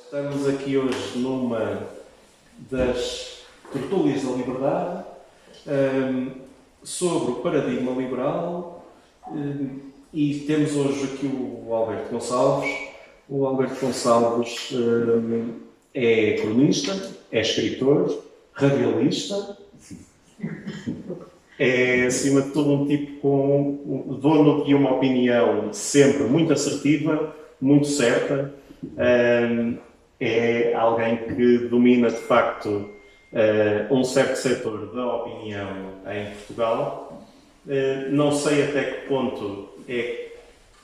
Estamos aqui hoje numa das tertúlias da liberdade sobre o paradigma liberal e temos hoje aqui o Alberto Gonçalves. O Alberto Gonçalves é cronista, é escritor, radialista, é acima de tudo um tipo com dono de uma opinião sempre muito assertiva, muito certa. É alguém que domina de facto um certo setor da opinião em Portugal. Não sei até que ponto é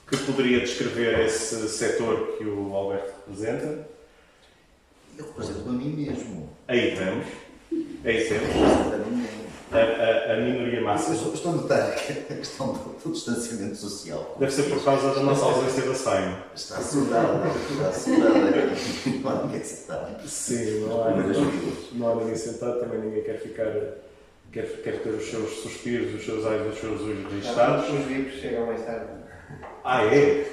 que poderia descrever esse setor que o Alberto representa. Eu represento a mim mesmo. Aí temos. Aí temos. A minoria máxima. Estou a notar que a questão do distanciamento social. Deve ser por causa da nossa ausência da SAIM. Está assegurada. Está assegurada aqui. Não há ninguém sentado. Sim, não há ninguém sentado, também ninguém quer ficar. Quer ter os seus suspiros, os seus ais, os seus olhos registados. Os VIPs chegam mais tarde. Ah, é?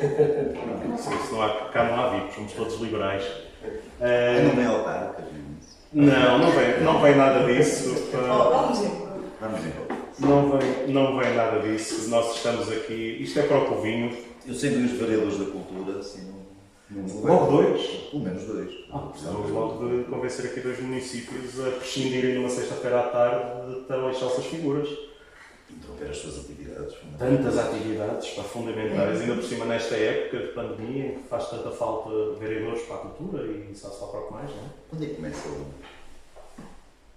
Isso não há, cá não há VIPs, somos todos liberais. Não é autarca. Não vem nada disso. Vamos embora. Não vem nada disso. Nós estamos aqui. Isto é para o povinho. Eu sendo os vereadores da cultura, assim, não Logo dois? Pelo menos dois. Precisamos logo de convencer aqui dois municípios a prescindirem numa sexta-feira à tarde de taleixa-se figuras. Interromper as suas atividades. Tantas atividades fundamentais, ainda por cima nesta época de pandemia, em que faz tanta falta vereadores para a cultura e sabe-se lá para o que mais, não é? Quando é que começa o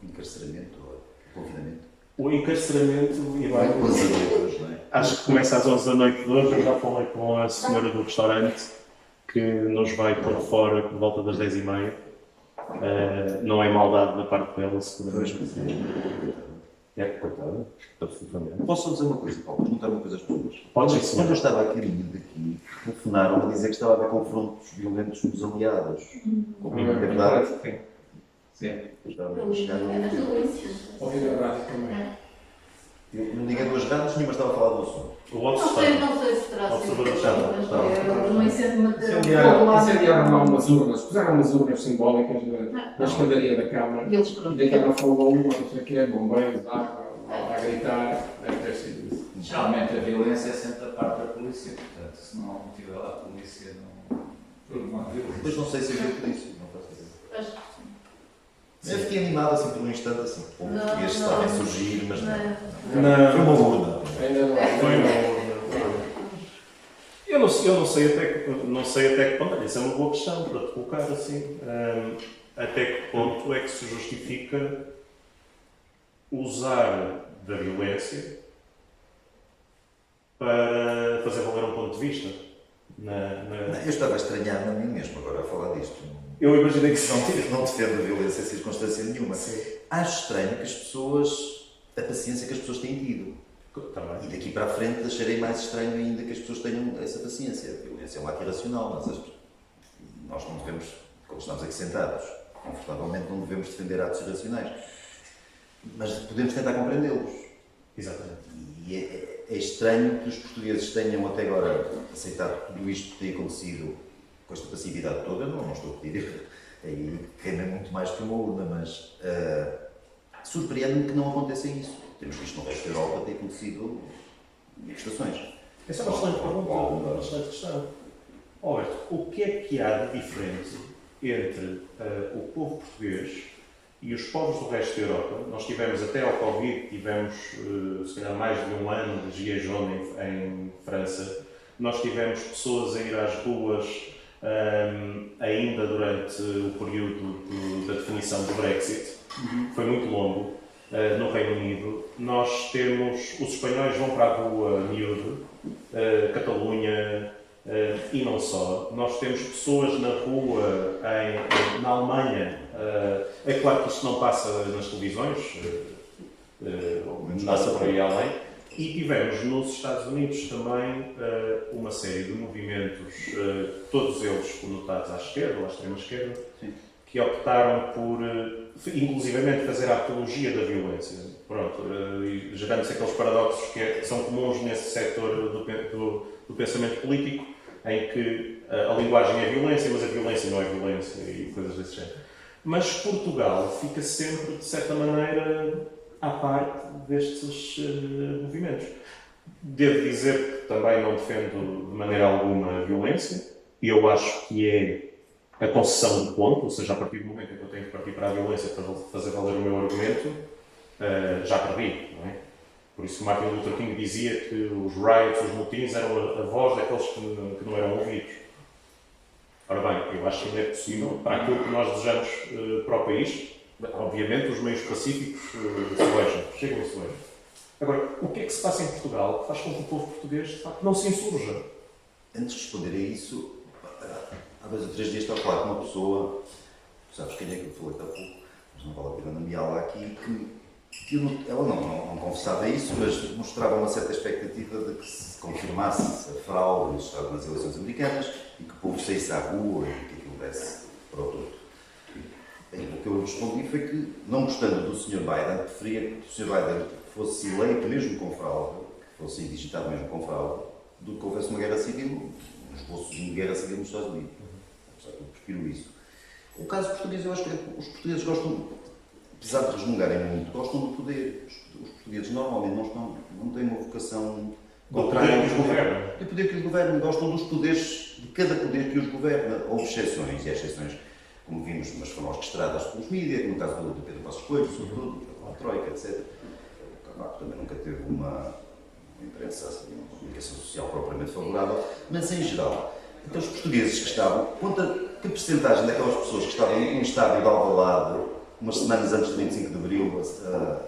encarceramento ou o confinamento? O encarceramento, e Vai com as adultas, não é? acho que começa às 11 da noite de hoje. Eu já falei com a senhora do restaurante que nos vai pôr fora por volta das 10h30. Não é maldade da parte dela, seguramente. É coitada, absolutamente. Posso só dizer uma coisa, Paulo? Perguntar uma coisa às pessoas. Pode sim, Quando senhor. eu estava a caminho daqui, telefonaram a dizer que estava a haver confrontos violentos nos aliados. É verdade? Sim. Estava a chegar no... Ouvi a rádio também. Eu não liguei duas rádios, nenhuma estava a falar do assunto. O outro Não sei se terá sido Está. no incêndio Incendiaram lá umas urnas, puseram umas urnas simbólicas na escadaria da Câmara. Eles E deitaram fogo a uma, não sei o quê, bombeiros, água, a gritar, deve ter sido isso. Geralmente a violência é sempre da parte da polícia, portanto, se não tiver lá a polícia, não há violência. Depois não sei se havia por isso, não faço ideia. Acho que sim. Eu fiquei animado assim por um instante, assim, o povo português estava a surgir, mas não. Não. Foi uma urna. Ainda não. Foi uma. Eu não sei até que ponto. Olha, isso é uma boa questão para te colocar assim. Até que ponto é que se justifica usar da violência para fazer valer um ponto de vista? Eu estava a estranhar-me a mim mesmo agora a falar disto. Eu imaginei que sim. Não defendo a violência em circunstância nenhuma. Sim. Acho estranho que as pessoas, a paciência que as pessoas têm tido. Tá bem. E daqui para a frente acharei mais estranho ainda que as pessoas tenham essa paciência. A violência é um ato irracional, mas nós não devemos, como estamos aqui sentados, confortavelmente não devemos defender atos irracionais. Mas podemos tentar compreendê-los. Exatamente. E é estranho que os portugueses tenham até agora aceitado tudo isto que tem acontecido com esta passividade toda. Não estou a pedir, aí queima muito mais que uma urna, mas surpreende-me que não aconteça isso. Temos visto no resto da Europa ter acontecido manifestações. Essa é uma excelente pergunta, uma excelente questão. Alberto, o que é que há de diferente entre o povo português e os povos do resto da Europa? Nós tivemos até ao Covid, tivemos se calhar mais de um ano de Gilets jaunes em França. Nós tivemos pessoas a ir às ruas ainda durante o período da definição do Brexit. Foi muito longo. No Reino Unido, nós temos, os espanhóis vão para a rua miúdo, Catalunha e não só. Nós temos pessoas na rua na Alemanha. É claro que isto não passa nas televisões, passa por aí além. E tivemos nos Estados Unidos também uma série de movimentos, todos eles conotados à esquerda ou à extrema esquerda, que optaram por, inclusivamente, fazer a apologia da violência. Pronto, gerando-se aqueles paradoxos que são comuns nesse setor do pensamento político, em que a linguagem é violência, mas a violência não é violência e coisas desse género. Mas Portugal fica sempre, de certa maneira, à parte destes movimentos. Devo dizer que também não defendo de maneira alguma a violência, e eu acho que é a concessão de ponto, ou seja, a partir do momento em que eu tenho que partir para a violência para fazer valer o meu argumento, já perdi, não é? Por isso Martin Luther King dizia que os riots, os motins, eram a voz daqueles que não eram ouvidos. Ora bem, eu acho que ainda é possível, para aquilo que nós desejamos para o país, obviamente os meios pacíficos chegam e se vejam. Agora, o que é que se passa em Portugal que faz com que o povo português, de facto, não se insurja? Antes de responder a isso, há 2 ou 3 dias estava a falar com uma pessoa, sabes quem é que eu falei há pouco, mas não vale a pena nomeá-la aqui, ela não confessava isso, mas mostrava uma certa expectativa de que se confirmasse a fraude nas eleições americanas e que o povo saísse à rua e que aquilo desse para o todo. Bem, o que eu respondi foi que, não gostando do Sr. Biden, preferia que o Sr. Biden fosse eleito mesmo com fraude, que fosse digitado mesmo com fraude, do que houvesse uma guerra civil, uns bolsos de guerra civil nos Estados Unidos. Eu prefiro isso. O caso português, eu acho que os portugueses gostam, apesar de resmungarem muito, gostam do poder. Os portugueses normalmente não têm uma vocação contrária Do governo. do poder que os governa, gostam dos poderes, de cada poder que os governa. Houve exceções, e há exceções, como vimos, mas foram orquestradas pelos mídias, como no caso do Pedro Passos Coelho, sobretudo, a Troika, etc. O Cavaco também nunca teve uma imprensa, assim, uma comunicação social propriamente favorável, mas em geral, então os portugueses que estavam, que percentagem daquelas pessoas que estavam num estádio de Alvalade, umas semanas antes do 25 de Abril,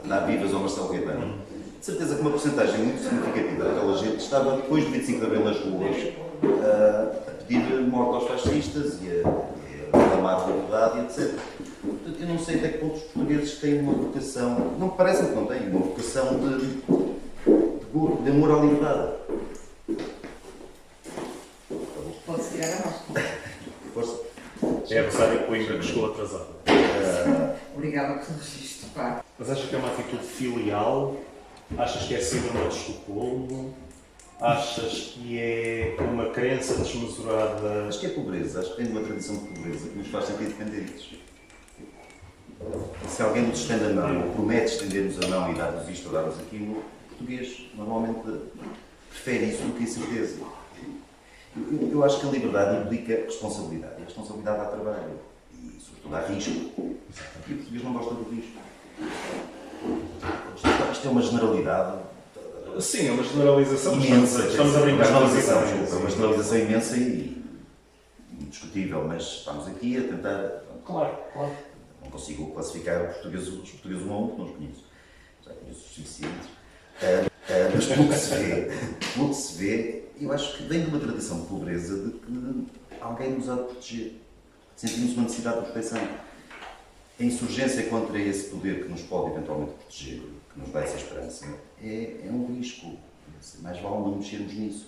na Vivas ou Marcelo Caetano, de certeza que uma porcentagem muito significativa daquela gente estava depois do 25 de Abril nas ruas a pedir morte aos fascistas e a reclamar de liberdade, etc. Portanto, eu não sei até que ponto os portugueses têm uma vocação, não parece que não têm, uma vocação de amor à liberdade. Pode-se tirar a máscara. Força. É a adversária de Coimbra que chegou atrasada. Obrigada pelo registro, pá. Mas achas que é uma atitude filial? Achas que é síndrome de Estocolmo? Achas que é uma crença desmesurada? Acho que é pobreza, acho que tem uma tradição de pobreza que nos faz sentir dependentes. Se alguém nos estende a mão, ou promete estender-nos a mão e dar-nos isto ou dar-nos aquilo, o português normalmente prefere isso do que a incerteza. Eu acho que a liberdade implica responsabilidade, e a responsabilidade dá trabalho, e sobretudo dá risco. E o português não gosta do risco. Isto é uma generalidade. Sim, é uma generalização. Imensa. Estamos a brincar com as É ideias. uma generalização imensa e indiscutível, mas estamos aqui a tentar. Claro, claro. Não consigo classificar os portugueses um a um, que não os conheço. Já conheço os suficientes. Mas pelo que se vê, eu acho que vem de uma tradição de pobreza de que alguém nos há de proteger. Sentimos uma necessidade de proteção. A insurgência contra esse poder que nos pode eventualmente proteger, que nos dá essa esperança, é um risco. Mais vale não mexermos nisso.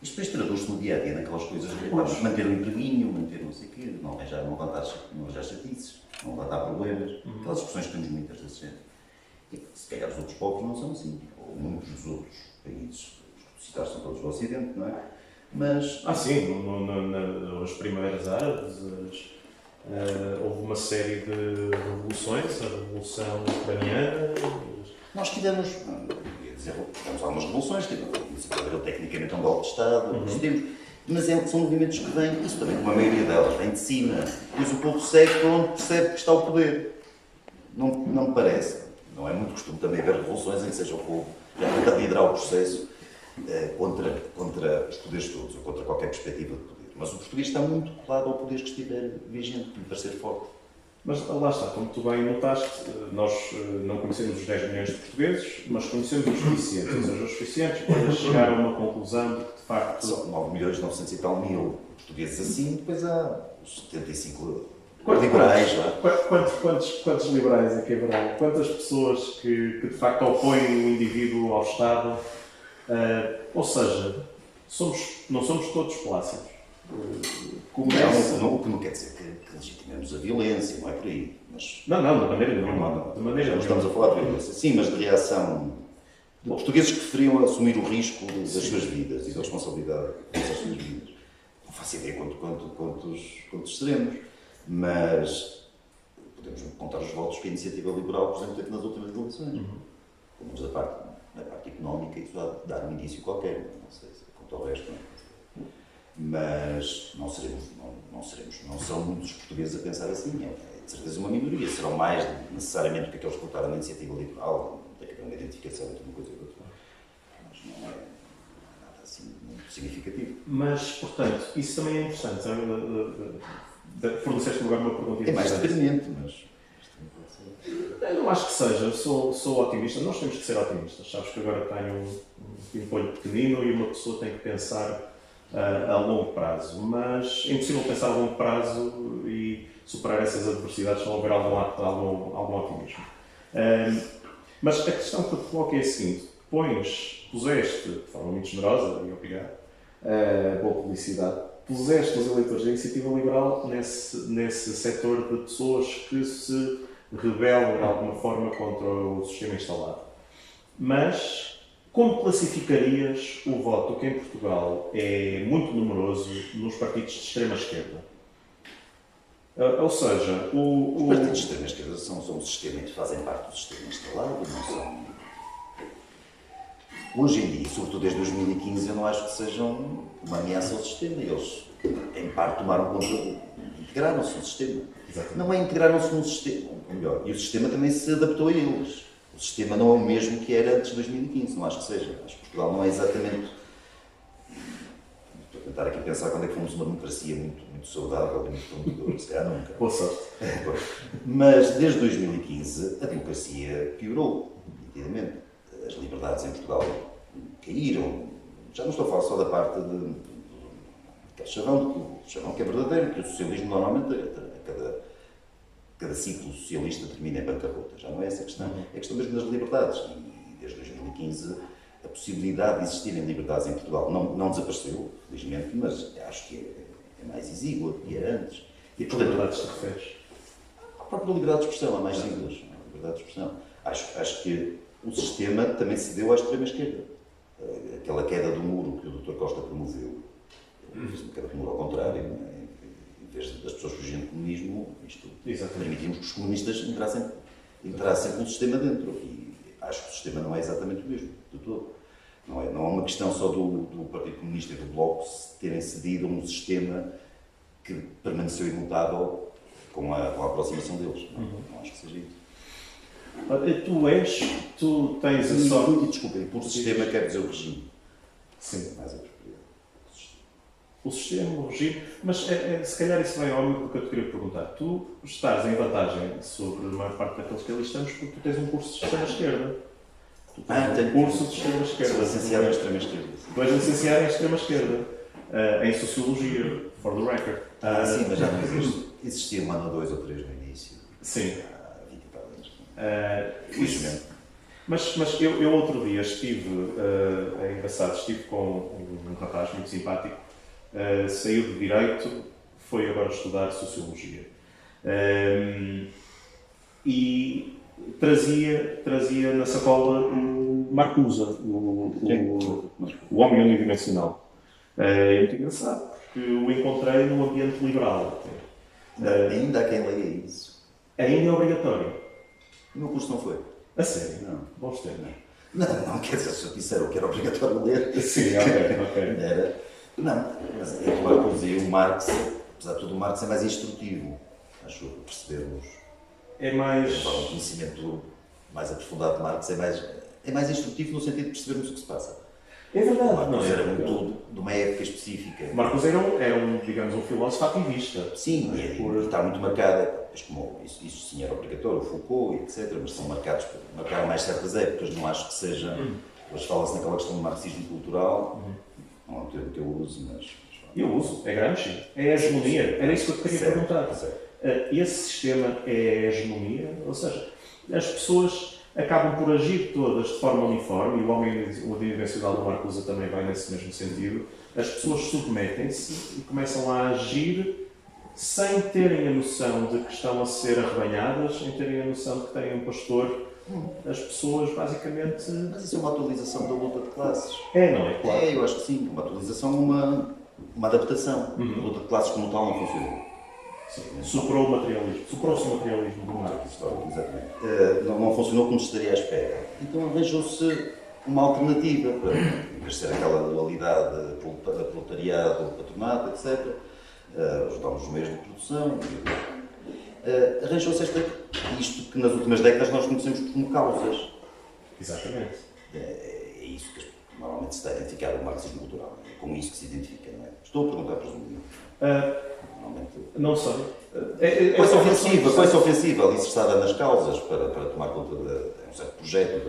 Isto depois traduz-se no dia a dia, naquelas coisas de manter um empreguinho, manter não sei o quê, não arranjar chatices, não levantar problemas, aquelas expressões que temos muitas desse género. E se calhar os outros povos não são assim, ou muitos dos outros países, os que citaste são todos do Ocidente, não é? Mas. Sim, nas primárias árabes houve uma série de revoluções, a Revolução Ucraniana. Nós tivemos algumas revoluções, tecnicamente um golpe de Estado, mas são movimentos que vêm, isso também, como a maioria delas, vem de cima. Depois o povo segue para onde percebe que está o poder. Não me parece. Não é muito costume também haver revoluções em que seja o povo já tenta liderar o processo contra os poderes todos, ou contra qualquer perspectiva de poder. Mas o português está muito colado ao poder que estiver vigente, que lhe parecer forte. Mas lá está, como tu bem notaste, nós não conhecemos os 10 milhões de portugueses, mas conhecemos os suficientes, ou seja, os suficientes para chegar a uma conclusão de que, de facto... São 9 milhões 900 e tal mil portugueses assim, depois há os 75 Quantos liberais. Quantos liberais é que haverá? Quantas pessoas que de facto opõem o indivíduo ao Estado? Ou seja, não somos todos plácidos. O que não quer dizer que legitimemos a violência, não é por aí. Mas, não, de maneira nenhuma. Não estamos a falar de violência. Sim, mas de reação. Os portugueses que preferiam assumir o risco das suas vidas e da responsabilidade das suas vidas. faço ideia quantos seremos, mas podemos contar os votos que a Iniciativa Liberal, por exemplo, teve nas últimas eleições. Pelo menos a parte económica, isso há de dar um indício qualquer, não sei se quanto ao resto, não. Mas não são muitos portugueses a pensar assim, é de certeza uma minoria, serão mais necessariamente do que aqueles que votaram na Iniciativa Liberal, tem que haver uma identificação entre uma coisa e outra, mas não é nada assim muito significativo. Mas, portanto, isso também é interessante, sabe? Forneceste lugar uma pergunta É mais interessante. deprimente, mas... Eu não acho que seja, sou otimista. Nós temos que ser otimistas. Sabes que agora tenho um pimpolho pequenino e uma pessoa tem que pensar a longo prazo. Mas é impossível pensar a longo prazo e superar essas adversidades se não houver algum otimismo. Mas a questão que eu te coloco é a seguinte: puseste, de forma muito generosa, e obrigado, boa publicidade, puseste os eleitores da Iniciativa Liberal nesse setor de pessoas que se rebelam de alguma forma contra o sistema instalado. Mas como classificarias o voto que em Portugal é muito numeroso nos partidos de extrema-esquerda? Ou seja, Os partidos de extrema-esquerda são um sistema que fazem parte do sistema instalado, não são... Hoje em dia, sobretudo desde 2015, eu não acho que sejam uma ameaça ao sistema. Eles, em parte, tomaram conta, integraram-se no sistema. Exatamente. Não é integraram-se num sistema, ou melhor, e o sistema também se adaptou a eles. O sistema não é o mesmo que era antes de 2015, não acho que seja. Acho que Portugal não é exatamente... Estou a tentar aqui pensar quando é que fomos uma democracia muito saudável e muito prometedora, se calhar nunca. boa sorte. Mas desde 2015 a democracia piorou, nitidamente. As liberdades em Portugal caíram. Já não estou a falar só da parte de aquele chavão que é verdadeiro, que o socialismo normalmente, cada ciclo socialista termina em bancarrota. Já não é essa a questão. É a questão mesmo das liberdades. E desde 2015 a possibilidade de existirem liberdades em Portugal não desapareceu, felizmente, mas acho que é mais exígua do que era antes. E que liberdades te referes? A própria liberdade de expressão, a mais simples. A liberdade de expressão. Acho que o sistema também se deu à extrema-esquerda. Aquela queda do muro que o Dr. Costa promoveu, fez uma queda do muro ao contrário, não é? Em vez das pessoas fugirem do comunismo, isto permitimos que os comunistas entrassem pelo sistema dentro. E acho que o sistema não é exatamente o mesmo, de todo. Não é uma questão só do Partido Comunista e do Bloco terem cedido a um sistema que permaneceu imutável com a aproximação deles. Não acho que seja isso. Tu tens a sorte... Desculpem, por sistema quer dizer o regime. Sim. Mais apropriado. O sistema, o regime... Mas se calhar isso vai ao âmbito do que eu te queria perguntar. Tu estás em vantagem sobre a maior parte daqueles que ali estamos porque tu tens um curso de extrema-esquerda. Tu tens um curso de extrema-esquerda. Sou licenciado em extrema-esquerda. Tu és licenciado em extrema-esquerda. Em Sociologia, for the record. Sim, mas já não existe. Existia um ano ou 2 ou 3 no início. Sim. Há 20 e tal anos. Felizmente. Mas eu outro dia estive, é engraçado, estive com um rapaz muito simpático, saiu de Direito, foi agora estudar Sociologia. E trazia na sacola o Marcuse, o Homem Unidimensional. É muito engraçado, porque o encontrei num ambiente liberal. Ainda há quem leia isso. Ainda é obrigatório. O meu curso não foi. A sério? Não. Bons tempos. Não, quer dizer, se eu disseram que era obrigatório ler. Sim, ok. Era. Não, mas é que o Marx, apesar de tudo, o Marx é mais instrutivo. Acho que percebermos. É mais... Embora um conhecimento mais aprofundado de Marx é mais instrutivo no sentido de percebermos o que se passa. É verdade. O Marcos não, era muito de uma época específica. Marcos era digamos, um filósofo ativista. Sim, e está muito marcada, como isso sim era obrigatório, Foucault, etc., mas são marcaram mais certas épocas, não acho que seja... Hoje fala-se naquela questão do marxismo cultural, não é um termo que eu uso, mas... Eu uso, é Gramsci, é a hegemonia, era isso que eu te queria perguntar. Esse sistema é a hegemonia, ou seja, as pessoas acabam por agir todas de forma uniforme, e o homem unidimensional do Marcuse também vai nesse mesmo sentido. As pessoas submetem-se e começam a agir sem terem a noção de que estão a ser arrebanhadas, sem terem a noção de que têm um pastor. As pessoas, basicamente... Mas isso é uma atualização da luta de classes. Não é? Claro. Eu acho que sim, uma atualização, uma uma adaptação. Outra classe como tal não funcionou. Superou o materialismo. Superou-se o materialismo do Marx. Exatamente. Não funcionou como se estaria à espera. Então arranjou-se uma alternativa para, em vez de ser aquela dualidade proletariado, patronato, etc., os novos meios de produção, arranjou-se isto que nas últimas décadas nós conhecemos como causas. Exatamente. É isso que normalmente se está a identificar o marxismo cultural. É com isso que se identifica, não é? Estou a perguntar, presumo. Não sei. Foi-se ofensiva, alicerçada nas causas para tomar conta de um certo projeto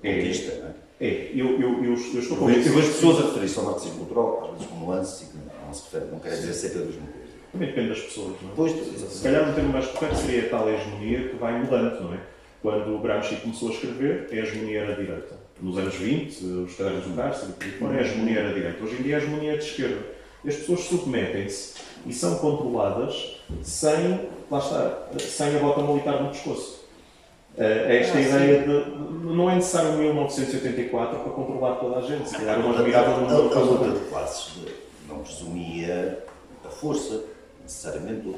de conquista, não é? Eu estou Eu vejo pessoas a referir-se ao marxismo cultural, às vezes com nuances e que não se refere, não quer dizer sempre a mesma coisa. Também depende das pessoas, não é? Pois, se calhar um termo mais correto seria a tal hegemonia que vai mudando, não é? Quando o Gramsci começou a escrever, a hegemonia era direita. Nos anos 20, os cadernos do Garça, a hegemonia era direita. Hoje em dia a hegemonia é de esquerda. E as pessoas submetem-se e são controladas sem, lá está, sem a bota militar no pescoço. Esta ideia de não é necessário 1984 para controlar toda a gente. Se calhar uma admirável A luta de classes não presumia a força, necessariamente.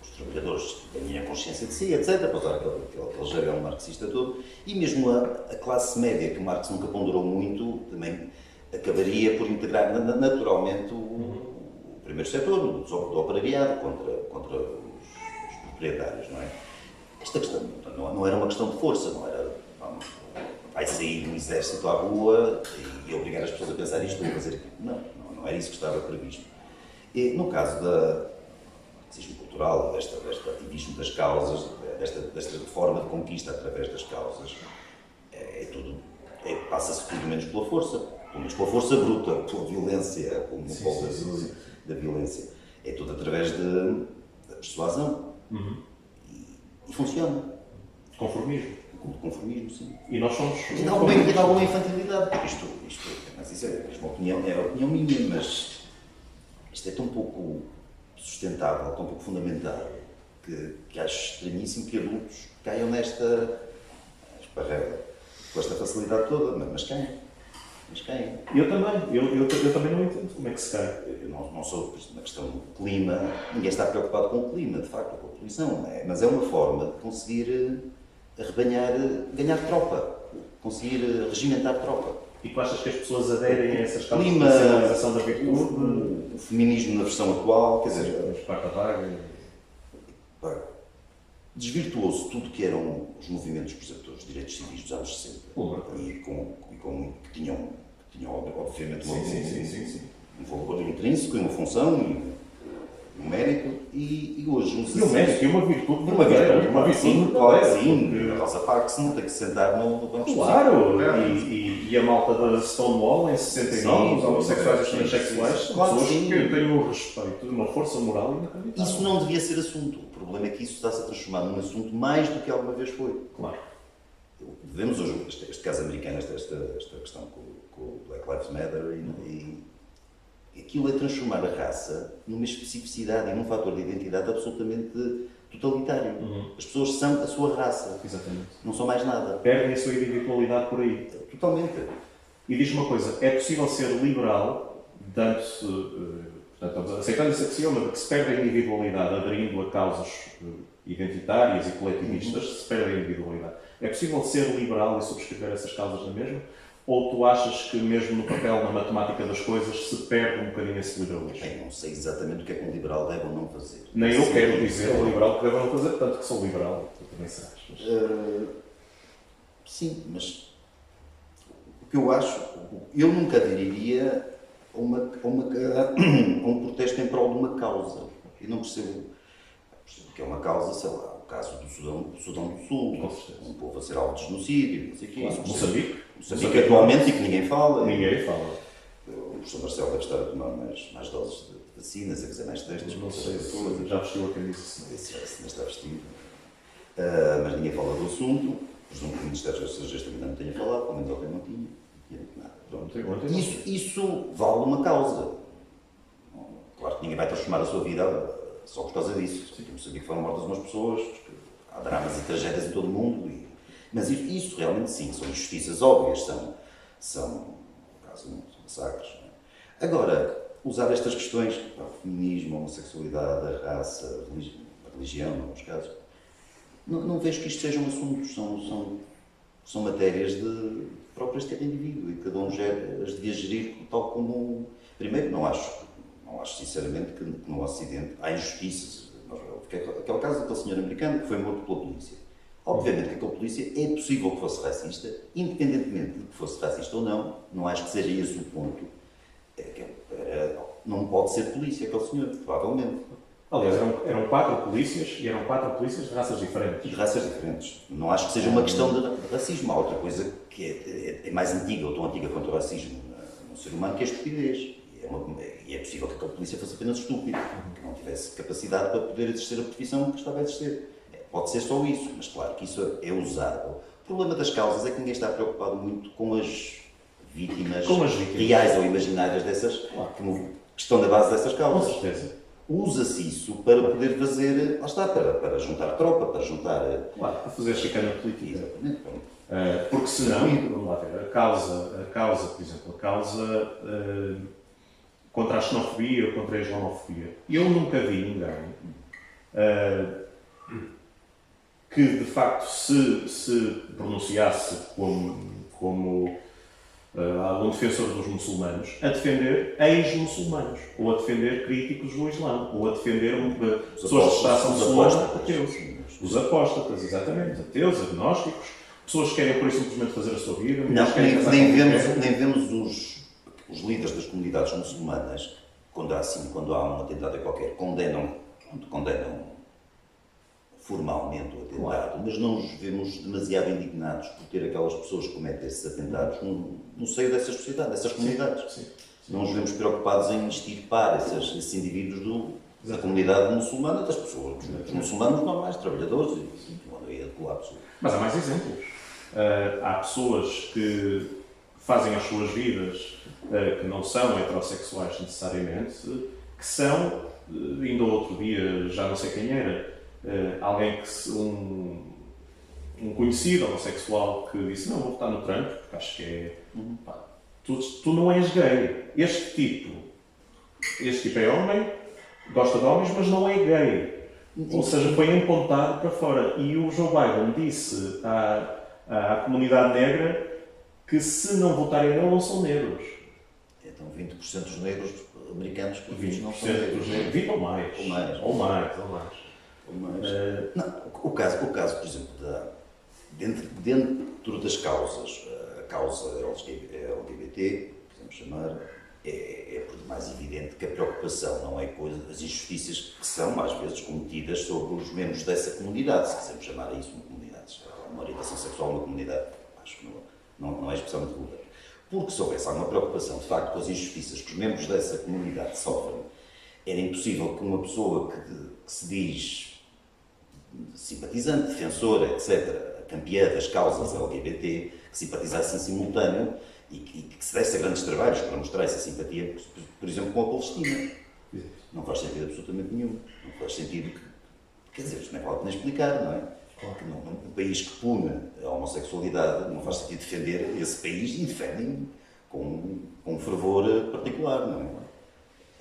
Os trabalhadores tinham a consciência de si, etc., para usar aquele jargão marxista todo. E mesmo a classe média, que Marx nunca ponderou muito, também acabaria por integrar naturalmente o primeiro setor, do operariado, contra os proprietários, não é? Esta questão não era uma questão de força, não era vai sair um exército à rua e obrigar as pessoas a pensar isto ou a fazer aquilo. Não era isso que estava previsto. E no caso do marxismo cultural, deste ativismo das causas, desta forma de conquista através das causas, passa-se tudo menos pela força, pelo menos pela força bruta, pela violência, pelo monopólio da violência. É tudo através da persuasão. E funciona. Conformismo. Conformismo, sim. E nós somos. E de alguma infantilidade. Mas isso é uma opinião minha, mas isto é tão pouco sustentável, tão pouco fundamentado, que acho estranhíssimo que adultos caiam nesta esparrela, com esta facilidade toda. Mas quem? Eu também não entendo como é que se cai. Eu não sou, por exemplo, na questão do clima, ninguém está preocupado com o clima, de facto, com a poluição, mas é uma forma de conseguir ganhar tropa, conseguir regimentar tropa. E tu achas que as pessoas aderem a essas causas de Clima, sensibilização da virtude? o feminismo na versão atual, quer dizer, Os quarta-vaga? desvirtuou-se tudo que eram os movimentos, por exemplo, dos direitos civis dos anos 60 que tinham obviamente um valor intrínseco e uma função e um mérito e hoje E um mérito e uma virtude uma virtude, sim, claro que sim. A Rosa Parks não tem que se sentar no banco. Claro, e a malta da Stonewall em 69, os homossexuais e os transexuais, são pessoas que têm um respeito, uma força moral inacreditável. Isso não devia ser assunto. O problema é que isso está-se a transformar num assunto mais do que alguma vez foi. Claro. Vemos hoje este caso americano, esta questão com o Black Lives Matter e aquilo é transformar a raça numa especificidade e num fator de identidade absolutamente totalitário. As pessoas são a sua raça. Exatamente. Não são mais nada. Perdem a sua individualidade por aí. Totalmente. E diz uma coisa, é possível ser liberal, dando-se, aceitando esse axioma de que se perde a individualidade aderindo a causas identitárias e coletivistas, se perde a individualidade. É possível ser liberal e subscrever essas causas na mesma? Ou tu achas que mesmo no papel, na matemática das coisas, se perde um bocadinho esse liberalismo? Eu não sei exatamente o que é que um liberal deve ou não fazer. Nem eu quero dizer ao liberal que deve ou não fazer, tanto que sou liberal, tu também sabes. Mas... Sim, mas o que eu acho, eu nunca aderiria a um protesto em prol de uma causa. Eu não percebo que é uma causa, sei lá, o caso do Sudão do Sul, um povo a ser alvo de genocídio, não sei o quê. Claro, Moçambique atualmente e que ninguém fala. Ninguém fala. O professor Marcelo deve estar a tomar mais doses de vacinas, a fazer mais testes. Não sei se já vestiu a camisa. Se está vestido. Mas ninguém fala do assunto. Presumo que o Ministério dos Estrangeiros também não tenha falado, pelo menos ontem não tinha. Nada. Isso vale uma causa. Claro que ninguém vai transformar a sua vida só por causa disso. Não sabia que foram mortas umas pessoas, há dramas e tragédias em todo o mundo. Mas isso realmente sim, são injustiças óbvias, são no caso, massacres. Agora, usar estas questões, o feminismo, a homossexualidade, a raça, a religião, em alguns casos. Não vejo que isto sejam assuntos, são matérias próprias de cada indivíduo e cada um as devia gerir tal como. Primeiro, não acho sinceramente que no Ocidente há injustiças. Aquele caso daquele senhor americano que foi morto pela polícia. Obviamente que aquele polícia é possível que fosse racista, independentemente de que fosse racista ou não acho que seja esse o ponto. Não pode ser polícia aquele senhor, provavelmente. Aliás, eram 4 polícias e eram 4 polícias de raças diferentes. De raças diferentes. Não acho que seja uma questão de racismo. Há outra coisa que é mais antiga, ou tão antiga quanto o racismo no ser humano, que é a estupidez. E é possível que aquela polícia fosse apenas estúpida, que não tivesse capacidade para poder exercer a profissão que estava a exercer. Pode ser só isso, mas claro que isso é usado. O problema das causas é que ninguém está preocupado muito com as vítimas reais ou imaginárias dessas, que estão na base dessas causas. Com certeza. Usa-se isso para poder fazer, lá está, para juntar tropa, para juntar... Claro, para fazer chicana política. Exatamente. Porque senão, vamos lá ver, a causa, por exemplo, a causa contra a xenofobia ou contra a islamofobia. Eu nunca vi ninguém que, de facto, se pronunciasse como algum defensor dos muçulmanos, a defender ex-muçulmanos, ou a defender críticos do Islã, ou a defender pessoas que estavam muçulmanas, ateus. Os apóstatas, exatamente, ateus, agnósticos, pessoas que querem por isso simplesmente fazer a sua vida. Nem vemos os líderes das comunidades muçulmanas, quando há um atentado qualquer, condenam formalmente o atentado, mas não os vemos demasiado indignados por ter aquelas pessoas que cometem esses atentados no seio dessas sociedades, dessas comunidades. Sim. Não os vemos preocupados em extirpar esses indivíduos da comunidade muçulmana, das pessoas, dos muçulmanos normais, trabalhadores, quando ia de colapso. Mas há mais exemplos. Há pessoas que fazem as suas vidas, que não são heterossexuais necessariamente, que são, ainda outro dia, já não sei quem era, alguém um conhecido homossexual que disse: não, vou votar no Trump, porque acho que é... Tu não és gay. Este tipo é homem, gosta de homens, mas não é gay. Ou seja, foi empontado para fora. E o Joe Biden disse à comunidade negra que se não votarem nele, não são negros. Então 20% dos negros americanos que 20% não são negros. Dos negros. 20 ou mais. Ou mais. Não, o caso, por exemplo, dentro das causas, a causa LGBT, podemos chamar, é por demais evidente que a preocupação não é com as injustiças que são, às vezes, cometidas sobre os membros dessa comunidade, se quisermos chamar a isso uma comunidade. Uma orientação sexual numa comunidade, acho que não é especialmente vulgar. Porque se houvesse alguma preocupação, de facto, com as injustiças que os membros dessa comunidade sofrem, era impossível que uma pessoa que se diz simpatizante, defensora, etc., campeã das causas LGBT, que simpatizasse em simultâneo e que se desse a grandes trabalhos para mostrar essa simpatia, por exemplo, com a Palestina. Não faz sentido absolutamente nenhum. Não faz sentido quer dizer, isto não é claro nem explicar, não é? Claro que um país que pune a homossexualidade não faz sentido defender esse país e defendem com um fervor particular, não é?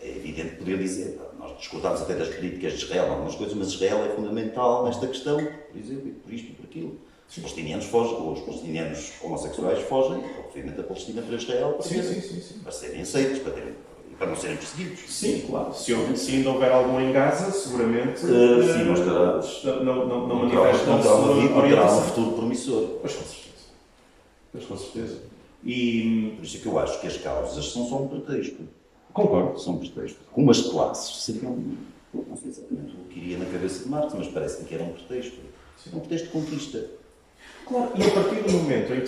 É evidente poder dizer, nós discordámos até das críticas de Israel, algumas coisas, mas Israel é fundamental nesta questão, por exemplo, e por isto e por aquilo. Os palestinianos fogem, ou os palestinianos homossexuais fogem, obviamente, a Palestina para Israel, para serem aceitos, para não serem perseguidos. Sim, claro. Se ainda houver algum em Gaza, seguramente sim, não manifestam terá um futuro promissor. Pois com certeza. E por isso é que eu acho que as causas são só um pretexto. Concordo. São um pretexto. Como as classes seriam, não sei exatamente o que iria na cabeça de Marx, mas parece-me que era um pretexto. Um pretexto de conquista. Claro, e a partir do momento em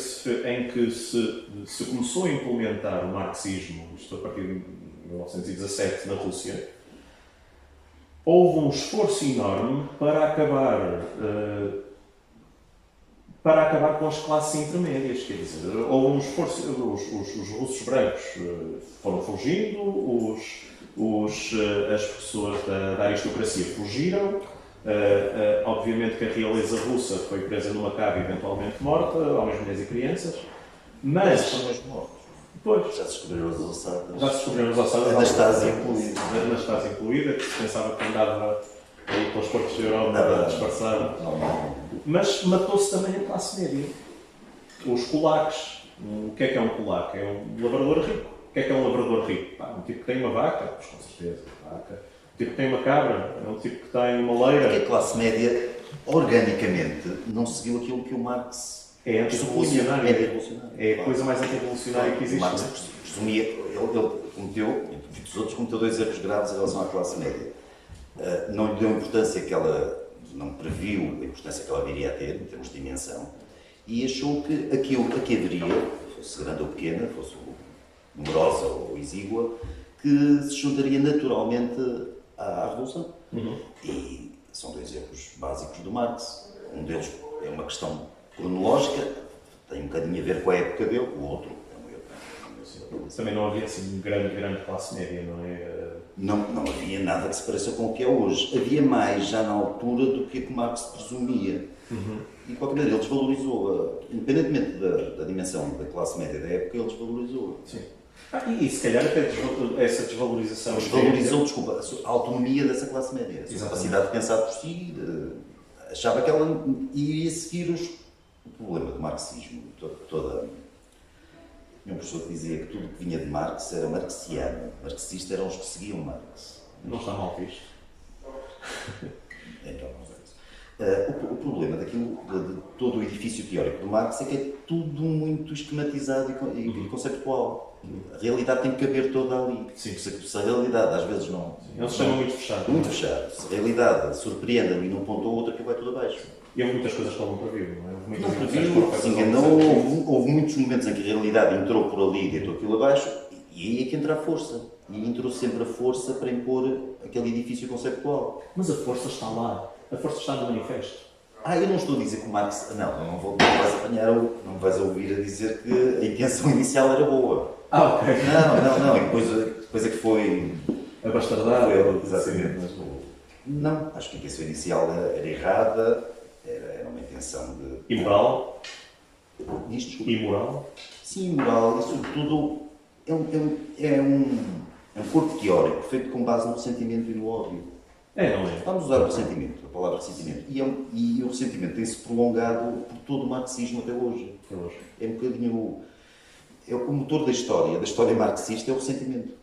que se começou a implementar o marxismo, isto a partir de 1917 na Rússia, houve um esforço enorme para acabar com as classes intermédias, quer dizer, houve um esforço, os russos brancos foram fugindo, as pessoas da aristocracia fugiram, obviamente que a realeza russa foi presa numa cave eventualmente morta, homens, mulheres e crianças, mas... São os mortos. Pois. Já descobriram as ossadas. Já se descobriram os ossadas. Anastásia incluída. A Anastásia incluída, que se pensava que andava aí pelas portas da Europa Nada. a disfarçar. Não. Mas matou-se também a classe média. Os polacos. O que é um polaco? É um lavrador rico. O que é um lavrador rico? Pá, um tipo que tem uma vaca, pois com certeza, vaca. Um tipo que tem uma cabra, é um tipo que tem uma Porque leira. a classe média, organicamente, não seguiu aquilo que o Marx É antirrevolucionário. antirrevolucionário. É a coisa mais antirrevolucionária que existe. Marx Não é? presumia, ele cometeu, entre os outros, cometeu 2 erros graves em relação à classe média. Não lhe deu a importância que ela, não previu a importância que ela viria a ter, em termos de dimensão, e achou que aquilo que haveria, fosse grande ou pequena, fosse numerosa ou exígua, que se juntaria naturalmente à Revolução. E são 2 erros básicos do Marx. Um deles é uma questão cronológica, tem um bocadinho a ver com a época dele, o outro é um erro. Também não havia assim grande classe média, não é? Não havia nada que se pareça com o que é hoje. Havia mais já na altura do que o Marx presumia. E, de qualquer maneira, ele desvalorizou, independentemente da dimensão da classe média da época, ele desvalorizou. Sim. E se calhar até essa desvalorização... Desvalorizou, desculpa, a autonomia dessa classe média, a sua capacidade de pensar por si, achava que ela iria seguir o problema do marxismo, toda... Tinha um professor que dizia que tudo que vinha de Marx era marxiano. Marxistas eram os que seguiam Marx. Não está mal visto. Então, não é isso. O problema daquilo, de todo o edifício teórico do Marx é que é tudo muito esquematizado e conceptual. A realidade tem que caber toda ali. Sim. Se a realidade às vezes não... É um sistema muito fechado. Muito fechado. Se a realidade surpreende ali num ponto ou outro, aquilo vai tudo abaixo. E houve muitas coisas que ele não previu, não é? Houve muitas Não emoções previu, que se ele enganou, houve muitos momentos em que a realidade entrou por ali e deitou aquilo abaixo, e aí é que entra a força. E entrou sempre a força para impor aquele edifício conceptual. Mas a força está lá. A força está no manifesto. Eu não estou a dizer que o Marx... Não vais apanhar, não me vais ouvir a dizer que a intenção inicial era boa. Ok. Não, e depois é que foi... Abastardado. Exatamente. Mas, Não, acho que a intenção inicial era errada, era uma intenção de... imoral. Diz, desculpa. Imoral. Sim, moral, e sobretudo é um corpo teórico feito com base no ressentimento e no ódio. Não é? Vamos usar o ressentimento, a palavra ressentimento. E o ressentimento tem-se prolongado por todo o marxismo até hoje. É um bocadinho... É o motor da história marxista é o ressentimento.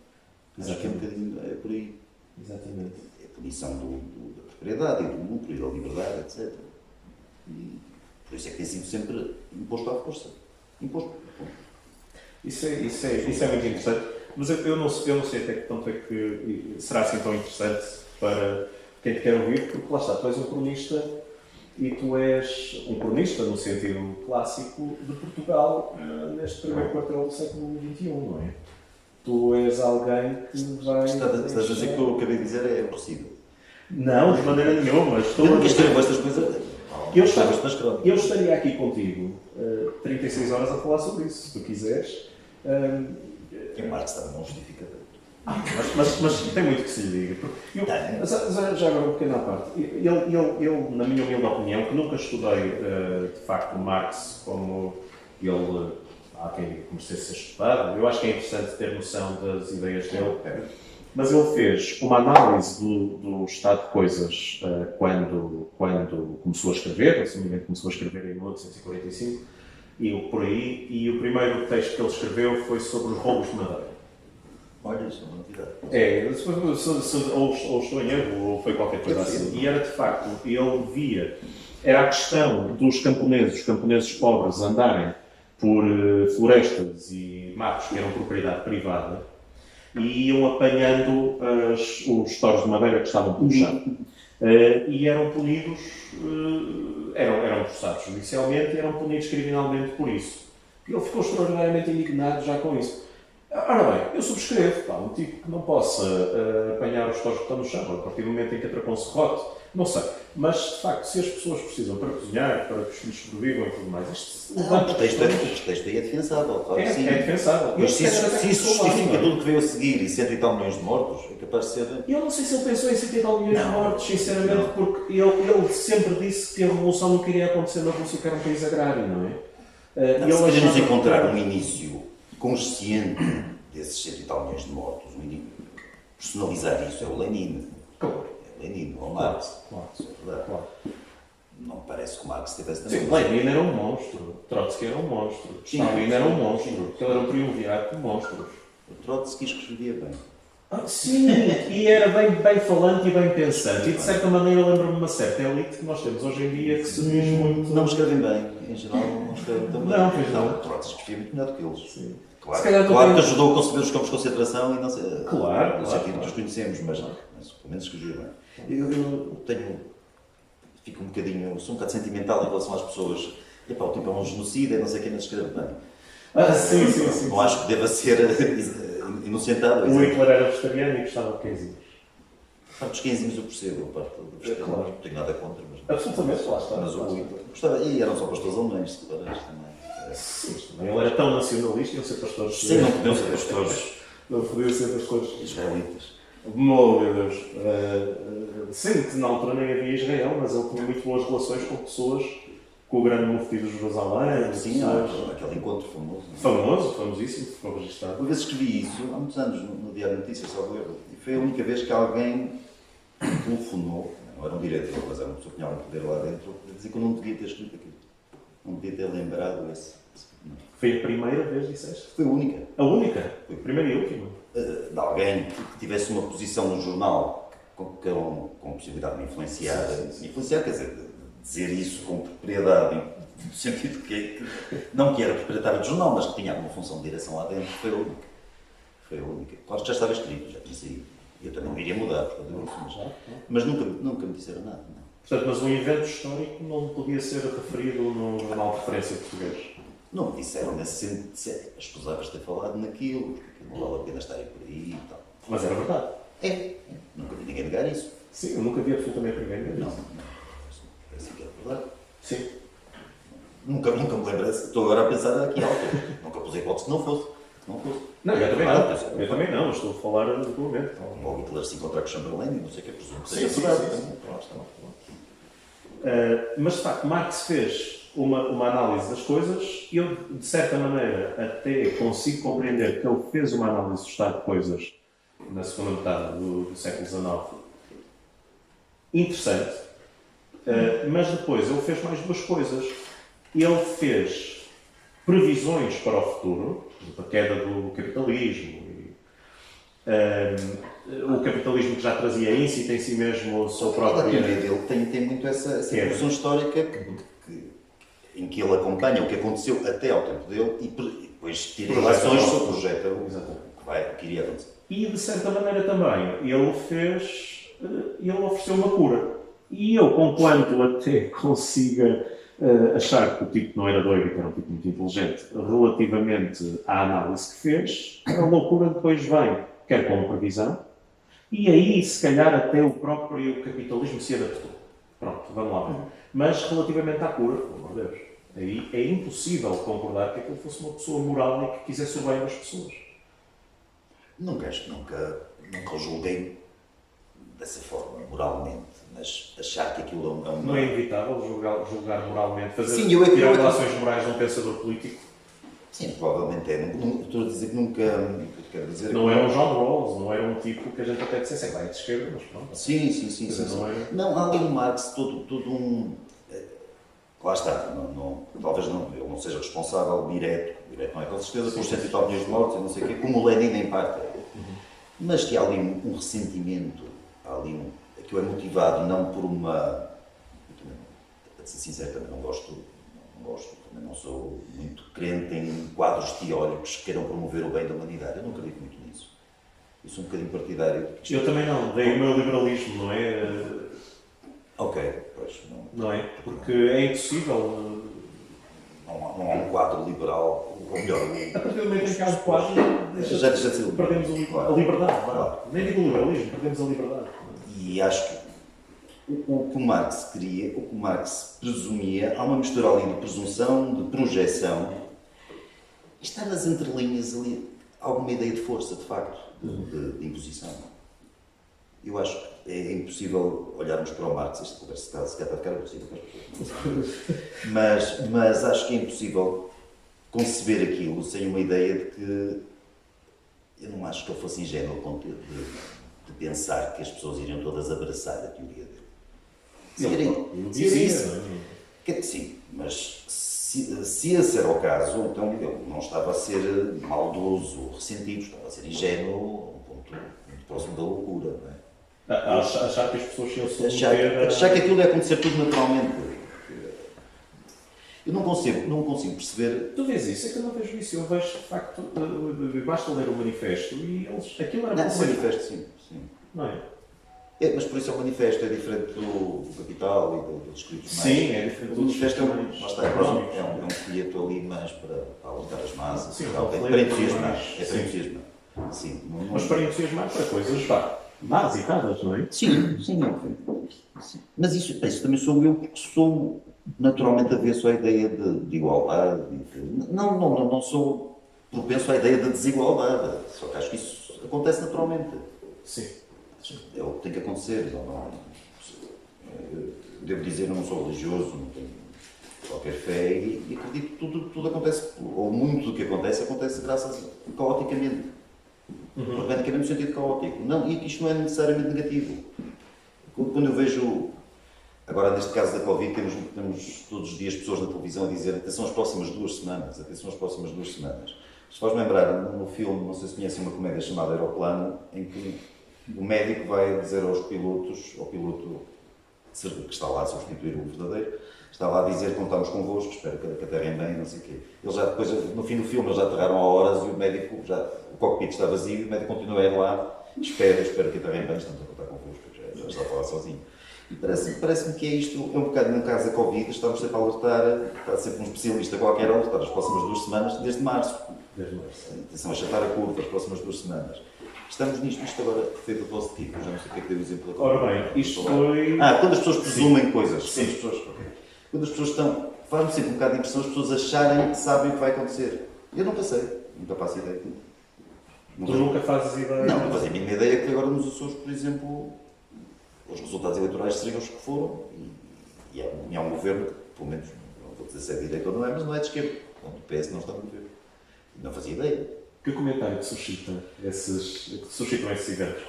Acho que é um bocadinho por aí. Exatamente. É a punição da propriedade e do lucro e da liberdade, etc. E por isso é que tem sido sempre imposto à força. Imposto. Isso é muito interessante. Mas eu não sei até que ponto é que será assim tão interessante para quem te quer ouvir, porque lá está, tu és um cronista e tu és um cronista no sentido clássico de Portugal neste primeiro quartel do século XXI, não é? Tu és alguém que vai... Estás a dizer que o que eu acabei de dizer é aborrecido. Não, de maneira nenhuma. Eu nunca escrevo estas coisas. Eu estaria aqui contigo 36 horas a falar sobre isso, se tu quiseres. E o Marx também não justifica. Mas tem muito que se lhe diga. Já agora, uma pequena parte. Eu, na minha humilde opinião, que nunca estudei de facto Marx como ele, há quem diga como se ser estudado, eu acho que é interessante ter noção das ideias dele. Mas ele fez uma análise do estado de coisas quando começou a escrever, assumidamente começou a escrever em 1845, e por aí, e o primeiro texto que ele escreveu foi sobre os roubos de madeira. Olha, isso é uma novidade. Ou estou em erro, ou foi qualquer coisa assim. E era de facto, ele via, era a questão dos camponeses pobres andarem por florestas e matos que eram propriedade privada e iam apanhando os toros de madeira que estavam pelo chão. E eram punidos, eram processados judicialmente e eram punidos criminalmente por isso. E ele ficou extraordinariamente indignado já com isso. Ora bem, eu subscrevo, um tipo que não possa apanhar os touros que estão no chão, a partir do momento em que atracam se rote, não sei. Mas, de facto, se as pessoas precisam para cozinhar, para que os filhos sobrevivam e tudo mais, isto o pretexto aí é defensável, claro que sim. É defensável. Mas se isso justifica tudo o que veio a seguir e 100 e tal milhões de mortos, é capaz de ser... Eu não sei se ele pensou em 100 e tal milhões de mortos, sinceramente, porque ele sempre disse que a revolução não queria acontecer na Rússia, que era um país agrário, não é? Se queremos encontrar um início consciente desses 100 e tal milhões de mortos, personalizar isso é o Lenin. Claro. É o Lenin, não é o Marx. Claro. Isso é verdade. Claro. Não parece que o Marx tivesse Sim, Lenin era um monstro, Trotsky era um monstro, Sim. Stalin era um monstro, ele era um triunvirato de monstros. O Trotsky escrevia bem. Sim, e era bem falante e bem pensante. E de certa maneira lembra-me de uma certa elite que nós temos hoje em dia que se diz muito. Não escrevem bem, em geral não escrevem tão bem. Não, pois não. O Trotsky escrevia muito melhor do que eles. Sim. Claro, Se calhar claro não que tem- ajudou a conceber os campos de concentração e não sei, Claro, no claro, sentido que claro. os conhecemos, mas pelo menos escrevia bem. Eu fico um bocadinho, sou um bocado sentimental em relação às pessoas. Epá, o tipo é um genocida, não sei quem não escreve bem. Sim. Não acho que deva ser inocentado. O Hitler era vegetariano e gostava de queijinhos. Os 15 eu percebo, a parte do vegetariano, Claro. não tenho nada contra, mas... Absolutamente, lá está. Mas o Hitler gostava, e eram só pastores alemães, se reparares também. Sim, ele era tão nacionalista, iam ser pastores. Sim, não podiam ser pastores Não podiam ser pastores. israelitas. Oh, meu Deus. Sim, que na altura nem havia Israel, mas ele tinha muito boas relações com pessoas, com o grande mufti de Jerusalém. Sim, pessoas- aquele encontro famoso. Famosíssimo, ficou registado. Uma vez escrevi isso, há muitos anos, no Diário de Notícias, salvo erro, e foi a única vez que alguém telefonou, não era um diretor, mas era uma pessoa que tinha algum poder lá dentro, a dizer que eu não devia ter escrito aquilo. Não devia ter lembrado esse. Não. Foi a primeira vez, disseste? Foi a única. A única? Foi a primeira e última? De alguém que tivesse uma posição no jornal com possibilidade de me influenciar. Sim. Influenciar, quer dizer, de dizer isso com propriedade, no sentido que não que era proprietário do jornal, mas que tinha alguma função de direção lá dentro, foi a única. Foi a única. Claro que já estava escrito, já tinha saído. Eu também não iria mudar por causa disso, mas nunca me disseram nada. Não. Portanto, mas um evento histórico não podia ser referido no jornal de referência português. Não me disseram nesse sentido, escusavas ter falado naquilo, porque não vale a pena estar aí por aí e tal. Mas era verdade. Nunca vi ninguém negar isso. Sim, eu nunca vi absolutamente ninguém ver Não, isso. é assim que é verdade. Sim. Nunca me lembro, estou agora a pensar aqui alto. Nunca pus a hipótese que não fosse. Não, eu também Claro, não. pois é. Eu também não, estou a falar do momento. O Hitler se encontrar com Chamberlain e não sei o que, presumo que Sim, seja sim, verdade. sim, também. Lá está. Mas de facto, Marx fez uma análise das coisas e eu, de certa maneira, até consigo compreender que ele fez uma análise do estado de coisas na segunda metade do século XIX interessante, mas depois ele fez mais duas coisas. Ele fez previsões para o futuro, a queda do capitalismo, o capitalismo que já trazia íncito em si mesmo a sua A própria... teoria dele tem muito essa evolução histórica em que ele acompanha o que aconteceu até ao tempo dele e depois tira relações sobre o projeto o que iria acontecer. E de certa maneira também ele ofereceu uma cura. E eu, conquanto até consiga achar que o tipo não era doido, que era um tipo muito inteligente, relativamente à análise que fez, a loucura depois vem, quer como previsão, e aí se calhar até o próprio capitalismo se adaptou. Pronto, vamos lá ver. Mas relativamente à cura, pelo amor de Deus, aí é impossível concordar que aquele fosse uma pessoa moral e que quisesse o bem das pessoas. Nunca o julguei dessa forma, moralmente, mas achar que aquilo é Não é inevitável julgar moralmente, fazer Sim, tirar relações morais de um pensador político. Sim, provavelmente é. Estou a dizer que nunca. Quero dizer Não que era um John Rawls, não era um tipo que a gente até dissesse, vai de esquerda, mas pronto. Sim. Não é- Não, há ali no Marx todo um. Lá está, talvez ele não seja responsável direto não é com certeza, por 100 e tal milhões de mortos e não sei o quê, como o Lenin em parte é. Mas que há ali um ressentimento, que é motivado não por uma. Para ser sincero, também não gosto, também não sou muito crente em quadros teóricos que queiram promover o bem da humanidade. Eu não acredito muito nisso. Eu sou um bocadinho partidário. Eu também não, dei o meu liberalismo, não é? Ok, pois Não é? Porque é impossível. não há um quadro liberal, ou melhor, A partir do momento em que há um quadro, já deixa de ser perdemos a liberdade. Claro. Nem digo o liberalismo, perdemos a liberdade. E acho que o que o Marx queria, o que o Marx presumia, há uma mistura ali de presunção, de projeção. Está nas entrelinhas ali alguma ideia de força, de facto, de imposição. Eu acho que é impossível olharmos para o Marx, esta conversa se calhar está de cara por cima, mas acho que é impossível conceber aquilo sem uma ideia de que eu não acho que eu fosse ingênuo ao ponto de pensar que as pessoas iriam todas abraçar a teoria dele. Se era isso, sim, mas se esse era o caso, então ele não estava a ser maldoso ou ressentido, estava a ser ingênuo a um ponto muito próximo da loucura, não é? Achar que as pessoas iam se Achar que aquilo ia acontecer tudo naturalmente. Eu não consigo perceber. Tu vês isso? É que eu não vejo isso. Eu vejo, de facto, basta ler o manifesto e aquilo era Não, o manifesto, sim. Não é? Mas por isso é um manifesto, é diferente do Capital e dos escritos mais. Sim, é diferente O dos manifesto é mais lá está, económicos. é um folheto ali mais para alentar as massas, Sim, para entusiasmar. mais. É para entusiasmar. Sim, Mas para entusiasmar para coisas básicas, não é? sim. Mas isso também sou eu que sou naturalmente avesso à ideia de igualdade. Não sou propenso à ideia de desigualdade. Só que acho que isso acontece naturalmente. Sim. É o que tem que acontecer. Devo dizer, eu não sou religioso, não tenho qualquer fé e acredito que tudo acontece, ou muito do que acontece graças caoticamente. Organicamente no sentido caótico. Não, e isto não é necessariamente negativo. Quando eu vejo, agora neste caso da Covid, temos todos os dias pessoas na televisão a dizer atenção às próximas 2 semanas, atenção às próximas 2 semanas. Isto faz-me lembrar no filme, não sei se conhecem uma comédia chamada Aeroplano, em que o médico vai dizer aos pilotos, ao piloto que está lá a substituir o verdadeiro, está lá a dizer: contamos convosco, espero que aterrem bem, não sei o quê. Eles já depois, no fim do filme, eles já aterraram a horas e o médico, o cockpit está vazio e o médico continua a ir lá, espero que aterrem bem, estamos a contar convosco, já está a falar sozinho. E parece-me que é isto, é um bocado no caso da Covid, estamos sempre a alertar, está sempre um especialista qualquer a alertar as próximas 2 semanas, desde março. Atenção, a chatar a curva as próximas 2 semanas. Estamos nisto agora foi positivo, já não sei o que é que deu o exemplo agora. Ora bem, isto foi... quando as pessoas presumem coisas. Sim. Quando as pessoas estão... Faz-me sempre um bocado de impressão as pessoas acharem que sabem o que vai acontecer. Eu nunca sei, nunca faço ideia. Tu nunca fazes ideia? Não fazia a mínima ideia que agora nos Açores, por exemplo, os resultados eleitorais seriam os que foram e há um governo que, pelo menos, não vou dizer se é de direita ou não é, mas não é de esquerda. Onde o PS não está no governo. Não fazia ideia. Que comentário que suscitam esses eventos?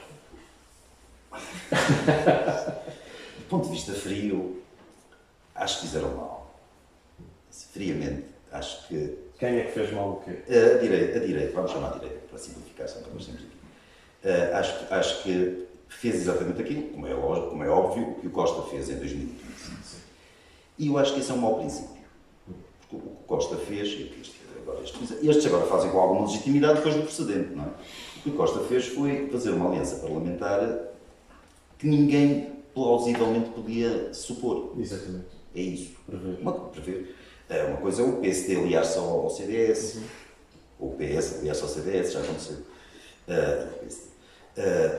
Do ponto de vista frio, acho que fizeram mal. Friamente, acho que... Quem é que fez mal o quê? A direita, vamos chamar a direita, para simplificar, só para nós temos aqui. Acho que fez exatamente aquilo, como é lógico, como é óbvio, que o Costa fez em 2015. E eu acho que esse é um mau princípio. Porque o que o Costa fez, estes agora fazem com alguma legitimidade depois do precedente, não é? O que o Costa fez foi fazer uma aliança parlamentar que ninguém plausivelmente podia supor. Exatamente. É isso. Prever. Uma coisa é o PSD aliar-se ao CDS, ou o PS aliar-se ao CDS, já aconteceu.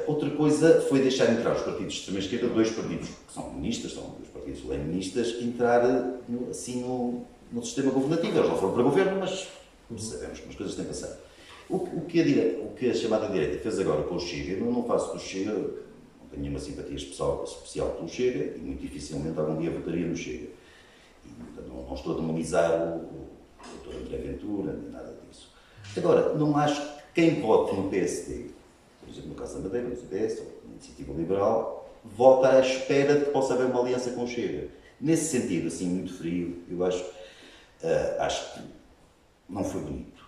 Outra coisa foi deixar entrar os partidos de extrema-esquerda, 2 partidos que são comunistas, são 2 partidos leninistas, entrar assim no sistema governativo. Eles não foram para o governo, mas sabemos como as coisas têm passado. O que a chamada direita fez agora com o Chega, eu não faço do Chega, não tenho nenhuma simpatia especial pelo Chega e muito dificilmente algum dia votaria no Chega. E, não estou a demonizar o Dr. André Ventura, nem nada disso. Agora, não acho que quem vote no PSD, por exemplo, no caso da Madeira, no CDS, ou na Iniciativa Liberal, vota à espera de que possa haver uma aliança com o Chega. Nesse sentido, assim, muito frio, eu acho que não foi bonito.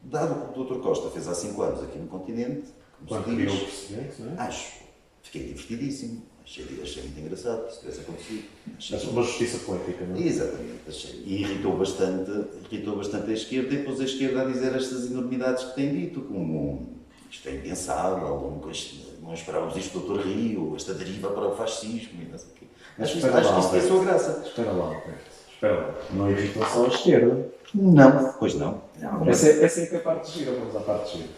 Dado o que o Dr. Costa fez há 5 anos aqui no continente, como se diz, o precedente, não é? fiquei divertidíssimo. Achei muito engraçado que isso tivesse acontecido. Uma justiça poética, não é? Exatamente. E irritou bastante a esquerda, e depois a esquerda a dizer estas enormidades que tem dito, como isto é impensável, não esperávamos isto do Dr. Rio, esta deriva para o fascismo e não sei o quê. Acho que isso tem a sua graça. Espera lá. Não irritou só a esquerda. Não, pois não. Essa é que é a parte gira, vamos à parte gira.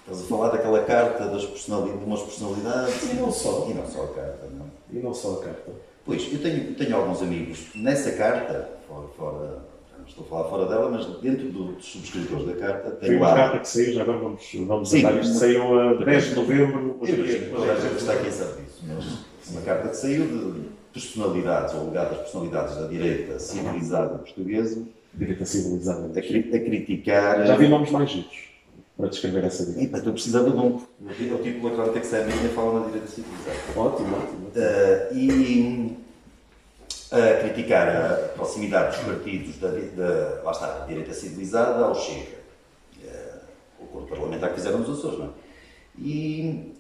Estás a falar daquela carta de umas personalidades. E não só. E não só a carta, não. E não só a carta. Pois, eu tenho alguns amigos nessa carta, não estou a falar fora dela, mas dentro dos subscritores da carta, Foi uma carta que saiu, já agora vamos tratar isto, saiu a 10 de novembro. Toda a gente está aqui a saber disso, mas uma carta que saiu de personalidades, ou ligadas personalidades da direita civilizada portuguesa, direita civilizada. A criticar. Já vi nomes mais giros para descrever essa direita. Epá, estou precisando de um. O título agora tem que ser a minha fala na direita civilizada. Ótimo, ótimo. E a criticar a proximidade dos partidos lá está, da direita civilizada ao Chega. O acordo parlamentar que fizeram nos Açores, não é? E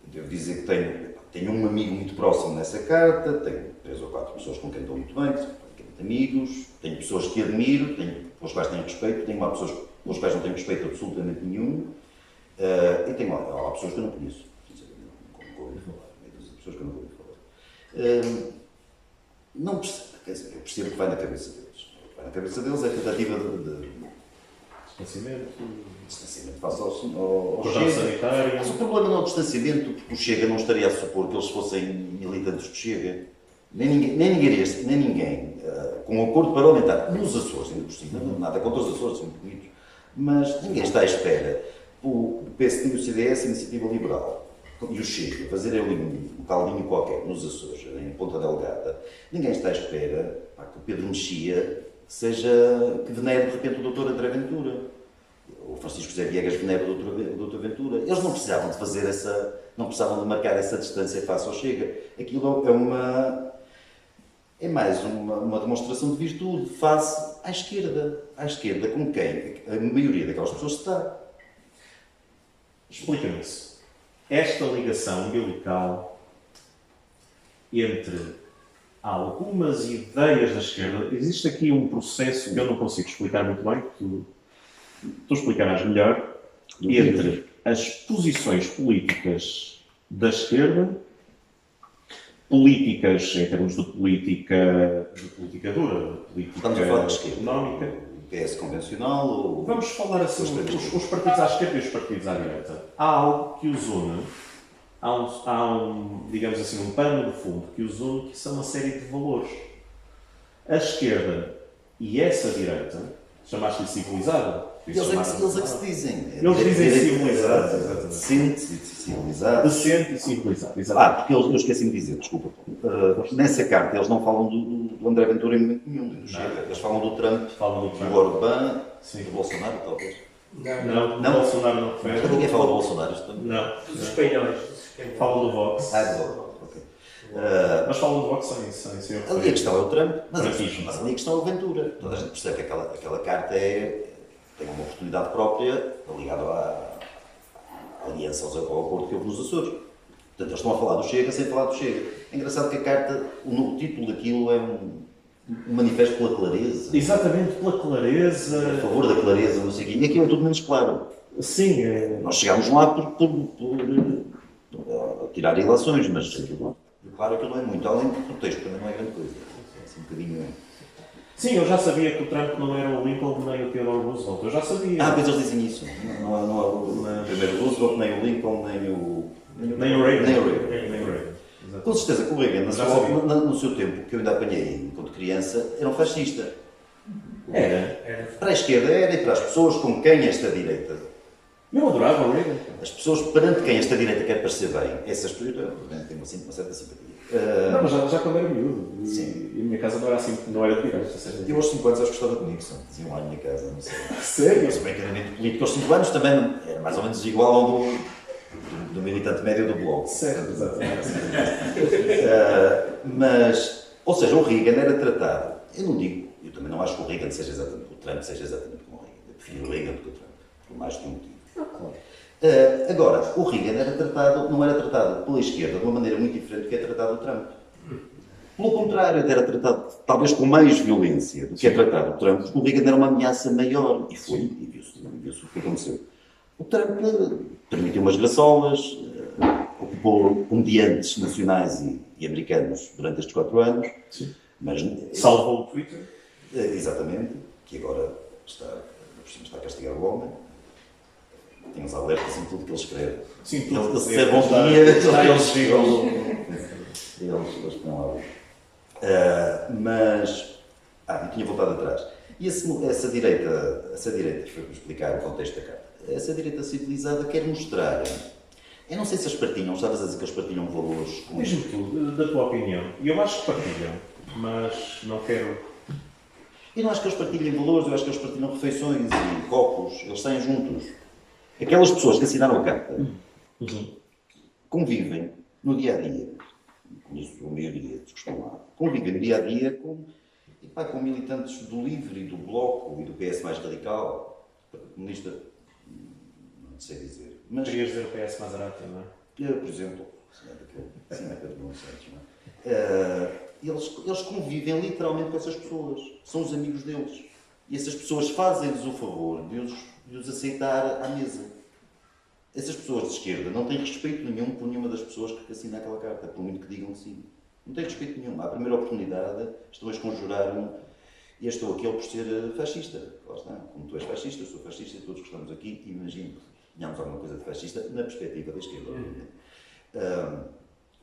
devo dizer que tenho um amigo muito próximo nessa carta, tenho 3 ou 4 pessoas com quem estou muito bem, que são praticamente amigos, tenho pessoas que admiro, pelas quais tenho respeito, tenho lá pessoas pelas quais não tenho respeito absolutamente nenhum, e tenho lá pessoas que eu não conheço, sinceramente, nunca ouvi falar, pessoas que eu não ouvi falar. Não percebo, quer dizer, eu percebo o que vai na cabeça deles. O que vai na cabeça deles é a tentativa de distanciamento face ao Cordão Chega. sanitário. Mas o problema não é o distanciamento, porque o Chega não estaria a supor que eles fossem militantes do Chega. Nem ninguém, com um acordo parlamentar nos Açores, ainda por cima, nada contra os Açores, são muito bonitos, mas ninguém está à espera. O PSD e o CDS, a Iniciativa Liberal, e o Chega, fazerem ali um caldinho qualquer nos Açores, em Ponta Delgada, ninguém está à espera que o Pedro Mexia que venere de repente o Dr. André Ventura. O Francisco José Viegas venera o Dr. Ventura. Eles não precisavam de fazer não precisavam de marcar essa distância face ao Chega. Aquilo é mais uma demonstração de virtude face à esquerda com quem a maioria daquelas pessoas está. Explica-me isso. Esta ligação umbilical entre algumas ideias da esquerda, existe aqui um processo que eu não consigo explicar muito bem, que tu explicarás melhor, entre as posições políticas da esquerda, políticas em termos de política dura, de política Estamos a falar de esquerda. económica. O PS convencional ou... Vamos falar assim, os partidos à esquerda e os partidos à direita. Há algo que os une, digamos assim, um pano de fundo que os une, que são uma série de valores. A esquerda e essa direita, chamaste-lhe civilizada. Eles é que se dizem. Eles dizem civilizado, exatamente. Decente e civilizado. Decente e civilizado, exatamente. Porque eu esqueci-me de dizer, desculpa. Nessa carta eles não falam do André Ventura em momento nenhum, do Chega. Eles falam do Trump, do Orbán, do Bolsonaro, talvez. Não, Bolsonaro não refere. Ninguém fala do Bolsonaro. Não. Dos espanhóis. Falam do Vox. Do Orbán, ok. Mas falam do Vox sem Ali a questão é o Trump, mas Trumpismo. ali a questão é o Ventura. Toda a gente percebe que aquela carta tem uma oportunidade própria ligada à aliança, ao acordo que houve nos Açores. Portanto, eles estão a falar do Chega sem falar do Chega. É engraçado que a carta, o título daquilo é um manifesto pela clareza. Exatamente, pela clareza. A favor da clareza, não sei o quê. E aquilo é tudo menos claro. Sim, Nós chegámos lá por tirar ilações, mas aquilo, claro que não é muito. Além do contexto, também não é grande coisa. É assim um bocadinho... Sim, eu já sabia que o Trump não era o Lincoln nem o Theodore Roosevelt. Eu já sabia. Pois eles dizem isso. Não é o primeiro Roosevelt, nem o Lincoln, nem o Reagan. Nem o Reagan. Nem o Reagan. Exato. Com certeza que o Reagan, Já sabia. no seu tempo, que eu ainda apanhei enquanto criança, era um fascista. Era. Para a esquerda era e para as pessoas com quem esta direita. Eu adorava o Reagan. As pessoas perante quem esta direita quer parecer bem, essas pessoas têm uma certa simpatia. Não, mas já quando era miúdo. Sim. E a minha casa não era assim, não era de direita. Eu aos 5 anos acho que gostava de Nixon, diziam lá na minha casa, não sei. Sério? Se bem que era muito político aos 5 anos, também era mais ou menos igual ao do militante médio do Bloco. Certo, exatamente. Mas, ou seja, o Reagan era tratado, eu não digo, eu também não acho que o Reagan seja exatamente, o Trump seja exatamente como o Reagan. Eu prefiro o Reagan do que o Trump, por mais de um motivo. Claro. Agora, o Reagan não era tratado pela esquerda de uma maneira muito diferente do que é tratado o Trump. Pelo contrário, era tratado talvez com mais violência do que é tratado o Trump, porque o Reagan era uma ameaça maior, e foi, e viu-se o que aconteceu. O Trump permitiu umas graçolas, ocupou comediantes nacionais e americanos durante estes 4 anos. Sim. Mas, Salvou o Twitter. Exatamente, que agora está a castigar o homem. Tem uns alertas em tudo que ele escreve. Sim, Ele se bom dia, eles põem lá. Mas, eu tinha voltado atrás. E essa direita, que foi para explicar o contexto da carta, essa direita civilizada quer mostrar. Eu não sei se eles partilham, estavas a dizer que eles partilham valores como Diz-me tu, da tua opinião. E eu acho que partilham, mas não quero Eu não acho que eles partilhem valores, eu acho que eles partilham refeições e copos, eles saem juntos. Aquelas pessoas que assinaram a carta convivem no dia a dia, conheço a maioria dos que estão lá, convivem no dia a dia com militantes do LIVRE e do Bloco e do PS mais radical, comunista, não sei dizer. Mas, Querias dizer o PS Maserati, não é? por exemplo, não é? Eles convivem literalmente com essas pessoas, são os amigos deles. E essas pessoas fazem-lhes o favor de os aceitar à mesa. Essas pessoas de esquerda não têm respeito nenhum por nenhuma das pessoas que assinam aquela carta, por muito que digam sim. Não têm respeito nenhum. À primeira oportunidade, estão a esconjurar este ou aquele por ser fascista. Lá está. Como tu és fascista, eu sou fascista e todos que estamos aqui, imagino que tenhamos alguma coisa de fascista na perspectiva da esquerda, obviamente.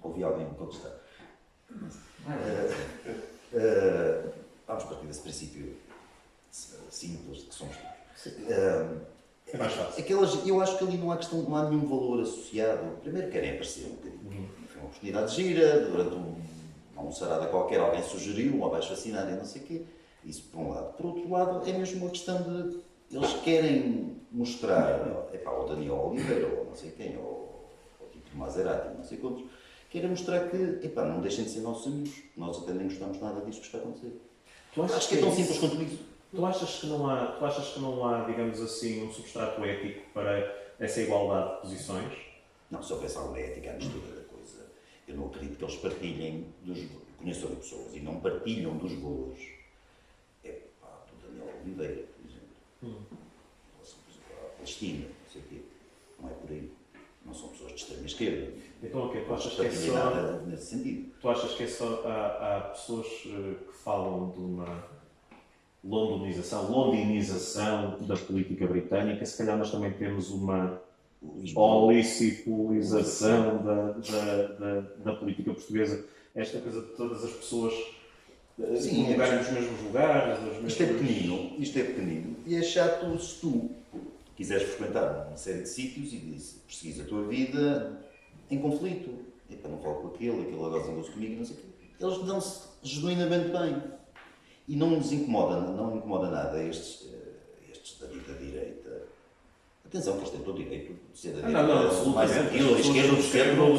Ouvi alguém me contestar. Vamos partir desse princípio simples de que somos todos. É mais fácil. Eu acho que ali não há nenhum valor associado. Primeiro querem aparecer um bocadinho. Foi uma oportunidade gira, durante uma almoçarada qualquer alguém sugeriu um abaixo assinado e não sei o quê. Isso por um lado. Por outro lado, é mesmo uma questão de eles querem mostrar ao Daniel Oliveira, ou não sei quem, ou ao tipo de Maserati, não sei quantos, querem mostrar que não deixem de ser nossos amigos. Nós até nem gostamos nada disso que está a acontecer. Acho que é tão simples quanto isso. Tu achas que não há, digamos assim, um substrato ético para essa igualdade de posições? Não, se houvesse alguma ética à mistura da coisa, eu não acredito que eles partilhem conheço ali pessoas e não partilham dos valores. Do Daniel Oliveira, por exemplo. A Palestina, não sei o quê. Não é por aí. Não são pessoas de extrema esquerda. Então o quê? Tu achas que é só... nada nesse sentido. Tu achas que é só... Há pessoas que falam de uma londinização da política britânica, se calhar nós também temos uma olicipolização da política portuguesa. Esta coisa de todas as pessoas lugarem nos mesmos lugares. Isto é pequenino e é chato se tu quiseres frequentar uma série de sítios e perseguires a tua vida em conflito. Não falo com aquele agora zangou-se comigo, não sei o quê. Eles dão-se genuinamente bem. E não nos incomoda nada estes da direita. Atenção, que eles têm todo o direito de ser da direita. Mais aquilo, a esquerda, o centro, não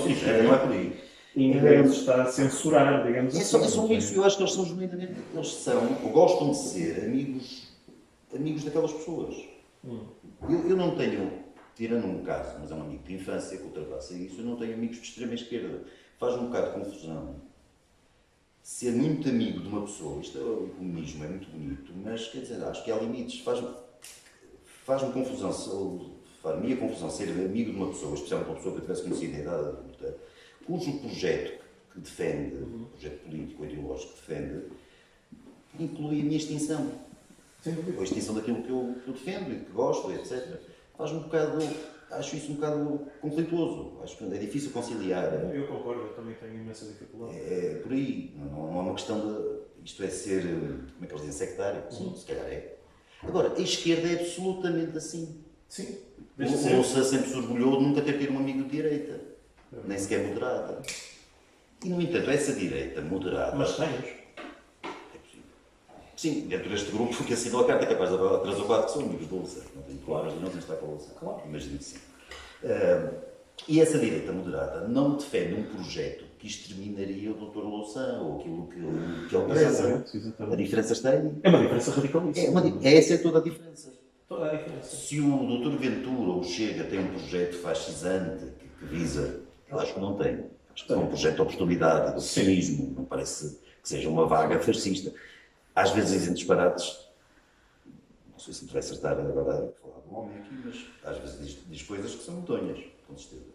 é por aí. E ninguém os está a censurar, digamos assim. É só isso, eu acho que eles são genuinamente, ou gostam de ser amigos daquelas pessoas. Eu não tenho, tirando um caso, mas é um amigo de infância que ultrapassa isso, eu não tenho amigos de extrema esquerda. Faz um bocado de confusão ser muito amigo de uma pessoa. O comunismo é muito bonito, mas quer dizer, acho que há limites. Faz-me confusão, faz-me a confusão ser amigo de uma pessoa, especialmente uma pessoa que eu tivesse conhecido em idade adulta, cujo projeto que defende, projeto político ou ideológico que defende, inclui a minha extinção. Ou a extinção daquilo que eu defendo e que gosto, etc. Acho isso um bocado conflituoso. Acho que é difícil conciliar. Eu concordo, eu também tenho imensa dificuldade. É por aí. Não é uma questão de isto é ser, como é que eles dizem, sectário? Sim, se calhar é. Agora, a esquerda é absolutamente assim. Sim. O Louça sempre se orgulhou de nunca ter tido um amigo de direita. Nem sequer moderada. E, no entanto, essa direita moderada... Mas tens. É possível. Sim, dentro deste grupo que assinou a carta, é capaz de haver 3 ou 4 que são amigos do Louça. Não tenho palavras, não está com o Louça. Claro. Imagino que sim. E essa direita moderada não defende um projeto que exterminaria o Dr. Louçã ou aquilo que ele preza. A diferença está aí. É uma diferença radicalíssima. Essa é toda a diferença. Toda a diferença. Se o Dr. Ventura ou o Chega tem um projeto fascisante que visa, eu acho que não tem. Acho que é um projeto de oportunidade, de oportunismo. Não parece que seja uma vaga fascista. Às vezes dizem disparates. Não sei se me vai acertar agora a falar do homem aqui, mas às vezes diz coisas que são medonhas, com certeza.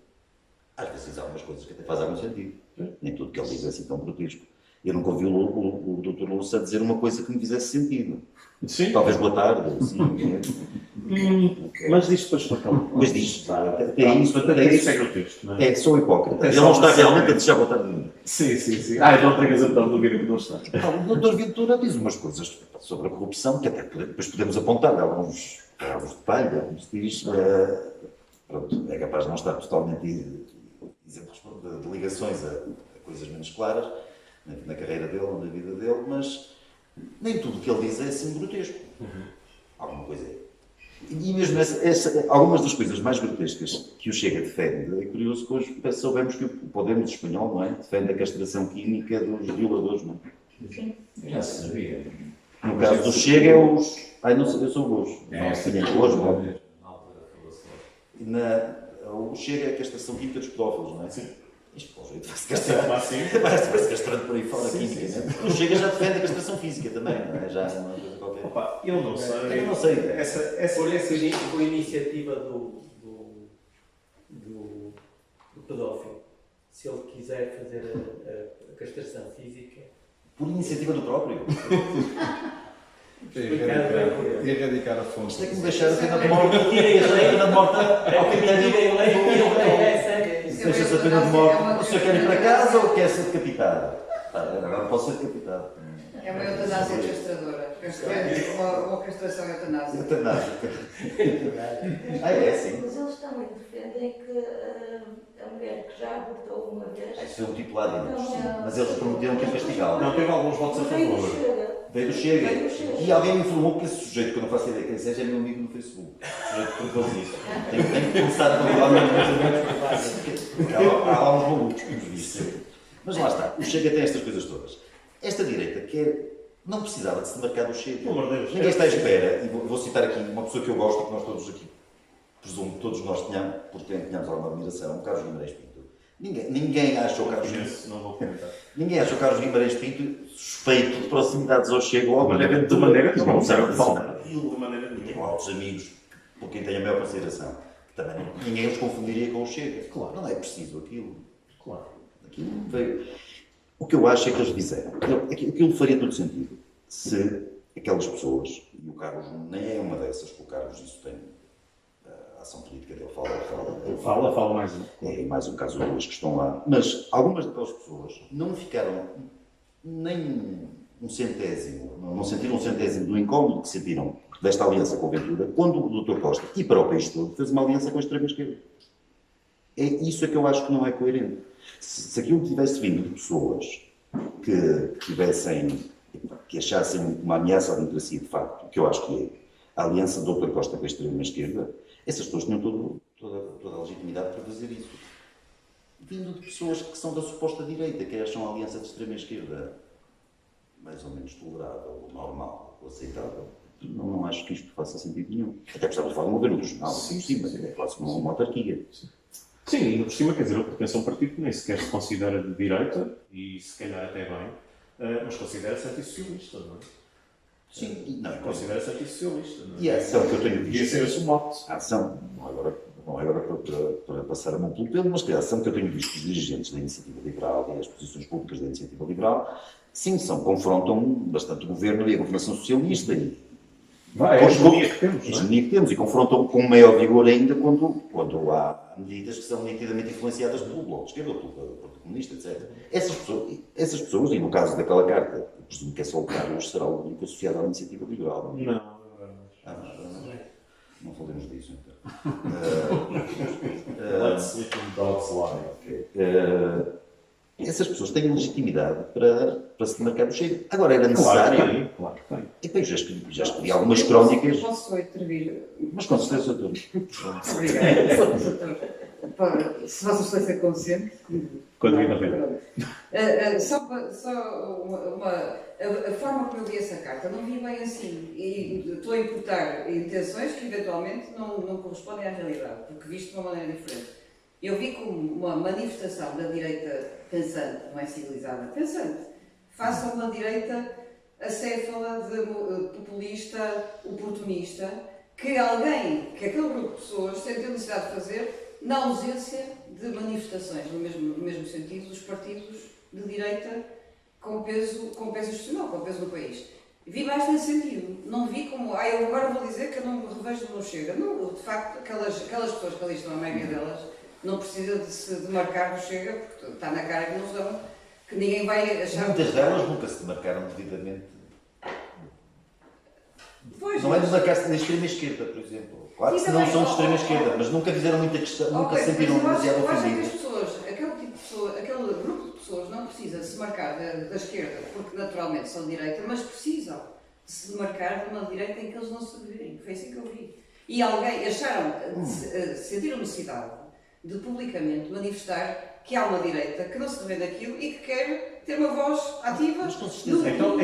Às vezes diz algumas coisas que até fazem algum sentido. Nem tudo que ele diz é assim tão grotesco. Eu nunca ouvi o Dr. Louça dizer uma coisa que me fizesse sentido. Sim. Talvez boa tarde, assim. Mas diz depois para cá. Mas diz. Isso é grotesco, não é? Sou hipócrita. Ele não está realmente a deixar boa tarde. Sim. Então tenhas a menor dúvida que não está. O Dr. Ventura diz umas coisas sobre a corrupção que até depois podemos apontar alguns detalhes, alguns diz. Pronto, é capaz de não estar totalmente exemplos de ligações a coisas menos claras na carreira dele ou na vida dele, mas nem tudo o que ele diz é assim grotesco. Alguma coisa é. E mesmo algumas das coisas mais grotescas que o Chega defende, é curioso que hoje soubemos que o Podemos espanhol, não é? Defende a castração química dos violadores, não é? Já se sabia. No caso do Chega é os... Ai, não sei, eu sou hoje. É, Não, sim, hoje, não é? na altura falou-se logo. O Chega é a castração química dos pedófilos, não é? Sim. Isto, pelo jeito, vai-se castrar. Assim. Vai-se castrando por aí fora Sim, química, sim, não é? O Chega já defende a castração física também, não é? Já é uma coisa qualquer. Opa, eu não sei. Eu não sei. Por iniciativa do pedófilo, se ele quiser fazer a castração física, Por iniciativa do próprio. Erradicar a Isto fonte. é que me deixaram a pena de morte. Tirem a pena de morte ao critério. Deixa-se a pena de morte. O senhor quer ir para casa ou quer ser decapitado? Agora posso ser decapitado. É uma eutanásia castradora. Uma castração eutanásia. Eutanásica. É, sim. Mas eles também defendem que a mulher que já abortou uma vez. Isso foi um tipo lá dentro. Mas eles prometeram que ia castigá-lo. Não, teve alguns votos a favor. Veio do Chega. Veio do Chega. E alguém me informou que esse sujeito, que eu não faço ideia quem seja, é meu amigo no Facebook. O sujeito que propôs isso. Tenho que começar a convidar meus amigos. Há lá uns malucos, pelos vistos. Mas lá está. O Chega tem estas coisas todas. Esta direita não precisava de se demarcar do Chega. Pelo amor de Deus. Ninguém está à espera, e vou citar aqui uma pessoa que eu gosto, que nós todos aqui, presumo que todos nós tenhamos, por quem tenhamos alguma admiração, Carlos Guimarães Pinto. Ninguém acha o Carlos Guimarães. Não vou comentar. Ninguém acha o Carlos Guimarães Pinto suspeito de proximidades ao Chega ou De maneira que não serve de volta. De maneira nenhuma. Tenho altos amigos por quem tenho a maior consideração. Também ninguém os confundiria com o Chega. Claro. Não é preciso aquilo. Claro. Aquilo veio. O que eu acho é que eles fizeram. Aquilo faria todo sentido se aquelas pessoas, e o Carlos nem é uma dessas, porque o Carlos isso tem a ação política dele, Fala mais um. é mais um caso ou dois que estão lá, mas algumas daquelas pessoas não ficaram nem um centésimo, não sentiram um centésimo do incómodo que sentiram desta aliança com o Ventura, quando o Dr. Costa, e para o país todo, fez uma aliança com a extrema-esquerda. É isso é que eu acho que não é coerente. Se aquilo tivesse vindo de pessoas que achassem uma ameaça à democracia de facto, que eu acho que é a aliança do Dr. Costa com a extrema-esquerda, essas pessoas tinham toda a legitimidade para fazer isso. Vindo de pessoas que são da suposta direita, que acham a aliança de extrema-esquerda mais ou menos tolerável, normal, aceitável, não acho que isto faça sentido nenhum. Até precisamos falar de um governo regional, sim, mas é quase como uma autarquia. Sim, ainda por cima, quer dizer, ele pertence a um partido que nem sequer se considera de direita, e se calhar até bem, mas considera-se antissocialista, não é? Sim, não, Considera-se antissocialista, não é? e a ação que eu tenho Devia visto, ser esse o mote. a ação, não agora para passar a mão pelo pelo, mas a ação que eu tenho visto dos dirigentes da Iniciativa Liberal e as posições públicas da Iniciativa Liberal, sim, confrontam bastante o governo e a governação socialista e É a hegemonia que temos, a não é? hegemonia que temos, e confrontam com maior vigor ainda quando há medidas que são nitidamente influenciadas pelo Bloco de Esquerda ou pelo Partido Comunista, etc. Essas pessoas, e no caso daquela carta, presumo que é só o Carlos, será o único associado à Iniciativa Liberal. Não. Não falemos disso, então. Let's sleep in God's life. Essas pessoas têm legitimidade para se demarcar do Chega. Agora, era necessário. Claro que tem. E depois já escolhi algumas crónicas, Posso só intervir? mas com certeza eu Obrigada. Se Vossa Excelência é consciente. Quando vir a ver. A forma como eu li essa carta, não vi bem assim. E estou a imputar intenções que eventualmente não correspondem à realidade, porque visto de uma maneira diferente. Eu vi como uma manifestação da direita pensante, não é civilizada, pensante, face a uma direita acéfala, populista, oportunista, que aquele grupo de pessoas tem a necessidade de fazer na ausência de manifestações, no mesmo sentido, dos partidos de direita com peso institucional, com peso no país. Vi mais nesse sentido. Não vi como, eu agora vou dizer que eu não me revejo no Chega. Não, de facto, aquelas pessoas que ali estão, a maioria delas, não precisa de se demarcar do Chega, porque está na cara que não são, que ninguém vai achar... Muitas delas nunca se demarcaram devidamente. Pois, Não é demarcar-se da extrema-esquerda, por exemplo. Claro que Sim, não também, são de extrema-esquerda, mas nunca fizeram muita questão, nunca se Ok, sentiram mas demasiado eu acho que as ofendidos. pessoas, aquele tipo de pessoa, aquele grupo de pessoas pessoas não precisam de se marcar da esquerda porque naturalmente são de direita, mas precisam de se marcar de uma direita em que eles não se veem. Foi assim que eu vi. E alguém sentiram necessidade de publicamente manifestar que há uma direita que não se revê daquilo e que quer ter uma voz ativa Mas com certeza. Então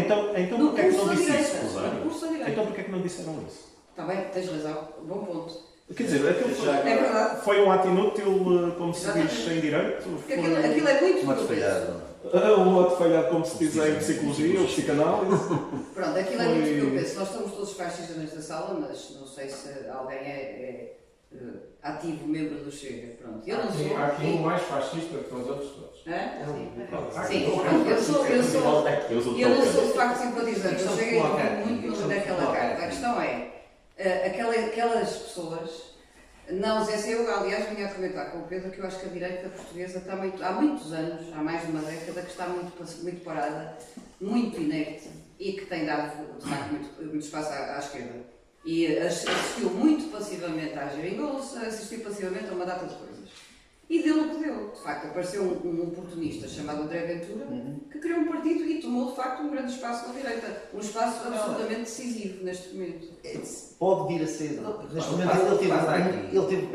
no porquê é que curso não da disse direita. isso, Rosário? No curso da direita. Então porquê é que não disseram isso? Está bem, tens razão. Bom ponto. Quer dizer, aquilo É verdade. foi um ato inútil, como se diz em direito? Porque aquilo é muito Uma português. desfalhada. Um ato falhado, como se diz em psicologia ou psicanálise. Pronto, aquilo é muito que eu penso. Nós estamos todos fascistas nesta sala, mas não sei se alguém é ativo membro do Chega. Pronto, eu não sou. Há aqui um mais fascista que os outros todos. Hã? Pronto. Sim, pronto, eu não sou de facto simpatizante. Eu cheguei muito naquela carta. A questão é, aquelas pessoas. Não, Zé, eu aliás vinha a comentar com o Pedro que eu acho que a direita portuguesa está há muitos anos, há mais de uma década, que está muito parada, muito inerte e que tem dado de facto muito espaço à esquerda. E assistiu muito passivamente à geringonça, assistiu passivamente a uma data de coisas. E deu o que deu. De facto, apareceu um oportunista chamado André Ventura, que criou um partido e tomou de facto um grande espaço na direita. Um espaço absolutamente decisivo neste momento. Pode vir a ser. Neste momento ele teve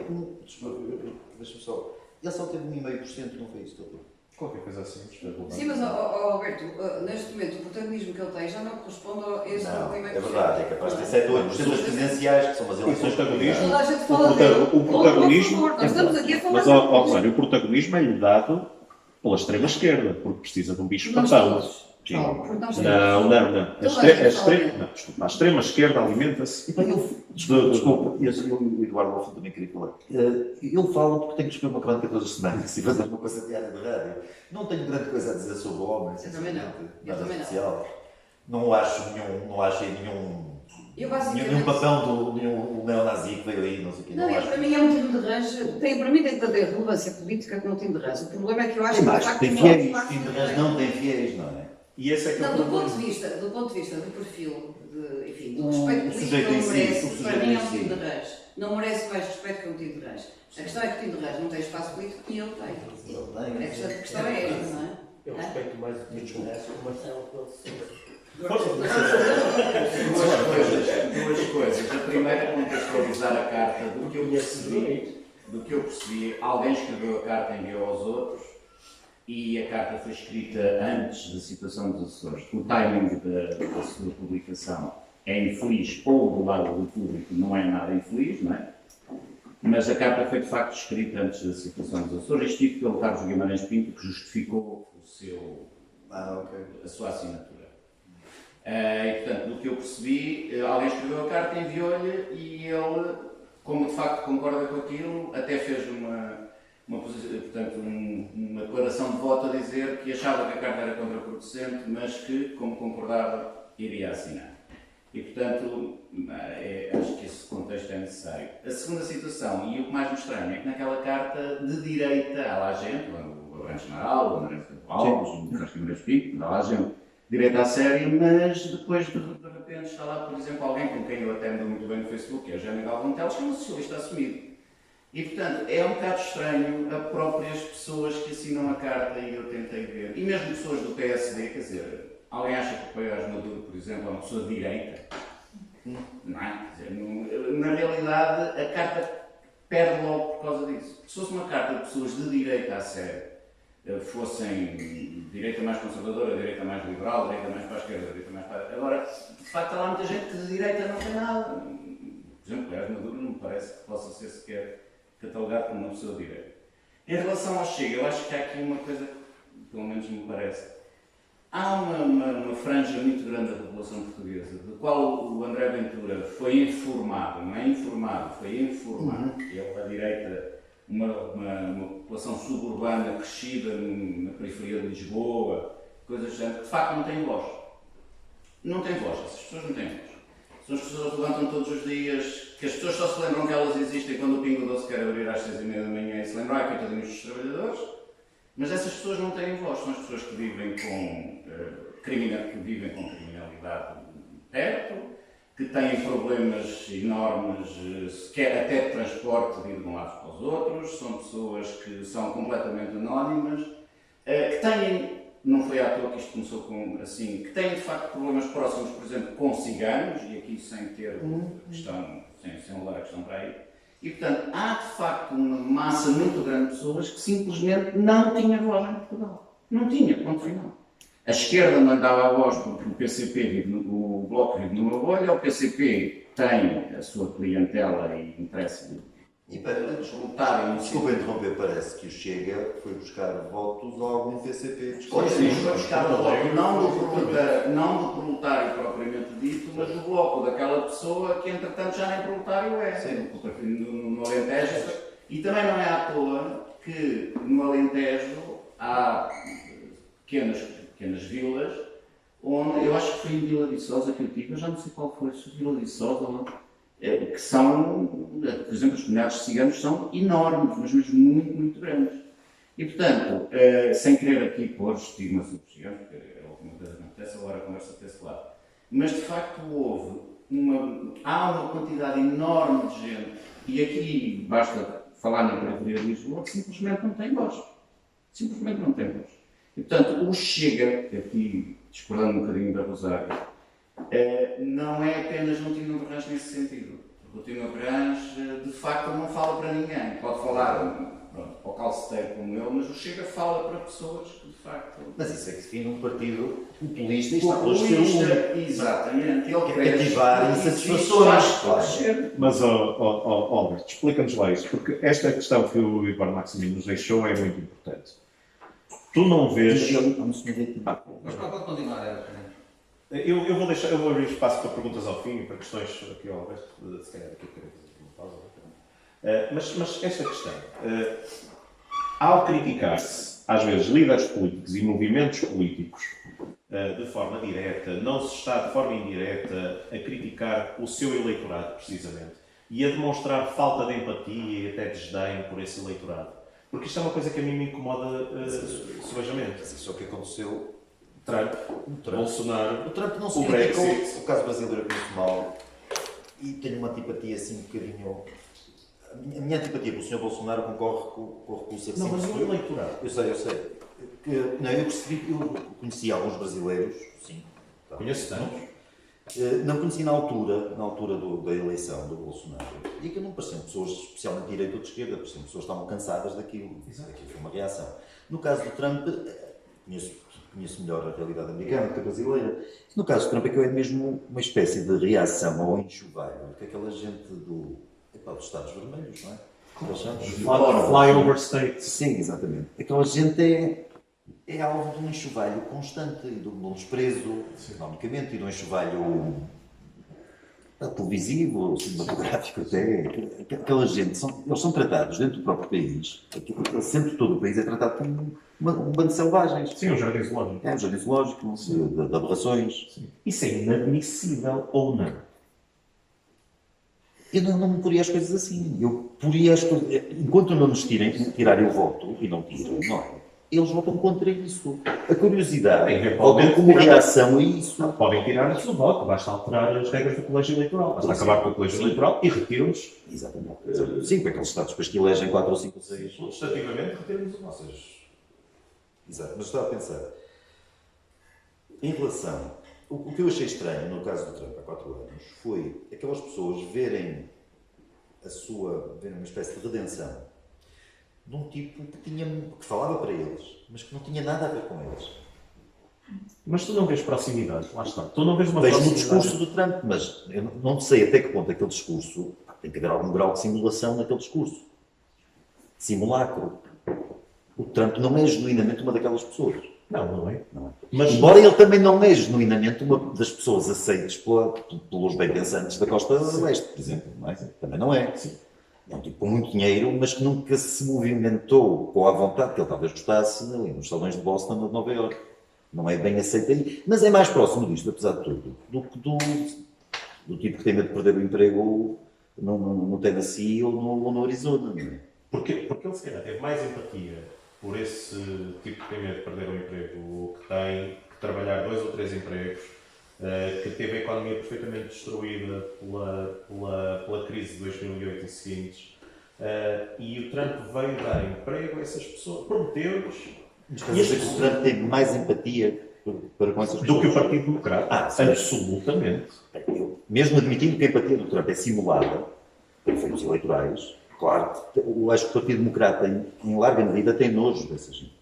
deixa-me só. Ele só teve 1,5%, não foi isso, doutor? Qualquer coisa assim. Sim, mas Alberto, neste momento o protagonismo que ele tem já não corresponde a esse Não, primeiro. é verdade, é capaz de ter 7 ou 8% das presidenciais, que são as eleições protagonismo. Toda a gente fala dele. O protagonismo. Nós estamos aqui a falar Mas, ó, Rosário, o protagonismo é-lhe dado pela extrema-esquerda, porque precisa de um bicho-papão. Não. A extrema-esquerda alimenta-se. Desculpa, o Eduardo Wolff também queria falar. Ele fala porque tem que escrever uma crónica todas as semanas e fazer uma coisa diária de rádio. Não tenho grande coisa a dizer sobre o homem, nada especial. Não acho nenhum papão nenhum neonazi que veio aí, não sei o quê. Não, para mim é um time de range. Para mim tem que haver relevância política como um time de range. O problema é que eu acho que. Mas tem fiéis, o time de range não tem fiéis, não é? E esse é que é o Não, do problema. ponto de vista do perfil, do respeito político, não merece, para mim é um time de range. Não merece mais respeito que um time de range. A questão é que o time de range não tem espaço político e ele tem. A questão é esta, não é? Eu respeito mais o time de resto, o Marcelo pelo Duas coisas. A primeira, contextualizar a carta do que eu percebi, alguém escreveu a carta e enviou aos outros e a carta foi escrita antes da situação dos Açores. O timing da sua publicação é infeliz, ou do lado do público não é nada infeliz, não é? Mas a carta foi de facto escrita antes da situação dos Açores, escrito pelo Carlos Guimarães Pinto, que justificou a sua assinatura. E, portanto, do que eu percebi, alguém escreveu a carta, enviou-lhe e ele, como de facto concorda com aquilo, até fez uma declaração de voto a dizer que achava que a carta era contraproducente, mas que, como concordava, iria assinar. E, portanto, acho que esse contexto é necessário. A segunda situação, e o que mais me estranha, é que naquela carta de direita, há lá gente, o Branco Amaral, o André Alves, o Carlos Guimarães Pinto, há lá gente direita à série, mas depois de repente está lá, por exemplo, alguém com quem eu até ando muito bem no Facebook, que é o Eugénio Galvão Teles, que é um socialista assumido. E, portanto, é um bocado estranho a próprias pessoas que assinam a carta e eu tentei ver. E mesmo pessoas do PSD, quer dizer, alguém acha que apoia a Maduro, por exemplo, é uma pessoa de direita? Não é? Quer dizer, na realidade, a carta perde logo por causa disso. Se fosse uma carta de pessoas de direita a sério, fossem direita mais conservadora, direita mais liberal, direita mais para a esquerda, direita mais para... Agora, de facto, há lá muita gente que de direita não tem nada. Por exemplo, Pérez Maduro não me parece que possa ser sequer catalogado como uma pessoa de direita. Em relação ao Chega, eu acho que há aqui uma coisa que, pelo menos me parece, há uma franja muito grande da população portuguesa, do qual o André Ventura foi informado, não é informado, foi informado, que é a direita, uma população suburbana crescida na periferia de Lisboa, coisas do género, que de facto não tem voz. Não tem voz, essas pessoas não têm voz. São as pessoas que levantam todos os dias, que as pessoas só se lembram que elas existem quando o Pingo Doce quer abrir às 6h30 da manhã e se lembram, coitadinhos dos trabalhadores, mas essas pessoas não têm voz, são as pessoas que vivem com criminalidade perto, que têm problemas enormes, até de transporte de ir de um lado para os outros, são pessoas que são completamente anónimas que têm, não foi à toa que isto começou com, assim, que têm de facto problemas próximos, por exemplo, com ciganos, e aqui sem ter questão, sem levar a questão para aí. E, portanto, há de facto uma massa muito grande de pessoas que simplesmente não tinha voz em Portugal. Não tinha, ponto final. A esquerda não lhe dava a voz porque o PCP vive o Bloco vive numa bolha, o PCP tem a sua clientela e interessa E para, desculpa interromper, parece que o Chega foi buscar votos a algum PCP. Pois sim, foi buscar o voto, não do proletário propriamente dito, mas do bloco daquela pessoa que entretanto já nem proletário é. Sim. No Alentejo. E também não é à toa que no Alentejo há pequenas vilas, onde eu acho que foi em Vila Viçosa que eu tive, eu já não sei qual foi, se Vila Viçosa, que são, por exemplo, as comunidades de ciganos são enormes, mas mesmo muito, muito grandes. E, portanto, sem querer aqui pôr estigma sobre os ciganos, porque é alguma coisa que acontece, agora a conversa desse lado, mas de facto há uma quantidade enorme de gente, e aqui basta falar na periferia de Lisboa, que simplesmente não tem voz. Simplesmente não tem voz. E, portanto, o Chega, aqui discordando um bocadinho da Rosário, não é apenas no Tino Barrange nesse sentido. O Tino Barrange, de facto, não fala para ninguém. Pode falar para o calceteiro como ele, mas o Chega fala para pessoas que, de facto... Mas isso é que define um partido populista e está pelos seus exatamente. Ele quer cativar insatisfações. Mas, Albert, explica-nos lá isso, porque esta questão que o Igor Maximino nos deixou é muito importante. Tu não vês... Mas pode continuar, Eu vou abrir espaço para perguntas ao fim e para questões aqui ao Alberto, se calhar aqui quero fazer uma pausa. Mas esta questão, ao criticar-se, às vezes, líderes políticos e movimentos políticos de forma direta, não se está de forma indireta a criticar o seu eleitorado, precisamente, e a demonstrar falta de empatia e até desdém por esse eleitorado. Porque isto é uma coisa que a mim me incomoda subejamente. Isso é o que aconteceu. Trump, Bolsonaro, o Trump não se o criticou. Brexit. O caso brasileiro é muito mal e tenho uma antipatia assim um bocadinho. A minha antipatia pelo Sr. Bolsonaro concorre com a repulsa que Não, sempre mas foi. o eleitorado. Eu sei. Eu conheci alguns brasileiros, sim. Tá. Conheço tantos. Não conheci na altura da eleição do Bolsonaro. E que não pareciam pessoas especialmente de direita ou de esquerda, pareciam pessoas que estavam cansadas daquilo. Aquilo foi uma reação. No caso do Trump, conheço melhor a realidade americana do que a brasileira. No caso do Trump, é que é mesmo uma espécie de reação ao enxovalho que aquela gente dos Estados Vermelhos, não é? Flyover states. Sim, exatamente. Aquela gente é alvo de um enxovalho constante e de um desprezo, economicamente, e de um enxovalho televisivo, cinematográfico até. Aquela gente, eles são tratados dentro do próprio país, sempre todo o país é tratado como um bando de selvagens. Sim, um jardim zoológico. É um jardim zoológico, de aberrações. Sim. Isso é inadmissível ou não? Eu não me poria as coisas assim. Eu poria as coisas... Enquanto não nos tirarem o voto, e não tiram, não é? Eles votam contra isso. A curiosidade votam como reação a isso. Podem tirar o seu voto, basta alterar as regras do colégio eleitoral. Basta acabar com o colégio eleitoral e retiram-nos. Exatamente. Sim, com aqueles estados depois que elegem 4 ou 5 ou 6. Legislativamente, retiramos o vosso. Exato, mas estava a pensar. Em relação. O que eu achei estranho no caso do Trump há 4 anos foi aquelas pessoas verem uma espécie de redenção de um tipo que falava para eles, mas que não tinha nada a ver com eles. Mas tu não vês proximidade, lá está. Tu não vês uma Vejo no proximidade. discurso do Trump, mas eu não sei até que ponto aquele discurso tem que haver algum grau de simulação naquele discurso. Simulacro. O Trump não é genuinamente uma daquelas pessoas. Não é. Não é. Mas, embora ele também não é genuinamente uma das pessoas aceites pelos bem-pensantes da costa leste, por exemplo. Não é? Também não é. Sim. É um tipo com muito dinheiro, mas que nunca se movimentou com a vontade que ele talvez gostasse ali nos salões de Boston ou de Nova Iorque. Não é bem aceito aí. Mas é mais próximo disto, apesar de tudo, do que do tipo que tem medo de perder o emprego no Tennessee ou no Arizona. Não é? Porque ele, se calhar, teve mais empatia por esse tipo que tem medo de perder o emprego, que tem que trabalhar 2 ou 3 empregos, que teve a economia perfeitamente destruída pela crise de 2008 e seguintes, e o Trump veio dar emprego a essas pessoas, prometeu-lhes, Mas quer dizer que o Trump tem mais empatia para com essas pessoas? Do que o Partido Democrata. Sim. Absolutamente. Mesmo admitindo que a empatia do Trump é simulada, por efeitos eleitorais, claro, eu acho que o Partido Democrata, em larga medida, tem nojo dessa gente.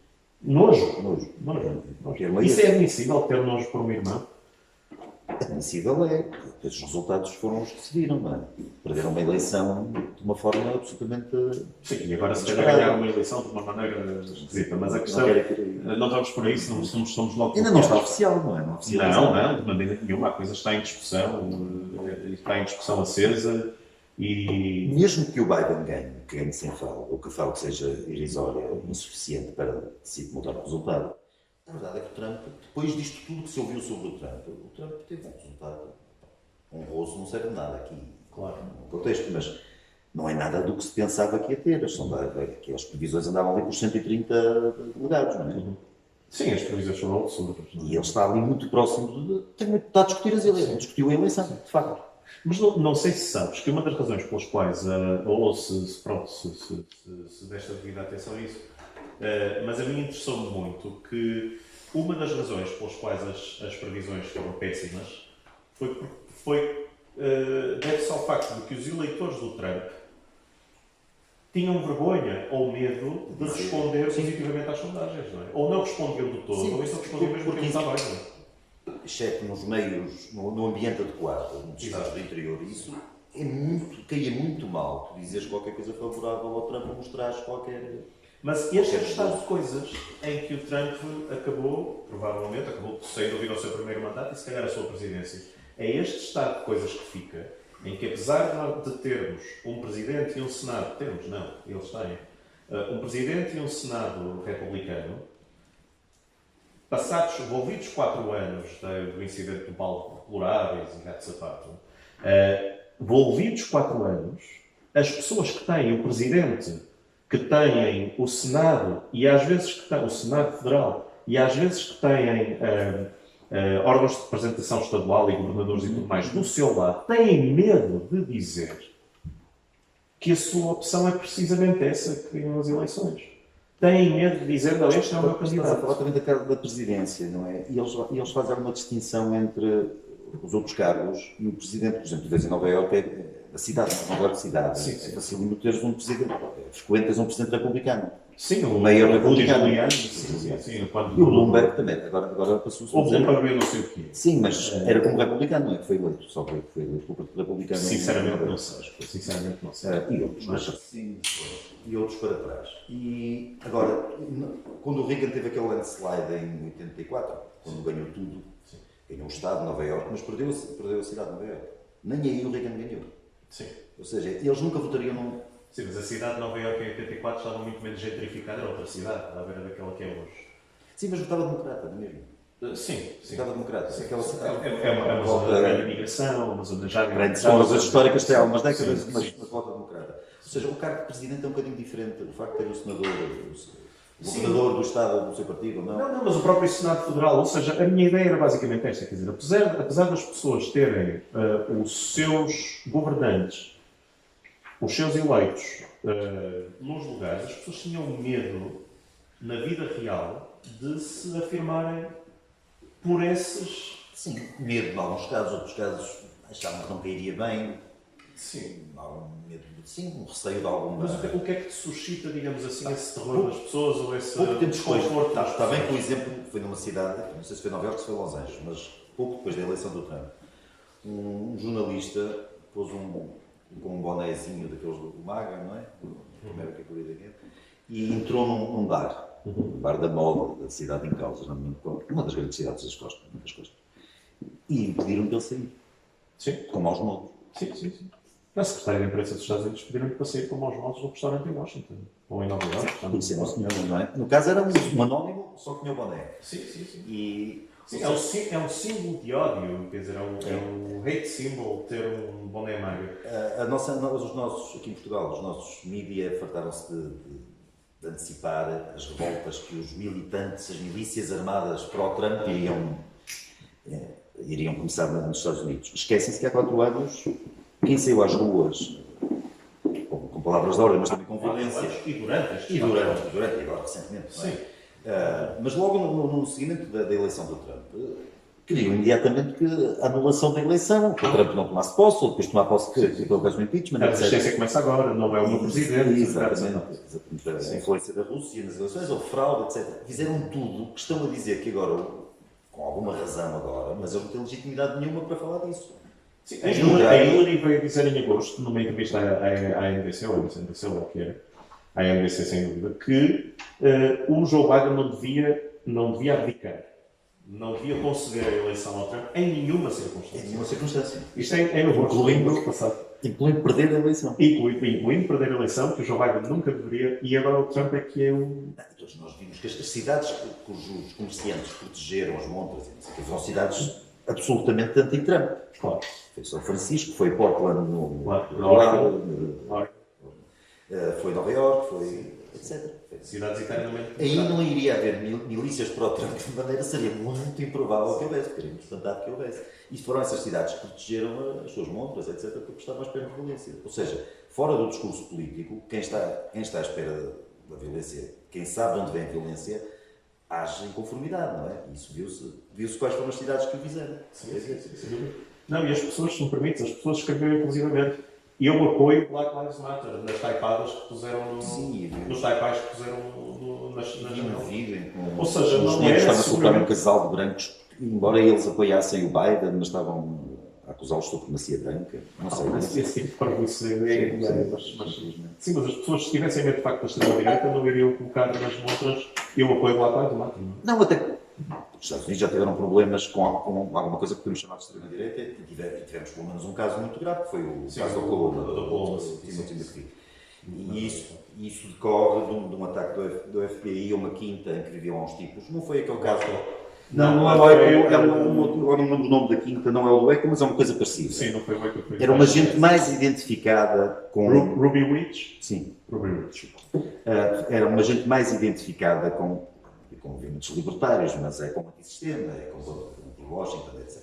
Nojo. Nojo. Isso é admissível, ter nojo por uma irmã? Admissível é, porque os resultados foram os que se viram, não é? Perderam uma eleição de uma forma absolutamente... Sim, e agora se calhar ganhar uma eleição de uma maneira esquisita, mas a questão... Não estamos por aí, senão somos logo... Ainda não está oficial, não é? Não, de maneira nenhuma, a coisa está em discussão acesa e... Mesmo que o Biden ganhe, que ganhe sem fraude, ou que a fraude seja irrisória, insuficiente para decidir mudar o resultado, a verdade é que o Trump, depois disto tudo que se ouviu sobre o Trump teve um resultado honroso, não serve de nada aqui, claro, no contexto, mas não é nada do que se pensava que ia ter. Aquelas previsões andavam ali por 130 delegados, não é? Sim, as previsões foram absurdas. E ele está ali muito próximo está a discutir as eleições, discutiu a eleição, de facto. Mas não sei se sabes que uma das razões pelas quais, ou se deste a devida atenção a isso, mas a mim interessou-me muito que uma das razões pelas quais as previsões foram péssimas deve-se ao facto de que os eleitores do Trump tinham vergonha ou medo de responder positivamente às sondagens, não é? Ou não respondiam do todo, ou então respondiam mesmo porque está bem. Exceto nos meios, no ambiente adequado, nos estados do interior, isso caía muito mal. Tu dizes qualquer coisa favorável ao Trump ou mostrares qualquer... Mas este é o estado de coisas em que o Trump provavelmente acabou, sem dúvida, o seu primeiro mandato e se calhar a sua presidência. É este estado de coisas que fica, em que apesar de termos um presidente e um senado, eles têm, um presidente e um senado republicano, envolvidos 4 anos do incidente do balde deploráveis e gato sapato, envolvidos 4 anos, as pessoas que têm o presidente, que têm o Senado, e às vezes que têm o Senado Federal, e às vezes que têm órgãos de representação estadual e governadores e tudo mais do seu lado, têm medo de dizer que a sua opção é precisamente essa que ganhou as eleições. Têm medo de dizer, não, este é o meu candidato. Estás a falar também da presidência, não é? E eles fazem alguma distinção entre os outros cargos e o presidente. Por exemplo, tu vês em Nova Iorque, a cidade, Nova Iorque cidade, é facilmente teres um presidente, frequentas um presidente republicano. Sim, o maior republicano. Sim, e o Bloomberg também, agora passou-se. O Bloomberg eu não sei o quê. Sim, mas era como republicano, não é? Que foi eleito, só que foi eleito pelo republicano. Sinceramente não sei. E outros para trás. E agora, quando o Reagan teve aquele landslide em 84, quando ganhou tudo, ganhou o Estado de Nova Iorque, mas perdeu a cidade de Nova Iorque. Nem aí o Reagan ganhou. Sim. Ou seja, eles nunca votariam num... Sim, mas a cidade de Nova Iorque em 84 estava muito menos gentrificada, era outra cidade, à beira daquela que é hoje. Sim, mas votava democrata, não é mesmo? Sim. Votava democrata. Sim. Aquela cidade. É uma zona de grande imigração, uma zona já... Grandes zonas históricas têm algumas décadas, mas vota democrata. Ou seja, o cargo de presidente é um bocadinho diferente. O facto de ter o senador, o governador do Estado do seu partido, ou não? Não, mas o próprio Senado Federal, ou seja, a minha ideia era basicamente esta, quer dizer, apesar das pessoas terem os seus governantes, os seus eleitos nos lugares, as pessoas tinham medo, na vida real, de se afirmarem por esses... Sim, medo em alguns casos, outros casos achavam que não cairia bem. Sim. Algum medo, sim, um receio de alguma... Mas o que é que te suscita, digamos assim, esse terror das pessoas ou esse desconforto? Está bem que o exemplo foi numa cidade, não sei se foi Nova Iorque ou se foi Los Angeles, mas pouco depois da eleição do Trump, um jornalista pôs com um bonézinho daqueles do MAGA, não é? E entrou num bar, um bar da moda da cidade em causa, uma das grandes cidades das costas, e pediram que ele saísse. Sim. Com maus modos. Sim. A Secretária de Imprensa dos Estados Unidos pediram-lhe para sair com maus modos do restaurante em Washington, ou em Nova Iorque. Conhecendo o senhor, não é? No caso era um anónimo, só que tinha o boné. Sim. É um símbolo de ódio, quer dizer, é um hate symbol ter um boné MAGA. Os nossos, aqui em Portugal, os nossos mídia fartaram-se de antecipar as revoltas que os militantes, as milícias armadas pró-Trump iriam começar nos Estados Unidos. Esquecem-se que há 4 anos quem saiu às ruas com palavras de ordem, mas também com violência. E durante, agora recentemente. Sim. Mas logo no seguimento da eleição do Trump, queriam imediatamente que a anulação da eleição, que o Trump não tomasse posse, ou depois tomar posse que houvesse um impeachment, A etc. resistência começa agora, não é o meu presidente. Exatamente. A influência da Rússia nas eleições, ou fraude, etc. Fizeram tudo, que estão a dizer que agora, com alguma razão agora, mas eles não têm legitimidade nenhuma para falar disso. Sim, a Hillary veio dizer em agosto, numa entrevista à NBC, ou ou o que era, à NBC sem dúvida, que o Joe Biden não devia abdicar, não devia conceder a eleição ao Trump em nenhuma circunstância. Em nenhuma circunstância. Isto é em agosto do ano passado. Incluindo perder a eleição. Incluindo perder a eleição, que o Joe Biden nunca deveria, e agora o Trump é que é o... Todos nós vimos que estas cidades cujos comerciantes protegeram as montras, são cidades absolutamente anti-Trump. Claro. Foi São Francisco, foi Portland, foi Nova York, foi etc. Cidades eternamente... Aí não iria haver milícias pró-Trump de maneira, seria muito improvável que houvesse, seria muito fantástico que houvesse. E foram essas cidades que protegeram as suas montras, etc., para prestar mais pena de violência. Ou seja, fora do discurso político, quem está à espera da violência, quem sabe de onde vem a violência, age em conformidade, não é? Isso viu-se quais foram as cidades que o fizeram. Sim. Não, e as pessoas, se me permites, as pessoas escreveram inclusivamente. Eu apoio Black Lives Matter nas taipadas que puseram nos taipais que puseram nas janelas. Ou seja, os não negros era estavam a soltar um casal de brancos, embora eles apoiassem o Biden, mas estavam a acusá-los de supremacia branca. Não sei. Esse tipo de parvoíce sim, mas as pessoas, se tivessem medo de facto da extrema-direita, não iriam colocar nas montras eu apoio Black Lives Matter. Não, até os Estados Unidos já tiveram problemas com alguma coisa que podemos chamar de extrema-direita e tivemos pelo menos um caso muito grave, que foi o caso do Oklahoma, Timothy McVeigh. E isso decorre de um ataque do FBI a uma quinta em que viviam uns tipos. Não foi aquele caso. Não é o Echo, agora não lembro o nome da quinta, não é o do Echo, mas é uma coisa parecida. Sim, não foi o Echo. Era uma gente mais identificada com... Ruby Witch? Sim. Ruby Witch. Era uma gente mais identificada com movimentos libertários, mas é com o antissistema, é com Washington, etc.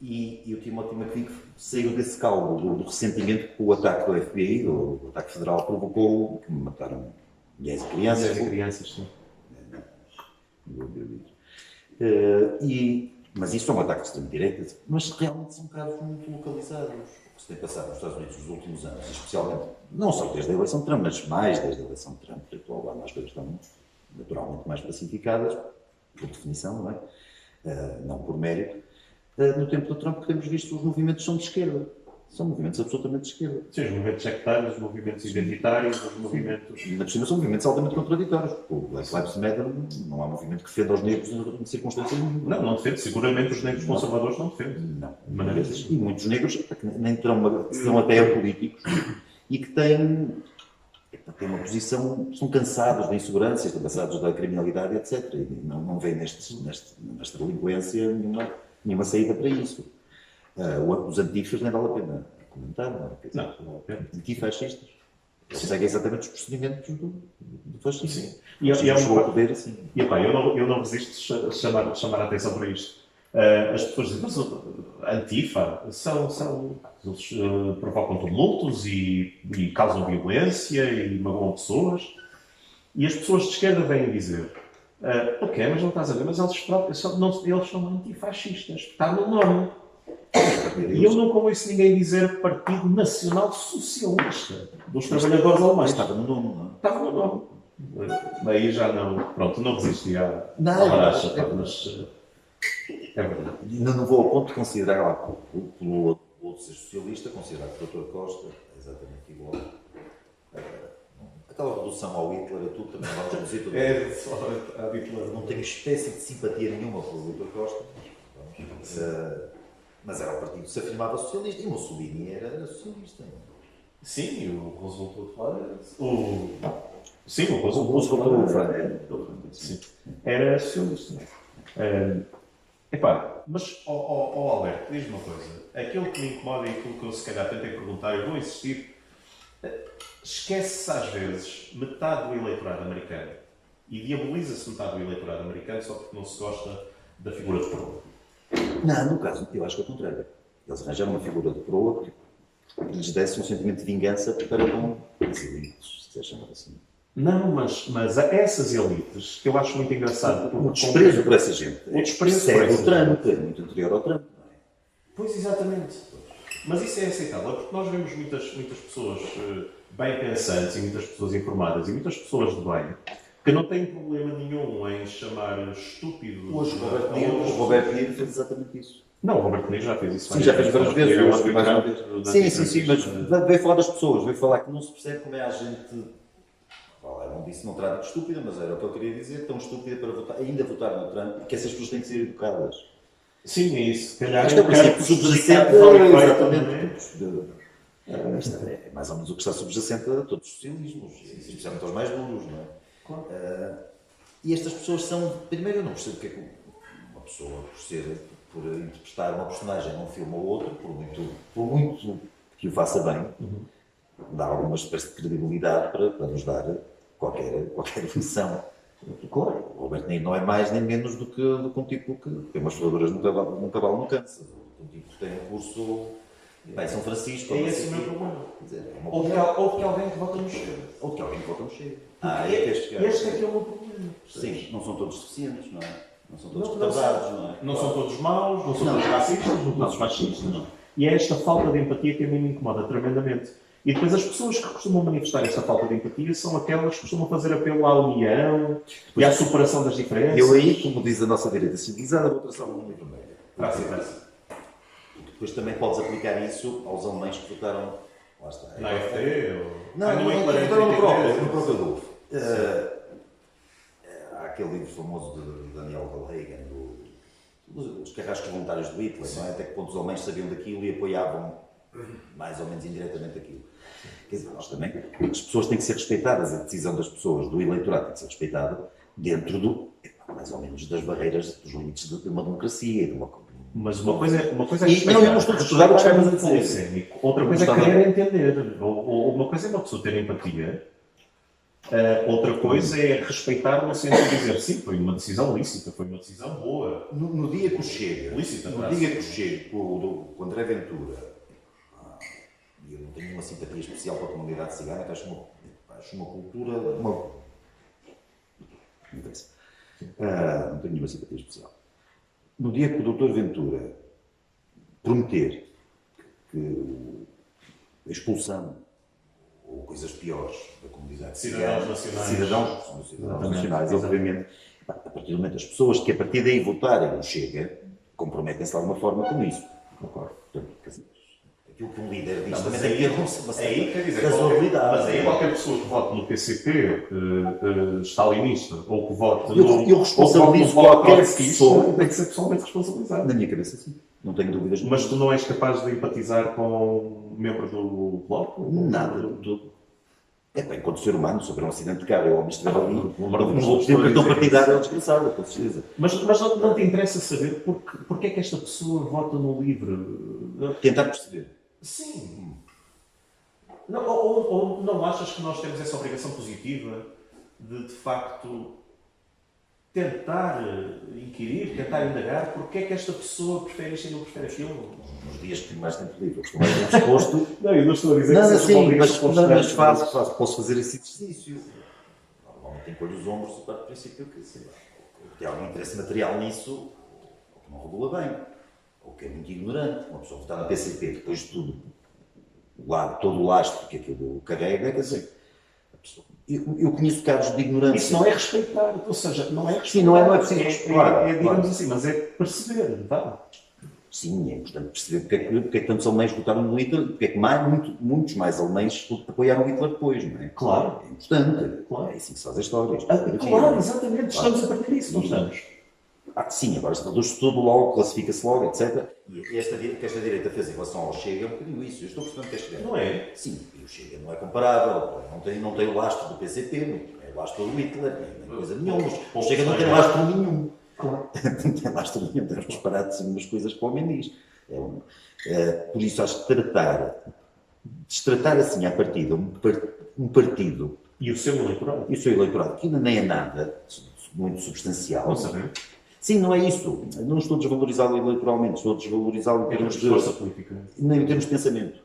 E o Timothy McVeigh saiu desse caldo do ressentimento que o ataque do FBI, o ataque federal, provocou, que mataram milhares de crianças. Milhares de crianças, sim. Mas isso é um ataque de extrema-direita, mas realmente são casos muito localizados. O que se tem passado nos Estados Unidos nos últimos anos, especialmente, não só desde a eleição de Trump, mas mais desde a eleição de Trump, porque lá as coisas estão naturalmente mais pacificadas, por definição, não é? Não por mérito. No tempo do Trump, que temos visto, os movimentos são de esquerda. São movimentos absolutamente de esquerda. Sim, os movimentos sectários, os movimentos identitários, os movimentos... Na piscina são movimentos altamente contraditórios. O Black Lives Matter não há movimento que defenda os negros em circunstâncias nenhuma. Não defende. Seguramente os negros conservadores não defendem. Não. E muitos negros que nem são até políticos e que têm uma posição, são cansados da insegurança, estão cansados da criminalidade, etc. E não vêem nesta delinquência nenhuma saída para isso. Os antifas nem vale a pena comentar, não é? Não vale a pena. Antifascistas. Eles seguem exatamente os procedimentos do fascismo. Sim. E eu não resisto a chamar a atenção para isto. As pessoas dizem, mas Antifa eles provocam tumultos e causam violência e magoam pessoas. E as pessoas de esquerda vêm dizer, ok, mas não estás a ver, mas eles são antifascistas, está no nome. E eu não conheço ninguém dizer Partido Nacional Socialista dos Trabalhadores Alemães. Estava no nome, não é? Estava no nome. Daí já não, pronto, não resisti à baracha, mas é verdade. Não vou ao ponto de considerar lá, pelo outro ser socialista, considerar que o Dr. Costa é exatamente igual. Aquela redução ao Hitler, a tudo, também vamos reduzir tudo. A Hitler. Não tenho espécie de simpatia nenhuma pelo Dr. Costa. Mas era o partido que se afirmava socialista e Mussolini era socialista. Sim, o Roosevelt do falar. Sim, o Roosevelt do Franco. Era socialista. Mas, Alberto, diz-me uma coisa. Aquilo que me incomoda e aquilo que eu se calhar tentei perguntar, eu vou insistir. Esquece-se às vezes metade do eleitorado americano e diaboliza-se metade do eleitorado americano só porque não se gosta da figura de proa. Não, no caso, eu acho que é o contrário. Eles arranjaram uma figura de proa que lhes desse um sentimento de vingança para com as elites, se quiser chamar assim. Não, mas a essas elites, que eu acho muito engraçado. O desprezo por essa gente. O desprezo por Segue essa o Trump, é muito anterior ao Trump. Não é? Pois, exatamente. Mas isso é aceitável, porque nós vemos muitas pessoas bem pensantes e muitas pessoas informadas e muitas pessoas de bem que não têm problema nenhum em chamar estúpidos. Hoje o Roberto Niro fez exatamente isso. Não, o Roberto Niro já fez isso. Sim, já fez várias vezes. É um Hoje, mais uma vez. arbitrário Sim, mas veio falar das pessoas, veio falar que não se percebe como é a gente. Eu não disse, não trata de estúpida, mas era o que eu queria dizer, tão estúpida para votar, ainda votar no Trump, que essas pessoas têm que ser educadas. Sim, é isso. Se calhar Isto é o princípio subjacente, exatamente. É mais ou menos o que está subjacente a todos os socialismos, especialmente aos mais duros, não é? Claro. E estas pessoas são, primeiro eu não percebo porque é que uma pessoa, por interpretar uma personagem num filme ou outro, por muito que o faça bem, dá alguma espécie de credibilidade para nos dar qualquer lição. Claro, o Roberto Niro não é mais nem menos do que um tipo que tem umas ferraduras num cavalo não cansa. Um tipo que tem um curso em São Francisco. É esse o meu problema. Ou que alguém que vota no Chega. Ou que alguém que vota no Chega. Este é que é o meu problema. Sim, não são todos deficientes, não é? Não são todos retardados, não é? Não são todos maus, não são todos racistas, não são todos fascistas. E é esta falta de empatia que a mim me incomoda tremendamente. E depois as pessoas que costumam manifestar essa falta de empatia são aquelas que costumam fazer apelo à união e à superação das diferenças. Eu aí, como diz a nossa direita civilizada, vou traçar uma linha vermelha. Traça. Depois também podes aplicar isso aos alemães que votaram, lá está. Na AfD ou... Não, votaram no próprio Adolfo. Há aquele livro famoso de Daniel Goldhagen, dos carrascos voluntários de Hitler, não é? Até que ponto os alemães sabiam daquilo e apoiavam mais ou menos indiretamente aquilo. Quer dizer, nós também, as pessoas têm que ser respeitadas, a decisão das pessoas, do eleitorado tem que ser respeitada dentro mais ou menos das barreiras, dos limites de uma democracia e de uma... Mas uma coisa é não, eu não estou a discordar o que estamos a dizer. Outra coisa é querer entender. Ou uma coisa é uma pessoa ter empatia, outra coisa é respeitar no sentido de dizer sim, foi uma decisão lícita, foi uma decisão boa. No dia que o Chega, lícita, no dia que o Chega, com o André Ventura, e eu não tenho uma simpatia especial para a comunidade cigana, que acho uma cultura, não interessa. Não tenho nenhuma simpatia especial. No dia que o Dr. Ventura prometer que a expulsão ou coisas piores da comunidade cidadãos nacionais, obviamente, a partir do momento as pessoas que a partir daí votarem no Chega comprometem-se de alguma forma com isso. Concordo. Aquilo que um líder diz também tem que ter uma certa razoabilidade. Mas aí qualquer pessoa que vote no PCP, stalinista, ou que vote eu responsabilizo qualquer pessoa, tem que ser pessoalmente responsabilizado. Na minha cabeça, sim. Não tenho dúvidas. Mas tu não és capaz de empatizar com um membro do Bloco? Nada. Enquanto ser humano, sobre um acidente de carro, eu homem estiver ali, não vou dizer que cartão partidário é desgraçado, com certeza. Mas não te interessa saber porque é que esta pessoa vota no LIVRE? Tentar perceber. Sim. Não, ou não achas que nós temos essa obrigação positiva de facto, tentar inquirir, tentar indagar porque é que esta pessoa prefere isto e não prefere aquilo? Nos dias que tenho mais tempo livre, estou mais bem disposto. Não, eu não estou a dizer que seja uma obrigação mas posso fazer esse exercício. Normalmente encolho os ombros e parte do princípio que se tem algum interesse material nisso, ou que não regula bem, ou que é muito ignorante. Uma pessoa votar na PCP, depois de tudo, todo o lastro que aquilo carrega, quer dizer, eu conheço casos de ignorância. Isso não é respeitar, ou seja, não é respeitar. Sim, não é preciso respeitar. Digamos assim, mas é perceber, tá? Sim, é importante perceber porque é que tantos alemães votaram no Hitler, porque é que muitos mais alemães apoiaram o Hitler depois, não é? Claro. É importante. Claro. É assim que se faz a história. Claro, exatamente. Estamos a partir disso, não estamos? Sim, agora se reduz tudo logo, classifica-se logo, etc. E que esta direita fez em relação ao Chega é um bocadinho isso. Eu estou percebendo que é chegar. Não é? Sim, e o Chega não é comparável, não tem o lastro do PCP, não é o lastro do Hitler, nem coisa nenhuma. O Chega não tem lastro nenhum. Claro. Não tem lastro nenhum, temos disparado assim umas coisas que o homem diz. Por isso, acho que destratar assim à partida um partido. E o seu eleitorado. E o seu eleitorado, que ainda nem é nada muito substancial. Não sabemos. Sim, não é isso. Não estou a desvalorizá-lo eleitoralmente, estou a desvalorizá-lo em termos de força política. Nem em termos de pensamento.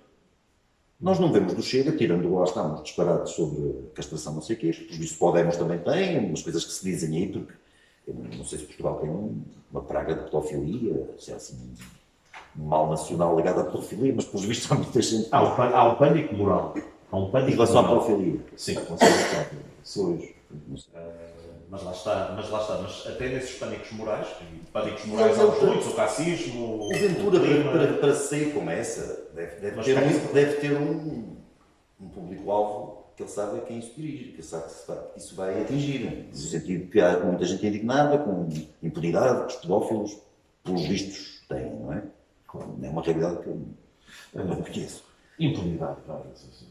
Nós não vemos do Chega, tirando lá está uns disparados sobre castração, não sei o quê, por isso Podemos também tem, umas coisas que se dizem aí, porque eu não sei se Portugal tem uma praga de pedofilia, se é assim, um mal nacional ligado à pedofilia, mas pelos vistos há muita gente. Há um pânico moral. Há um Em pânico relação à moral. pedofilia. Sim, com certeza. Pois. Mas lá está. Mas até nesses pânicos morais, e pânicos morais há muitos, o racismo, O Ventura, o clima. para sair como essa, deve Mas ter um público-alvo que ele sabe a quem isso dirige, que ele sabe que isso vai atingir. No sentido que há muita gente indignada, com impunidade, que os pedófilos, pelos vistos, têm, não é? É uma realidade que eu não conheço. Impunidade, claro.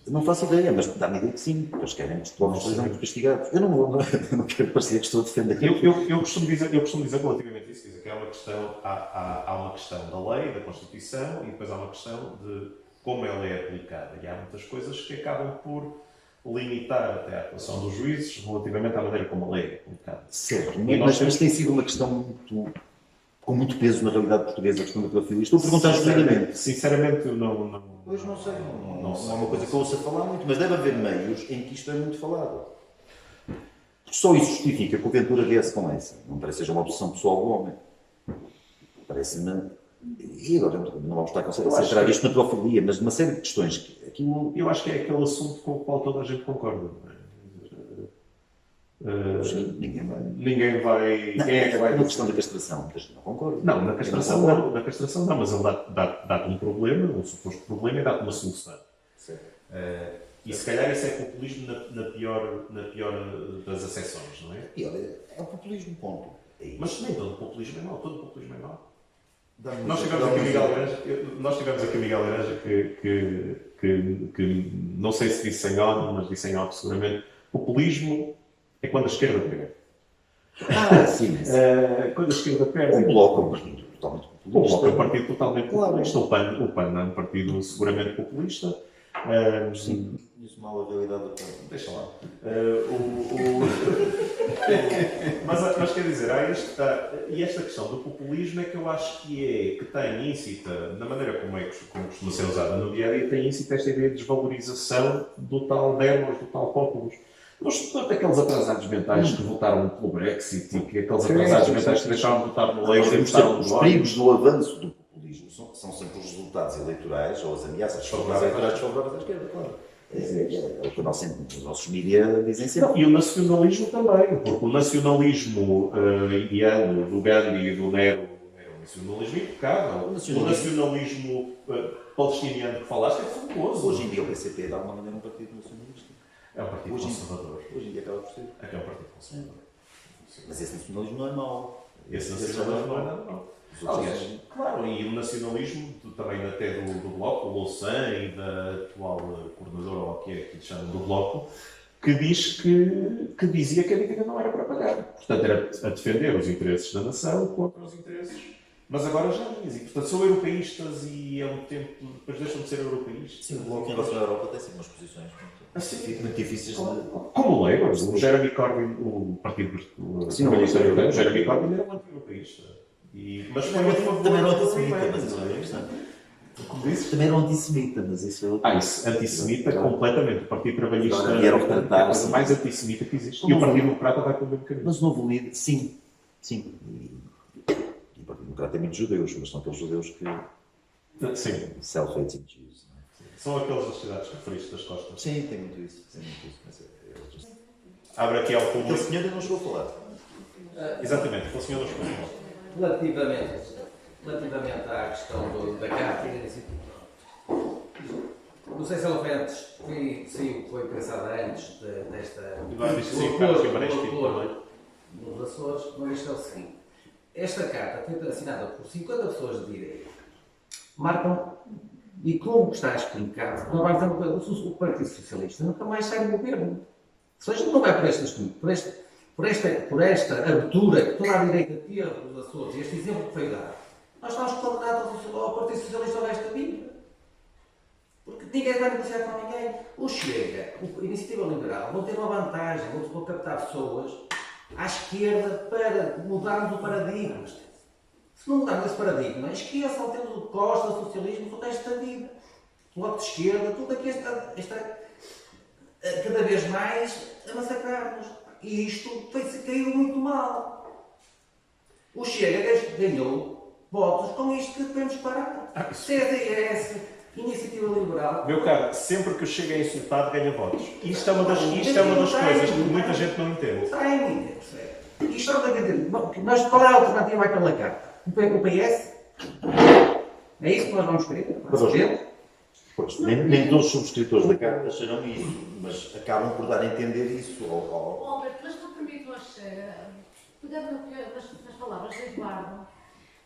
Não faço ideia, mas dá-me a ideia que sim, porque eles querem que os pedófilos sejam muito castigados. Eu não quero parecer que estou a defender aquilo. Eu costumo dizer relativamente a isso, que é uma questão, há uma questão da lei, da Constituição, e depois há uma questão de como ela é aplicada. E há muitas coisas que acabam por limitar até a atuação dos juízes relativamente à maneira como a lei é aplicada. Certo, E nós mas tem sido uma questão com muito peso na realidade portuguesa, a questão da pedofilia. Estou a perguntar juridicamente. Sinceramente, eu não. Pois não sei, não sei. é uma coisa que eu ouço falar muito, mas deve haver meios em que isto é muito falado. Porque só isso justifica que o Ventura viesse com essa. Não parece que seja uma opção pessoal do homem. Parece-me. E agora não vamos estar a centrar isto na pedofilia, mas uma série de questões que aquilo. Eu acho que é aquele assunto com o qual toda a gente concorda. Sim, ninguém vai. Ninguém vai. Quem é que vai. Na questão da castração, muita gente não concorda. Não, na castração não, mas ele dá-te um problema, um suposto problema, e dá-te uma solução. Certo. E se calhar isso é populismo na pior das acessões, não é? E olha, é o populismo, ponto. Mas nem todo populismo é mau, todo populismo é mau. Dá-me Nós tivemos aqui o Miguel Laranja que não sei se disse em on, mas disse em off seguramente, populismo é quando a esquerda perde. Sim. Quando a esquerda perde. O Bloco é um partido totalmente O Bloco é um populista. partido totalmente populista. O PAN é um partido seguramente populista. Sim, isso mal a realidade do PAN. Deixa lá. Mas quer dizer, e esta questão do populismo é que eu acho que tem incita, na maneira como costuma ser usada no dia a dia, tem incita esta ideia de desvalorização do tal demos, do tal populismo. Portanto, aqueles atrasados mentais que votaram pelo Brexit e que aqueles atrasados mentais que deixaram de votar no Labour e votaram no Os Bloco. perigos do avanço do populismo são sempre os resultados eleitorais ou as ameaças eleitorais desfavoráveis à esquerda, claro. É o que os nossos mídias dizem sempre. Não, e o nacionalismo também, porque o nacionalismo indiano, do Gandhi e do Nehru, era um nacionalismo impecável. O nacionalismo palestiniano que falaste é fabuloso. Hoje em dia o PCP dá uma maneira um partido nacionalista. É um partido conservador. Hoje em dia acaba por ser. É que é um partido conservador. Mas esse nacionalismo não é mau. Esse nacionalismo não é nada mau. Aliás, claro, e o nacionalismo também até do Bloco, o Louçã e da atual coordenadora, ou o que é que lhe chamam do Bloco, que diz que dizia que a dívida não era para pagar. Portanto, era a defender os interesses da nação contra os interesses. Mas agora já não existe. Portanto, são europeístas e é um tempo, depois deixam de ser europeístas. Sim, o Bloco em relação à Europa tem sempre umas posições muito difíceis de... Como o Labour, o Jeremy Corbyn, o Partido Trabalhista Europeu, o Jeremy Corbyn era um anti-europeísta. Mas também era antissemita, mas isso é outra questão. Como disse? Também era antissemita, mas isso é outra Isso, antissemita completamente. O Partido Trabalhista Agora vieram é a retratar-se. coisa mais antissemita que existe. E o Partido Democrata vai pelo mesmo caminho. Mas o novo líder, sim. E o Partido Democrata é muito judeus, mas são aqueles judeus que... Sim. Self-hating Jews. São aqueles das cidades que referiste das costas. Sim, tem muito isso. Abre aqui ao Aquele público. senhor ainda não chegou a falar. Exatamente, o senhor não escolheu. Relativamente à questão da carta, não sei se ela foi antes, foi pensada antes desta. Agora diz que sim, Carlos Guimarães Pinto também. Nos Açores, mas isto é o seguinte: esta carta foi assinada por 50 pessoas de direita, marcam, e como está explicado, não vai dizer uma coisa, o Partido Socialista nunca mais sai do governo. Se a gente não vai por esta abertura que toda a direita teve dos Açores, e este exemplo que foi dado, nós estamos condenados ao Partido Socialista ao resto da vida. Porque ninguém vai negociar com ninguém. O Chega, a Iniciativa Liberal, vão ter uma vantagem, vão captar pessoas à esquerda para mudarmos o paradigma. Se não mudarmos esse paradigma, esqueçam, temos o Costa, o socialismo, o resto da vida. Bloco de Esquerda, tudo aqui cada vez mais a massacrar-nos. E isto tem-se caído muito mal. O Chega ganhou votos com isto que temos parar. CDS, Iniciativa Liberal. Meu caro, sempre que o Chega é insultado, ganha votos. Isto é uma das coisas que muita gente não entende. Tem, percebe? Isto é uma coisa. Mas qual é a alternativa àquela carta? O PS? É isso que nós vamos querer? Pois, nem todos os subscritores da carta acharão isso, mas acabam por dar a entender isso. Alberto, mas não permito-nos, pegando nas palavras de Eduardo,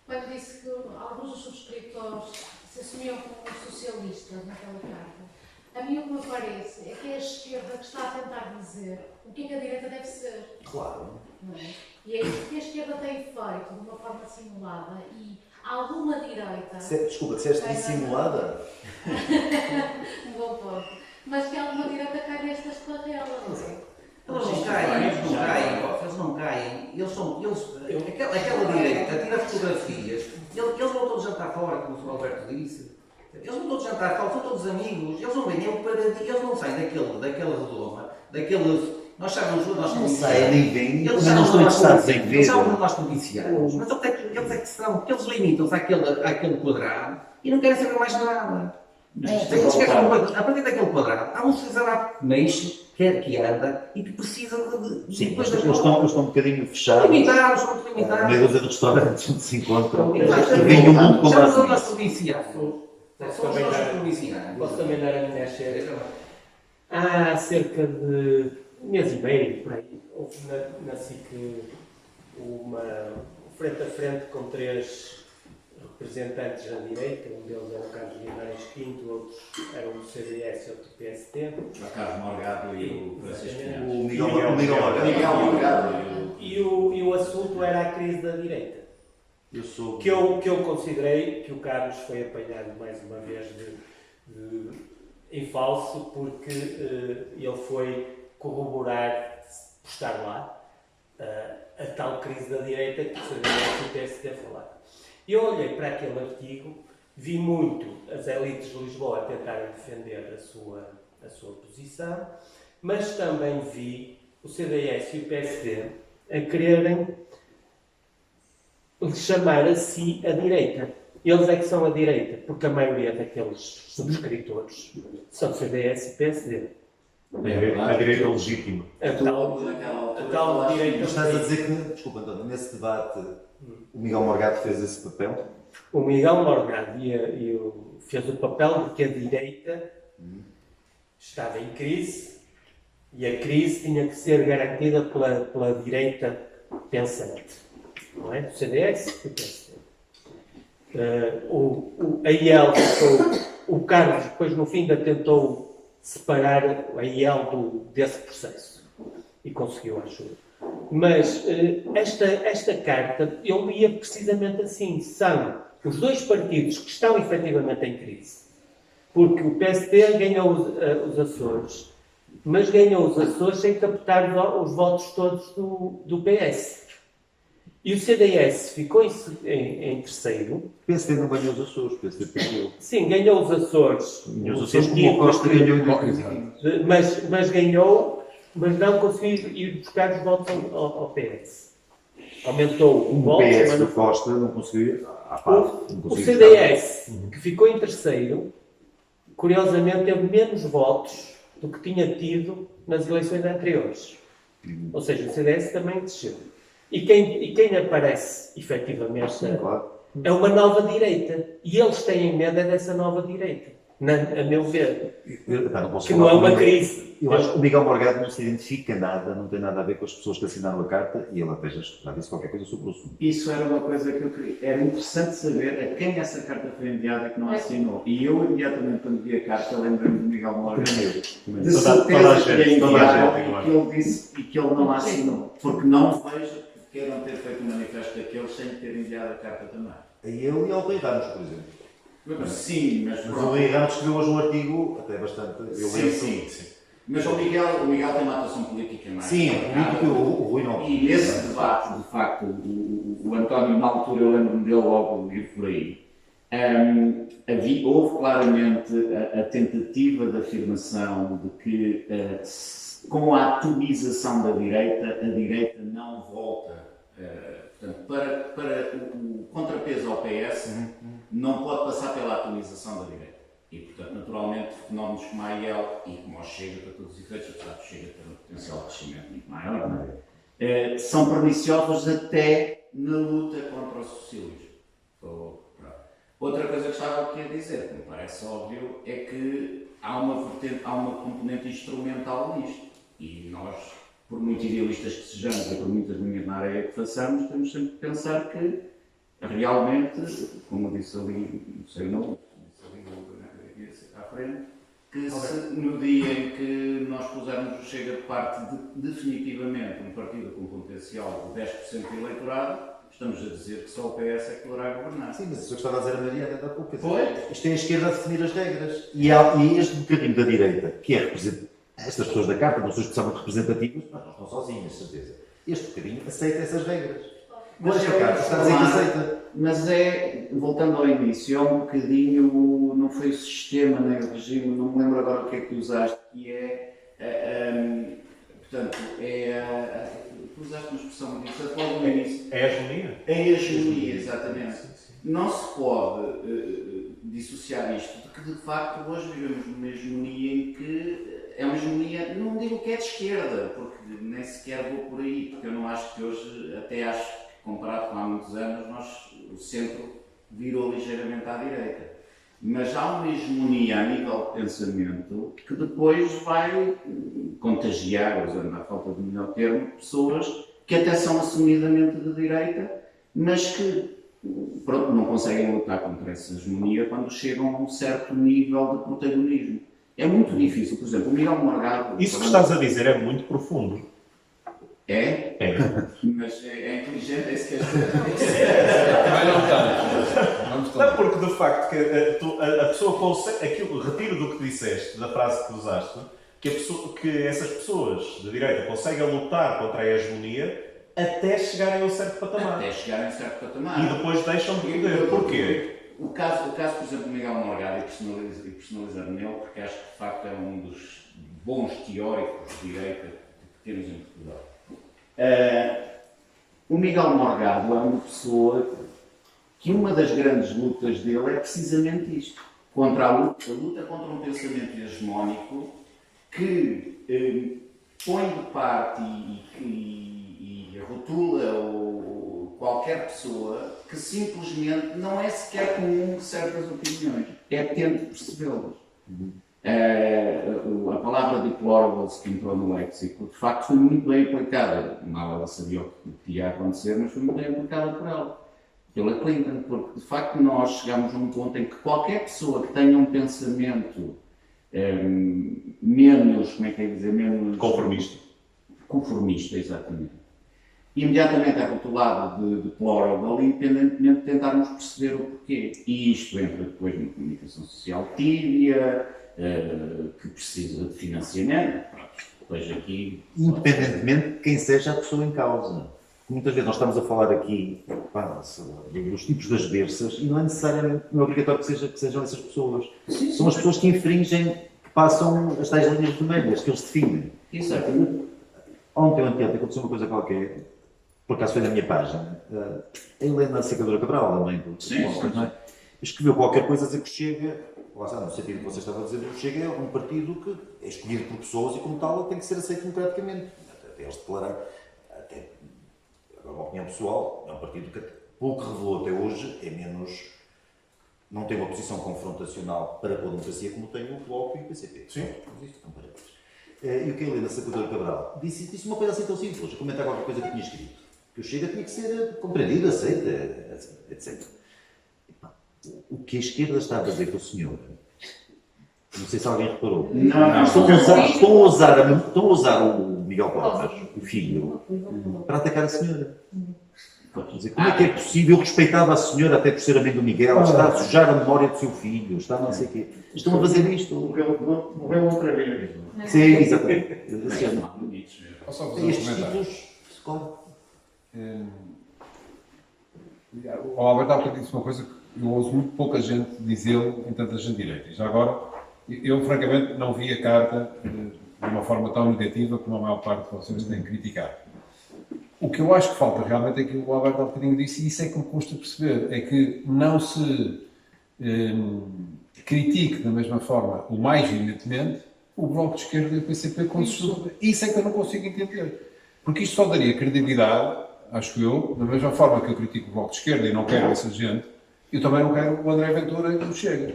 quando disse que alguns dos subscritores se assumiam como socialistas naquela carta, a mim o que me parece é que é a esquerda que está a tentar dizer o que é que a direita deve ser. Claro. Não é? E é isso que a esquerda tem feito de uma forma simulada e alguma direita... Desculpa, disseste dissimulada? Um bom ponto. Mas que alguma direita cai nestas esclarrelas, não é? Eles não caem. Aquela direita tira fotografias. Eles vão todos jantar fora, como o Alberto disse. Eles vão todos jantar fora, são todos amigos. Eles não vêm, eles não saem daquela redoma, daqueles. Nós sabemos os nossos policiais. Nem vêm, eles não estão interessados em ver. Eles sabem os nossos policiais. Mas eles é que são, porque eles limitam-se àquele quadrado e não querem saber mais nada. A partir daquele quadrado, há um sociedade que mexe, que anda e que precisa de. Sim, mas eles estão um bocadinho fechados. Limitados, são muito limitados. Meio dúzia de restaurantes onde se encontram. Vem o mundo com base nisso. Posso também dar a minha cheira? Há cerca de um mês e meio, por aí, houve na SIC uma frente a frente com 3 representantes da direita, um deles era o Carlos Guimarães Pinto, outros eram do CDS e outro do PSD. O Carlos Morgado e o Francisco Pinhais. O Miguel Morgado. E o assunto era a crise da direita. Que eu considerei que o Carlos foi apanhado mais uma vez em falso, porque ele foi corroborar, por estar lá, a tal crise da direita que o CDS e o PSD falaram. Eu olhei para aquele artigo, vi muito as elites de Lisboa tentarem defender a sua posição, mas também vi o CDS e o PSD a quererem chamar a si a direita. Eles é que são a direita, porque a maioria daqueles subscritores são CDS e PSD. A direita legítima. A tal direita. Estás a dizer que, desculpa António, nesse debate o Miguel Morgado fez esse papel? O Miguel Morgado fez o papel de que a direita estava em crise e a crise tinha que ser garantida pela direita pensante. Não é? Do CDS e do PSD. O Carlos depois no fim ainda tentou separar a IEL desse processo e conseguiu, acho eu. Mas esta carta eu lia precisamente assim: são os 2 partidos que estão efetivamente em crise, porque o PSD ganhou os Açores, mas ganhou os Açores sem captar os votos todos do PS. E o CDS ficou em terceiro. O PSD não ganhou os Açores, o PSD perdeu. Sim, ganhou os Açores. Ganhou os Açores como o Costa ganhou em mas ganhou, mas não conseguiu ir buscar os votos ao PS. Aumentou o voto. O PS do Costa não conseguiu ir à parte. O CDS, que ficou em terceiro, curiosamente teve menos votos do que tinha tido nas eleições anteriores. Ou seja, o CDS também desceu. E quem aparece, efetivamente, é uma nova direita. E eles têm medo dessa nova direita. A meu ver. Que não é uma crise. Eu acho que o Miguel Morgado não se identifica nada, não tem nada a ver com as pessoas que assinaram a carta e ele até já disse qualquer coisa sobre o assunto. Isso era uma coisa que eu queria. Era interessante saber a quem essa carta foi enviada que não assinou. E eu, imediatamente, quando vi a carta, lembrei-me de Miguel Morgado. De certeza que lhe enviaram e que ele disse e que ele não assinou. Porque não vejo que queiram ter feito um manifesto daqueles sem ter enviado a carta também. A ele e ao Rui Ramos, por exemplo. Sim, mas o Rui Ramos escreveu hoje um artigo até bastante. Sim. Mas o Miguel tem uma atuação política mais. Sim, o Rui não. E nesse debate, de facto, o António, na altura, eu lembro-me dele logo ir por aí. Houve claramente a tentativa de afirmação de que com a atomização da direita, a direita não volta. Portanto, para o contrapeso ao PS, não pode passar pela atomização da direita. E, portanto, naturalmente, fenómenos como a AIL e como o Chega, para todos os efeitos, apesar do Chega ter um potencial de crescimento muito maior, são perniciosos até na luta contra o socialismo. Outra coisa que estava aqui a dizer, que me parece óbvio, é que há uma componente instrumental nisto. E nós, por muito idealistas que sejamos e por muitas linhas na área que façamos, temos sempre que pensar que realmente, como eu disse ali, não sei o nome, à frente, que se, no dia em que nós pusermos o Chega de parte definitivamente um partido com potencial de 10% de eleitorado, estamos a dizer que só o PS é que poderá governar. Sim, mas isso que estava a dizer a Maria há pouco. Foi? Isto é a esquerda a definir as regras. E este bocadinho da direita, que é estas pessoas da Carta, não são especialmente representativas, mas não estão sozinhas, certeza. Este bocadinho aceita essas regras. Mas esta Carta está a dizer que aceita. Mas voltando ao início, é um bocadinho, não foi o sistema nem o regime, não me lembro agora o que é que usaste, que portanto, tu usaste uma expressão muito interessante logo no início. É a hegemonia? É a hegemonia, exatamente. Não se pode dissociar isto de que, de facto, hoje vivemos numa hegemonia em que é uma hegemonia, não digo que é de esquerda, porque nem sequer vou por aí, porque eu não acho que hoje, até acho que comparado com há muitos anos, o centro virou ligeiramente à direita. Mas há uma hegemonia a nível de pensamento que depois vai contagiar, usando a falta de melhor termo, pessoas que até são assumidamente de direita, mas que pronto, não conseguem lutar contra essa hegemonia quando chegam a um certo nível de protagonismo. É muito difícil. Por exemplo, o Miguel Morgado... Isso que estás a dizer é muito profundo. É? É. Mas é inteligente, é isso que és dizer. Também não tanto. Não, porque de facto a pessoa consegue, aquilo, retiro do que disseste, da frase que usaste, que essas pessoas de direita conseguem lutar contra a hegemonia até chegarem a um certo patamar. Até chegarem a um certo patamar. E depois deixam de poder. Porquê? O caso, por exemplo, do Miguel Morgado, e personalizar nele, porque acho que de facto é um dos bons teóricos de direita que temos em Portugal. O Miguel Morgado é uma pessoa que uma das grandes lutas dele é precisamente isto. Contra a luta contra um pensamento hegemónico que põe de parte e rotula qualquer pessoa que simplesmente não é sequer comum certas opiniões. É tente percebê-las. A palavra deplorables que entrou no léxico, de facto, foi muito bem aplicada. Mal ela sabia o que ia acontecer, mas foi muito bem aplicada por ela. Pela Clinton, porque de facto nós chegamos a um ponto em que qualquer pessoa que tenha um pensamento menos, como é que é dizer, menos... Conformista, exatamente. Imediatamente é rotulado de deplorable, independentemente de tentarmos perceber o porquê. E isto entra depois na comunicação social tíbia, que precisa de financiamento. Pronto, depois aqui... Independentemente de quem seja a pessoa em causa. Muitas vezes nós estamos a falar aqui dos tipos das berças e não é necessariamente, não é obrigatório que sejam essas pessoas. Sim, são as pessoas que infringem, que passam as tais linhas vermelhas, que eles definem. Exatamente. Ontem ou anteontem aconteceu uma coisa qualquer, por acaso foi na minha página, a Helena Secadora Cabral, a mãe do não é? Escreveu qualquer coisa a dizer que Chega, lá está, no sentido que você estava a dizer, o Chega é um partido que é escolhido por pessoas e como tal tem que ser aceito democraticamente. Até eles declararam, até a opinião pessoal, é um partido que, pelo que revelou até hoje, é menos, não tem uma posição confrontacional para com a democracia como tem o Bloco e o PCP. Sim. E o que a Helena Secadora Cabral disse uma coisa assim tão simples, a comentar qualquer coisa que tinha escrito, que o Chega tinha que ser compreendido, aceito, etc. O que a esquerda está a fazer com o senhor, não sei se alguém reparou, estão a usar o Miguel Portas, o filho, para atacar a senhora. Dizer, como é que é possível? Eu respeitava a senhora até por ser a mãe do Miguel, está a sujar a memória do seu filho, está não sei o quê. Estão a fazer isto. Morreu outra vez. Sim, exatamente. Posso fazer um Estes comentário? títulos, O Alberto há bocado disse uma coisa eu ouço muito pouca gente dizê-lo em tanta gente direita. E já agora, eu francamente não vi a carta de uma forma tão negativa como a maior parte de vocês têm criticado. O que eu acho que falta realmente é que o Alberto há bocadinho disse, e isso é que me custa perceber, é que não se critique da mesma forma, o mais evidentemente, o Bloco de Esquerda e o PCP quando se estuda. Isso é que eu não consigo entender. Porque isto só daria credibilidade, acho eu, da mesma forma que eu critico o Bloco de Esquerda e não quero essa gente, eu também não quero o André Ventura e o Chega.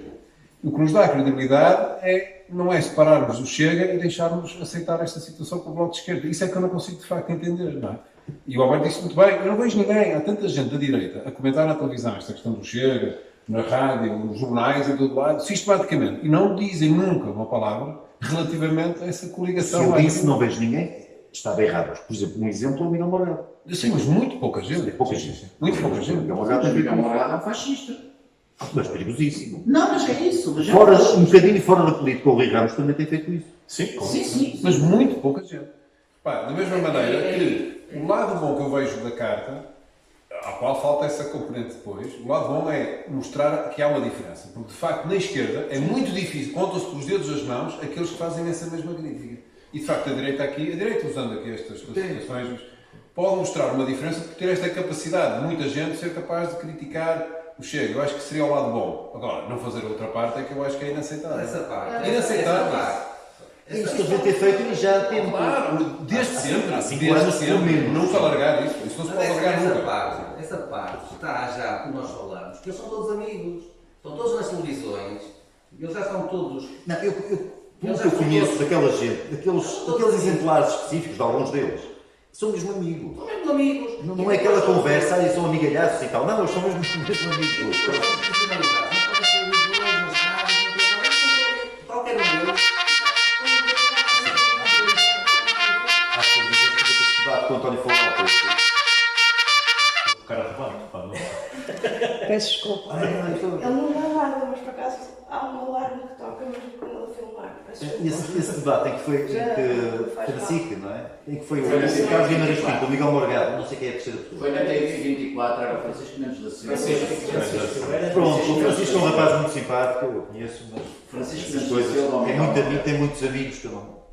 O que nos dá credibilidade não é separarmos o Chega e deixarmos aceitar esta situação com o Bloco de Esquerda. Isso é que eu não consigo de facto entender, não é? E o Alberto disse muito bem, eu não vejo ninguém, há tanta gente da direita a comentar na televisão esta questão do Chega, na rádio, nos jornais, em todo lado, sistematicamente, e não dizem nunca uma palavra relativamente a essa coligação. Se eu disse não vejo ninguém, estava errado. Por exemplo, um exemplo é o Miguel Morgado. Sim, mas muito pouca gente. Pouca gente. Muito pouca gente. Miguel Morgado é um fascista. Mas perigosíssimo. Não, mas é isso. Mas Fora, um bocadinho fora da política, o Rui Ramos também tem feito isso. Sim. Mas muito pouca gente. Pá, da mesma maneira que o lado bom que eu vejo da carta, à qual falta essa componente depois, o lado bom é mostrar que há uma diferença. Porque, de facto, na esquerda é muito difícil, contam-se pelos dedos das mãos, aqueles que fazem essa mesma crítica. E, de facto, a direita usando aqui estas classificações, pode mostrar uma diferença por ter esta capacidade de muita gente ser capaz de criticar o Chega. Eu acho que seria o lado bom. Agora, não fazer a outra parte é que eu acho que é inaceitável. Essa parte. Inaceitável. Isso que devia ter feito e já há tempo. Claro, desde sempre. Há 5 Desde anos, sempre. pelo menos. Não se alargar isso. Isso não se pode alargar nunca. Essa parte está já, como nós falamos, que eles são todos amigos. Estão todos nas televisões. Eles já estão todos... Não, pelo que eu conheço daquela gente, daqueles exemplares específicos, de alguns deles, são mesmo amigos. São mesmo amigos. Não é aquela conversa, aí são amigalhaços e tal. Não, eles são mesmo amigos. Qualquer um deles. Acho que eu disse que esse debate com o António falou há pouco. O cara rebate, pá, não. Peço desculpa. Ele não dá nada, mas por acaso há um alarme que toca mesmo quando ele filmar. Esse debate em que foi na SIC, não é? Em que foi o Carlos Guimarães Pinto, o Miguel Morgado, não sei quem é a terceira pessoa. Foi na TV24, era o Francisco Mendes da Silva. Pronto, o Francisco é um rapaz muito simpático, eu o conheço, mas Francisco essas Mendes da coisas, Silva. é muito amigo, tem muitos amigos que eu não gosto.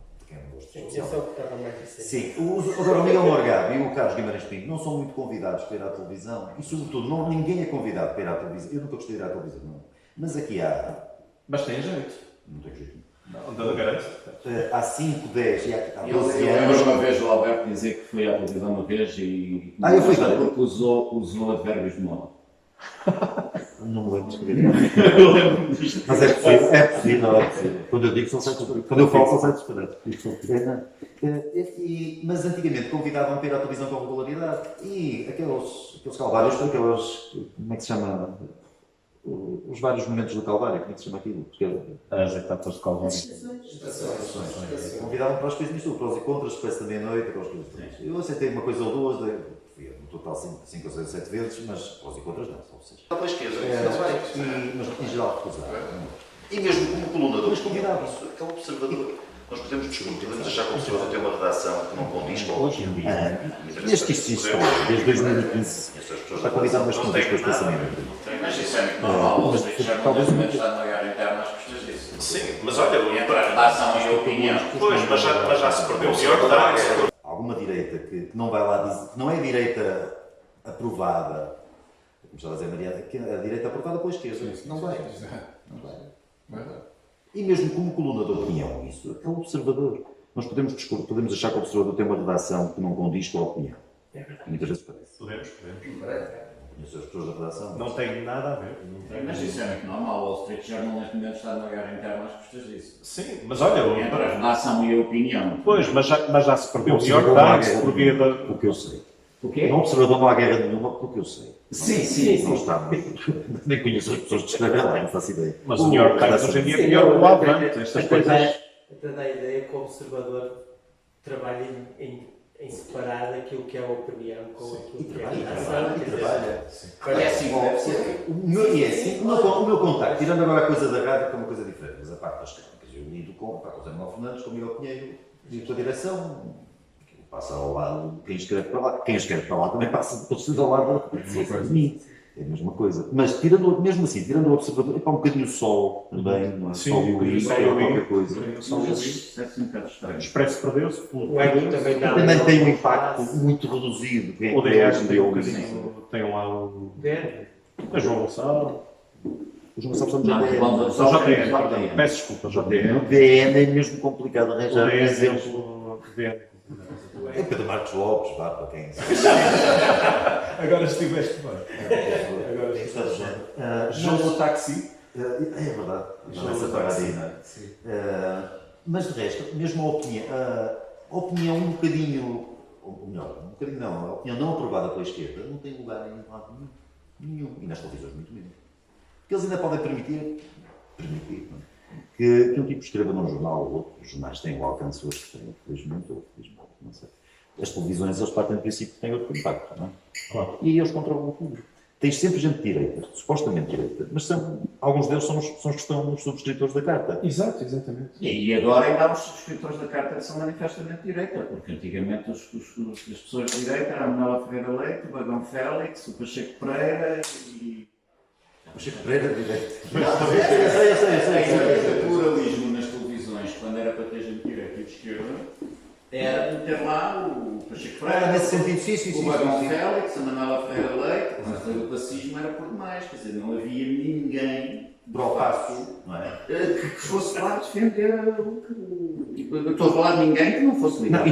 Esse é o que estava mais a Sim, agora o Miguel Morgado e o Carlos Guimarães Pinto não são muito convidados para ir à televisão e, sobretudo, ninguém é convidado para ir à televisão. Eu nunca gostei de ir à televisão, não. Mas aqui há. Mas tem jeito. Não tem jeito. Não garanto. Há 5, 10 e há 12 Eu anos. lembro uma vez o Alberto dizer que foi à televisão uma vez e. Eu fui. Porque usou advérbios de moda. Não me lembro de escrever. Mas é possível. Quando eu digo, são certos. Quando eu falo, são certos padrões. Mas antigamente convidavam para ir à televisão com regularidade. E aqueles calvários, como é que se chama? Os vários momentos do Calvário, como é que se chama aquilo? As etapas de Calvário. Estações. Convidavam para as coisas nisto, prós e contras, expresso da meia-noite, aquelas coisas. Eu aceitei uma coisa ou duas, fui no total 5 ou 7 vezes, mas prós e contras não, só 6. Pela esquerda, Mas em geral recusava. E mesmo como coluna Mas convidava. aquele observador. Nós podemos discutir, podemos achar que o observador tem uma redação que não condiz com Hoje em dia, desde que isto existe, desde 2015, está convidado umas contas para este pensamento. Mas isso é muito normal, os políticos já não está no olhar interno às questões disso. Sim, mas olha, entre a redação e a opinião. Pois, mas já se perdeu. O senhor está. Alguma direita que não vai lá dizer, que não é direita aprovada, como estava a dizer Maria, que é a direita aprovada pela esquerda, não vai. E mesmo como coluna de opinião, isso é um observador. Nós podemos achar que o observador tem uma redação que não condiz com a opinião. Muitas vezes parece. Podemos. Conheço as pessoas da redação. Não tem nada a ver. Mas isso é muito normal, o Wall Street Journal neste momento está no olhar interno às custas disso. Sim, mas olha... Entre a redação e a opinião. Pois, mas já se perdeu. O New York Times, por via da... O que eu sei. O quê? No observador não há guerra nenhuma, porque eu sei. Sim. Não está. Nem conheço as pessoas de escrever lá, não faço ideia. Mas o New York Times hoje em dia é pior que o Avante. Estas coisas... Até dá a ideia que o observador trabalha em separar aquilo que é a opinião com aquilo que é a redação. É assim, deve ser. O meu contacto, tirando agora a coisa da rádio, que é uma coisa diferente, mas a parte das crónicas, eu lido com o José Manuel Fernandes, com o Miguel Pinheiro, diretor da direção, passa ao lado, quem escreve para lá também passa todos ao lado de mim. É a mesma coisa. Mas, mesmo assim, tirando o observador, é para um bocadinho o sol também, não é? Sim, Sol e o sol ou e qualquer coisa. O Expresso perdeu-se. O Eco também dá. Também tem um impacto muito reduzido. Que é O DRS tem um o bocadinho. Tem lá o. A João Gonçalo. Os Gonçalves são Não, JDN. JDN. Peço desculpa, O JDN. DN é mesmo complicado arranjar um O exemplo. DN. É Pedro Marcos Lopes, vá para quem. Agora estiveste bem. Agora está do género. João do táxi. É verdade. Essa paradinha. Mas de resto, mesmo a opinião um bocadinho, ou melhor, um bocadinho não, a opinião não aprovada pela esquerda não tem lugar em lado nenhum. E nas televisões muito menos. Porque eles ainda podem permitir não é? que um tipo escreva num jornal ou outro. Os jornais têm o alcance hoje que têm, felizmente ou felizmente, não sei. As televisões, eles partem do princípio que têm outro impacto, não é? Claro. E aí eles controlam o público. Tens sempre gente de direita, supostamente direita, mas alguns deles são os que estão nos subscritores da carta. Exato, exatamente. E agora ainda há os subscritores da carta que são manifestamente de direita, porque antigamente as pessoas de direita eram a Manuela Ferreira Leite, o Bagão Félix, o Pacheco Pereira e... O Pacheco Pereira de direita. O pluralismo nas televisões, quando era para ter gente de direita e de esquerda, era meter lá o Pacheco Pereira, nesse sentido, sim. o Bagão Félix, a Manuela Ferreira Leite, mas o racismo era por demais, quer dizer, não havia ninguém do passo, não é? que fosse lá defender o que... Eu estou a falar de ninguém que não fosse ligado.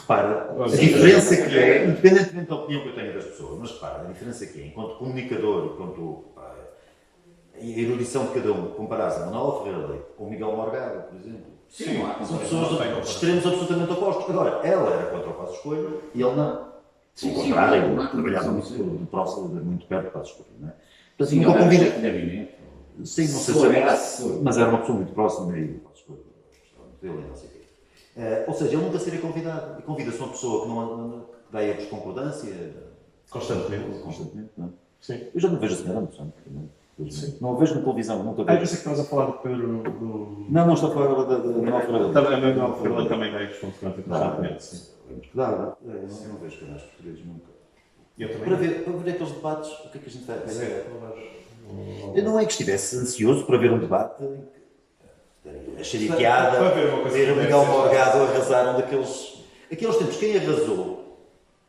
Para a diferença que é, independentemente da opinião que eu tenho das pessoas, mas repara, a diferença que é, enquanto comunicador, enquanto a erudição de cada um, comparar-se a Manuela Ferreira Leite com o Miguel Morgado, por exemplo. Sim, são pessoas de extremos absolutamente opostos. Agora, ela era contra o Passo Escolha e ele não. Ao contrário, trabalhava muito próximo, muito perto do Passo Escolha, não é? Portanto, sim, nunca convido. Sim, não sei se era assessor. Mas era uma pessoa muito próxima e do Passo Escolha. Não sei o quê. Ou seja, ele nunca seria convidado. E convida-se uma pessoa que não dá erros de concordância. Constantemente, não é? Sim. Eu já não vejo a senhora muito santo. Não a vejo na televisão, nunca vejo. Eu pensei que estavas a falar do Pedro do... Não estou a falar agora da Manuela Ferreira. A Manuela Ferreira também é constante constantemente, sim. Eu não vejo canais portugueses nunca. Eu também. Para ver aqueles debates, o que é que a gente vai fazer? Eu não é que estivesse ansioso para ver um debate, acharia piada, ver o Miguel Morgado arrasar um daqueles... Aqueles tempos, quem arrasou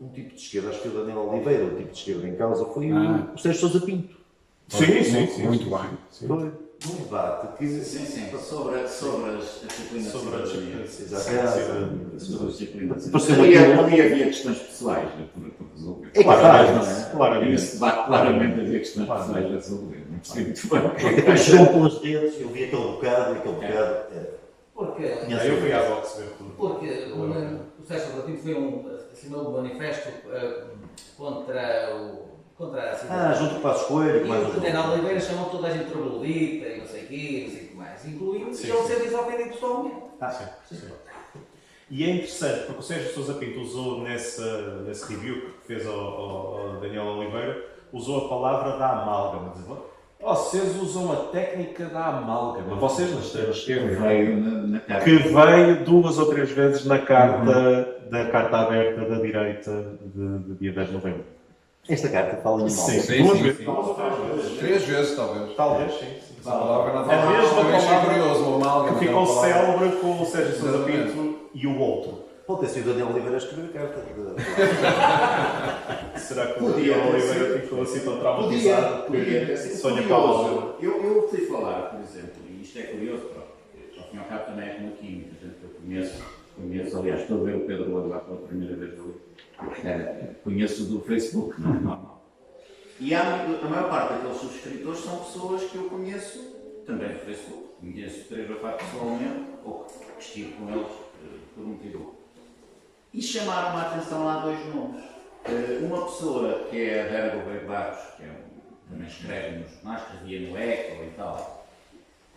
um tipo de esquerda, acho que foi o Daniel Oliveira, o tipo de esquerda em causa, foi o Sérgio Sousa Pinto. Sim. Muito bem. Foi um debate que... Sim. Sobre as disciplinas. Sobre as disciplinas. Ali havia questões pessoais para resolver. Claramente. Nesse debate, claramente havia questões pessoais a resolver. Não percebi muito bem. Depois chegou pelas redes, eu vi aquele bocado, Porque... Eu fui à boxe ver tudo. Porque o Sérgio Sousa Pinto assinou um manifesto contra a cidade. Junto com o Passo Escolha e mais o Daniel Oliveira chamou toda a gente troglodita e não sei o quê, não sei o que mais, incluindo ele ser desofendido pessoalmente. Sim. E é interessante, porque o Sérgio Sousa Pinto usou nesse review que fez ao Daniel Oliveira, usou a palavra da amálgama. Vocês usam a técnica da amálgama. Vocês na esquerda. Que veio 2 ou 3 vezes na carta da carta aberta da direita de dia 10 de novembro. Esta carta fala em Sim, 2 vezes. 3 vezes, talvez. Talvez, sim. A palavra não a mesma palavra curioso, o amálgama que ficou célebre com o Sérgio Sousa Pinto e o outro. Pode ter sido o Daniel Oliveira a escrever a carta. Será que o Daniel Oliveira ficou assim tão traumatizado que sonha pausa? Eu fui falar, por exemplo, e isto é curioso, ao fim e ao cabo também é como química, gente que eu conheço, aliás, estou a ver o Pedro agora pela primeira vez ali, conheço do Facebook, não é normal. E a maior parte daqueles subscritores são pessoas que eu conheço também do Facebook, conheço 3 ou 4 pessoalmente, ou que estive com eles por um motivo. E chamaram a atenção lá 2 nomes. Uma pessoa que é a Vera Gouveia Barros, que também escreve nos jornais, escrevia no Eco e tal,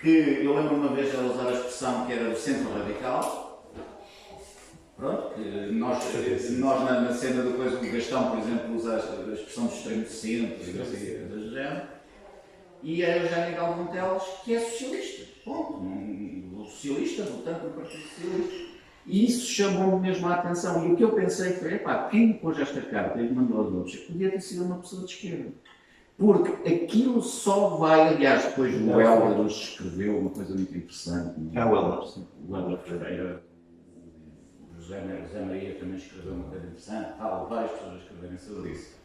que eu lembro uma vez ela usar a expressão que era do centro radical. Pronto, que nós na cena do coisa do Gastão, por exemplo, usa a expressão do extremo centro e coisas do género. E a Eugénia Galvão Teles, que é socialista. Ponto. Socialista, votante no Partido Socialista. E isso chamou-me mesmo a atenção. E o que eu pensei foi, epá, quem pôs esta carta e mandou aos outros podia ter sido uma pessoa de esquerda. Porque aquilo só vai, aliás, depois o Helder hoje escreveu uma coisa muito interessante. O Helder. O Helder Ferreira, o José Maria também escreveu uma coisa interessante, várias pessoas escreverem sobre isso.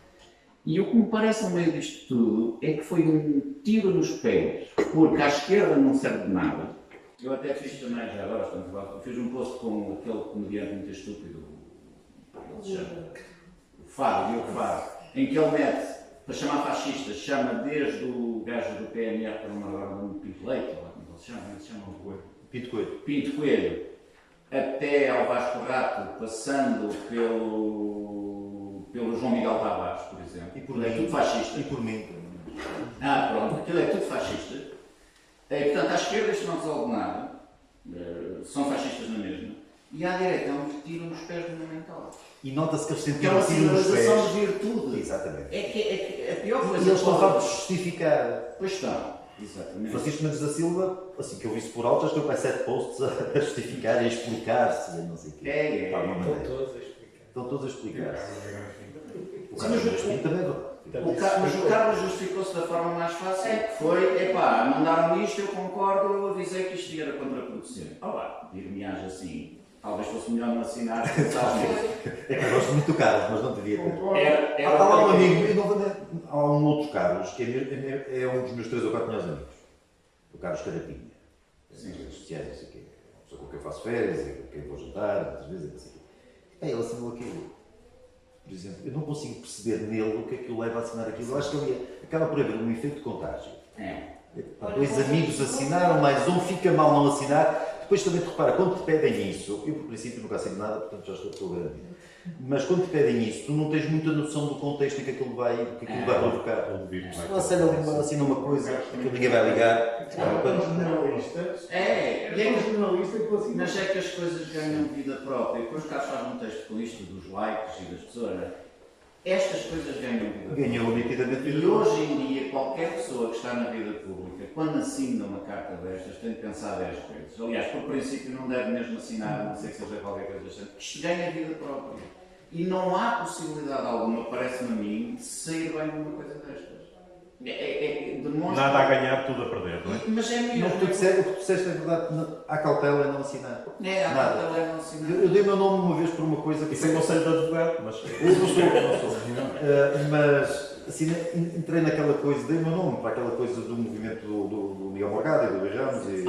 E o que me parece no meio disto tudo é que foi um tiro nos pés, porque à esquerda não serve de nada. Eu até fiz também, já agora, portanto, fiz um post com aquele comediante muito estúpido, ele se chama, o Faro, Diogo Faro, em que ele mete, para chamar fascista, chama desde o gajo do PNR, para não agora do Pinto Leite, ou como ele se chama Pinto Coelho. Pinto Coelho, até ao Vasco Rato, passando pelo João Miguel Tavares, por exemplo. E por é tudo fascista. E por mim. Pronto, aquilo é tudo fascista. Portanto, à esquerda isto não resolve nada, são fascistas na mesma, e à direita é um tiro nos pés fundamental. E nota-se que eles Que é sentiram uma tiro nos pés. sinalização de virtude. Exatamente. É a pior coisa. E eles estão fartos de justificar. Pois estão, exatamente. Francisco Mendes da Silva, assim que eu vi isso por alto, já estou com 7 posts a justificar e a explicar-se, não sei o quê. Estão todos a explicar-se. O Carlos Pinto também é verdade. Mas o Carlos justificou-se da forma mais fácil, que foi, mandaram isto, eu concordo, eu avisei que isto era contraproducente. Dir-me-ás assim, talvez fosse melhor não assinar, É que eu gosto muito do Carlos, mas não devia ter. Há um amigo, há um outro Carlos, que é um dos meus 3 ou 4 melhores amigos. O Carlos Carapinha. Sim. Sociais, não sei o quê. Uma pessoa com quem eu faço férias, com quem vou jantar, muitas vezes, não sei o quê. Ele assinou aquilo. Por exemplo, eu não consigo perceber nele o que é que o leva a assinar aquilo. Eu acho que ele acaba por haver um efeito de contágio. Há 2 amigos assinaram, mais um fica mal não assinar. Depois também te repara, quando te pedem isso, eu por princípio nunca assino nada, portanto já estou garantido. Mas quando te pedem isso, tu não tens muita noção do contexto em que aquilo vai provocar. Se não assina uma coisa que ninguém vai ligar. Mas é que as coisas ganham vida própria. Depois o Carlos faz um texto com isto dos likes e das pessoas. Estas coisas ganham vida própria. Ganhou nitidamente vida própria. E hoje em dia, qualquer pessoa que está na vida pública, quando assina uma carta destas, tem de pensar 10 vezes. Aliás, por princípio, não deve mesmo assinar, a não ser que seja qualquer coisa assim. Isto ganha vida própria. E não há possibilidade alguma, parece-me a mim, de sair bem de uma coisa destas. Demonstra... Nada a ganhar, tudo a perder, não é? Mas é mesmo. O que tu disseste é verdade, há cautela em não assinar. Há cautela em não assinar. Eu dei o meu nome uma vez por uma coisa que... Isso é conselho de advogado, mas... não sou. Mas, assim, entrei naquela coisa, dei o meu nome para aquela coisa do movimento do Miguel Morgado e do Rui Ramos. Sim.